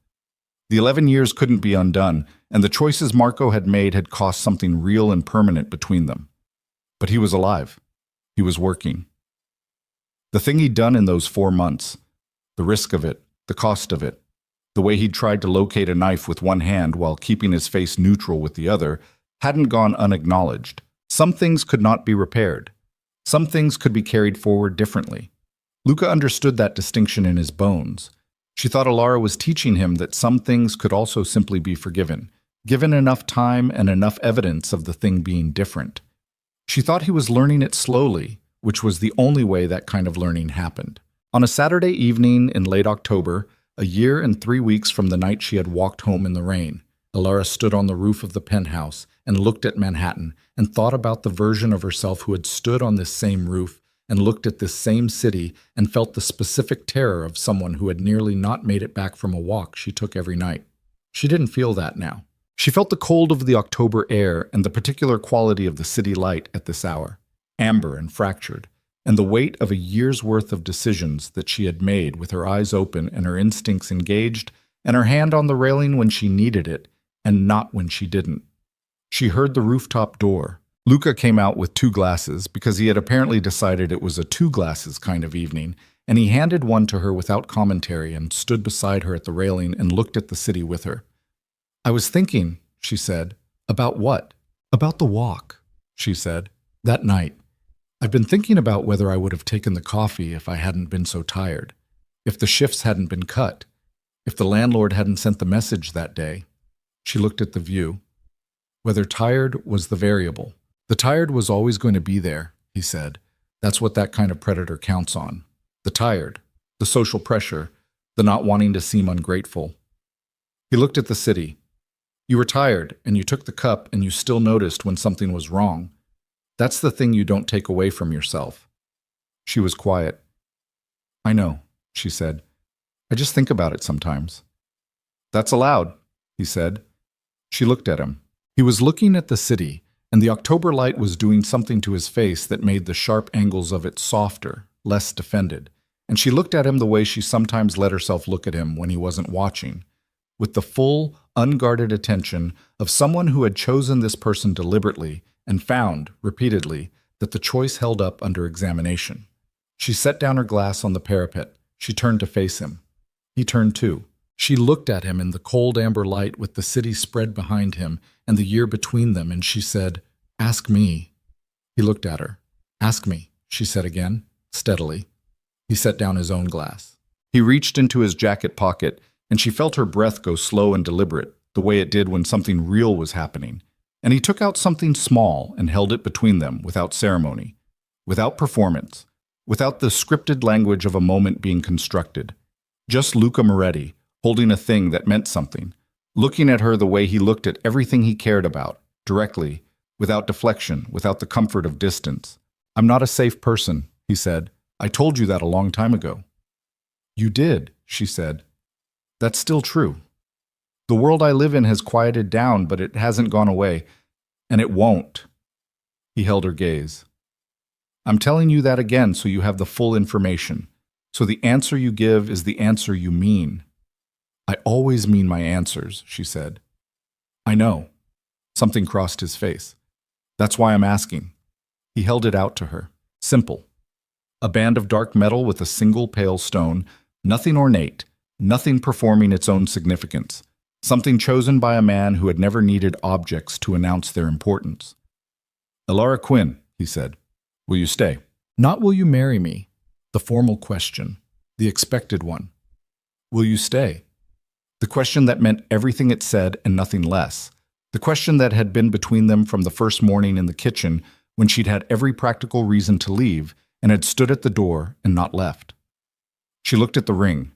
The 11 years couldn't be undone, and the choices Marco had made had cost something real and permanent between them. But he was alive. He was working. The thing he'd done in those 4 months, the risk of it, the cost of it, the way he'd tried to locate a knife with one hand while keeping his face neutral with the other, hadn't gone unacknowledged. Some things could not be repaired. Some things could be carried forward differently. Luca understood that distinction in his bones. She thought Alara was teaching him that some things could also simply be forgiven, given enough time and enough evidence of the thing being different. She thought he was learning it slowly, which was the only way that kind of learning happened. On a Saturday evening in late October, a year and 3 weeks from the night she had walked home in the rain, Alara stood on the roof of the penthouse and looked at Manhattan and thought about the version of herself who had stood on this same roof and looked at this same city and felt the specific terror of someone who had nearly not made it back from a walk she took every night. She didn't feel that now. She felt the cold of the October air and the particular quality of the city light at this hour, amber and fractured, and the weight of a year's worth of decisions that she had made with her eyes open and her instincts engaged and her hand on the railing when she needed it and not when she didn't. She heard the rooftop door. Luca came out with 2 glasses because he had apparently decided it was a 2 glasses kind of evening, and he handed one to her without commentary and stood beside her at the railing and looked at the city with her. "I was thinking," she said. "About what?" "About the walk," she said. "That night. I've been thinking about whether I would have taken the coffee if I hadn't been so tired, if the shifts hadn't been cut, if the landlord hadn't sent the message that day." She looked at the view. Whether tired was the variable. The tired was always going to be there, he said. That's what that kind of predator counts on. The tired, the social pressure, the not wanting to seem ungrateful. He looked at the city. You were tired, and you took the cup, and you still noticed when something was wrong. That's the thing you don't take away from yourself. She was quiet. "I know," she said. "I just think about it sometimes." "That's allowed," he said. She looked at him. He was looking at the city, and the October light was doing something to his face that made the sharp angles of it softer, less defended, and she looked at him the way she sometimes let herself look at him when he wasn't watching, with the full, unguarded attention of someone who had chosen this person deliberately and found, repeatedly, that the choice held up under examination. She set down her glass on the parapet. She turned to face him. He turned too. She looked at him in the cold amber light with the city spread behind him and the year between them, and she said, "Ask me." He looked at her. "Ask me," she said again, steadily. He set down his own glass. He reached into his jacket pocket, and she felt her breath go slow and deliberate, the way it did when something real was happening. And he took out something small and held it between them without ceremony, without performance, without the scripted language of a moment being constructed. Just Luca Moretti, holding a thing that meant something, looking at her the way he looked at everything he cared about, directly, without deflection, without the comfort of distance. "I'm not a safe person," he said. "I told you that a long time ago." "You did," she said. "That's still true. The world I live in has quieted down, but it hasn't gone away, and it won't." He held her gaze. "I'm telling you that again so you have the full information, so the answer you give is the answer you mean." "I always mean my answers," she said. "I know." Something crossed his face. "That's why I'm asking." He held it out to her. Simple. A band of dark metal with a single pale stone, nothing ornate, nothing performing its own significance. Something chosen by a man who had never needed objects to announce their importance. "Alara Quinn," he said, "will you stay?" Not will you marry me, the formal question, the expected one. Will you stay? The question that meant everything it said and nothing less. The question that had been between them from the first morning in the kitchen when she'd had every practical reason to leave and had stood at the door and not left. She looked at the ring.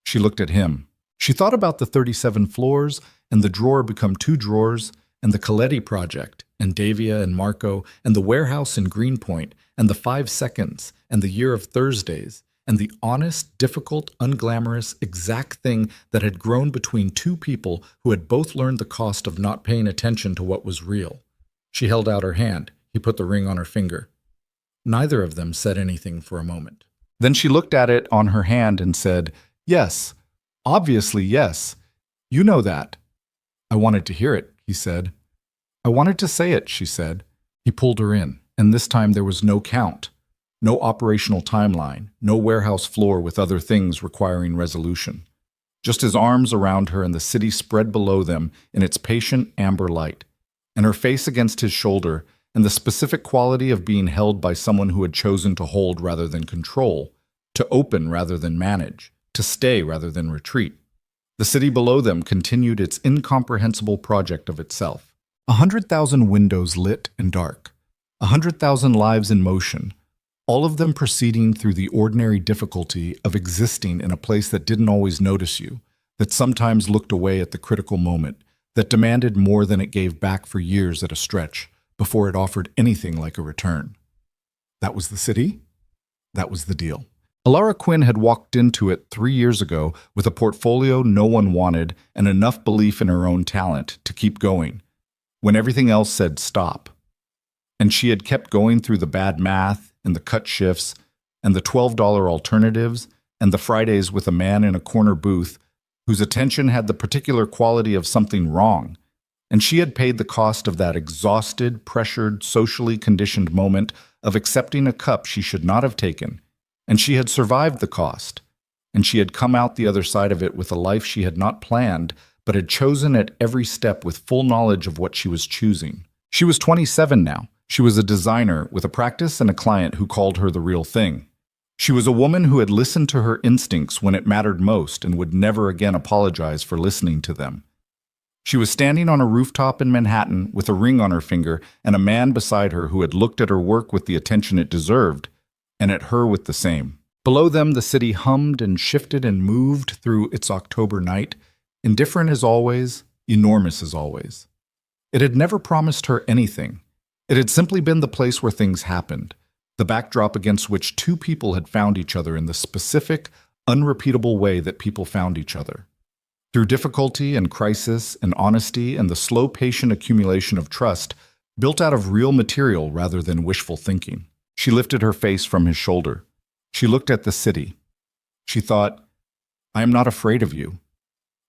She looked at him. She thought about the 37 floors and the drawer become 2 drawers and the Coletti project and Davia and Marco and the warehouse in Greenpoint and the 5 seconds and the year of Thursdays and the honest, difficult, unglamorous, exact thing that had grown between 2 people who had both learned the cost of not paying attention to what was real. She held out her hand. He put the ring on her finger. Neither of them said anything for a moment. Then she looked at it on her hand and said, "Yes, obviously yes. You know that." "I wanted to hear it," he said. "I wanted to say it," she said. He pulled her in, and this time there was no count, no operational timeline, no warehouse floor with other things requiring resolution. Just his arms around her and the city spread below them in its patient amber light, and her face against his shoulder, and the specific quality of being held by someone who had chosen to hold rather than control, to open rather than manage, to stay rather than retreat. The city below them continued its incomprehensible project of itself. 100,000 windows lit and dark, 100,000 lives in motion, all of them proceeding through the ordinary difficulty of existing in a place that didn't always notice you, that sometimes looked away at the critical moment, that demanded more than it gave back for years at a stretch, before it offered anything like a return. That was the city. That was the deal. Alara Quinn had walked into it 3 years ago with a portfolio no one wanted and enough belief in her own talent to keep going, when everything else said stop. And she had kept going through the bad math and the cut shifts and the $12 alternatives and the Fridays with a man in a corner booth whose attention had the particular quality of something wrong. And she had paid the cost of that exhausted, pressured, socially conditioned moment of accepting a cup she should not have taken. And she had survived the cost. And she had come out the other side of it with a life she had not planned, but had chosen at every step with full knowledge of what she was choosing. She was 27 now. She was a designer with a practice and a client who called her the real thing. She was a woman who had listened to her instincts when it mattered most and would never again apologize for listening to them. She was standing on a rooftop in Manhattan with a ring on her finger and a man beside her who had looked at her work with the attention it deserved, and at her with the same. Below them, the city hummed and shifted and moved through its October night, indifferent as always, enormous as always. It had never promised her anything. It had simply been the place where things happened, the backdrop against which 2 people had found each other in the specific, unrepeatable way that people found each other. Through difficulty and crisis and honesty and the slow, patient accumulation of trust built out of real material rather than wishful thinking. She lifted her face from his shoulder. She looked at the city. She thought, "I am not afraid of you."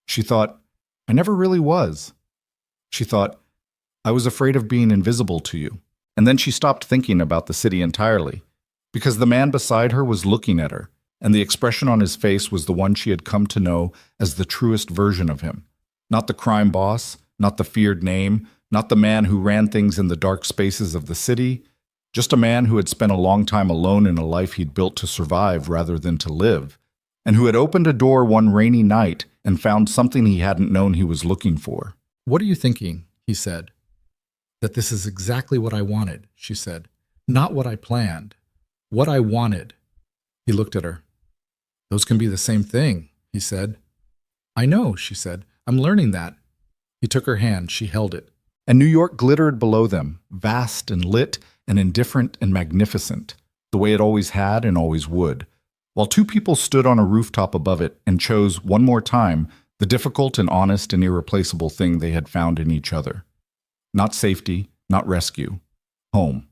She thought, "I never really was." She thought, "I was afraid of being invisible to you." And then she stopped thinking about the city entirely, because the man beside her was looking at her, and the expression on his face was the one she had come to know as the truest version of him. Not the crime boss, not the feared name, not the man who ran things in the dark spaces of the city, just a man who had spent a long time alone in a life he'd built to survive rather than to live, and who had opened a door one rainy night and found something he hadn't known he was looking for. "What are you thinking?" he said. "That this is exactly what I wanted," she said. "Not what I planned. What I wanted." He looked at her. "Those can be the same thing," he said. "I know," she said. "I'm learning that." He took her hand. She held it. And New York glittered below them, vast and lit and indifferent and magnificent, the way it always had and always would, while 2 people stood on a rooftop above it and chose, one more time, the difficult and honest and irreplaceable thing they had found in each other. Not safety, not rescue. Home.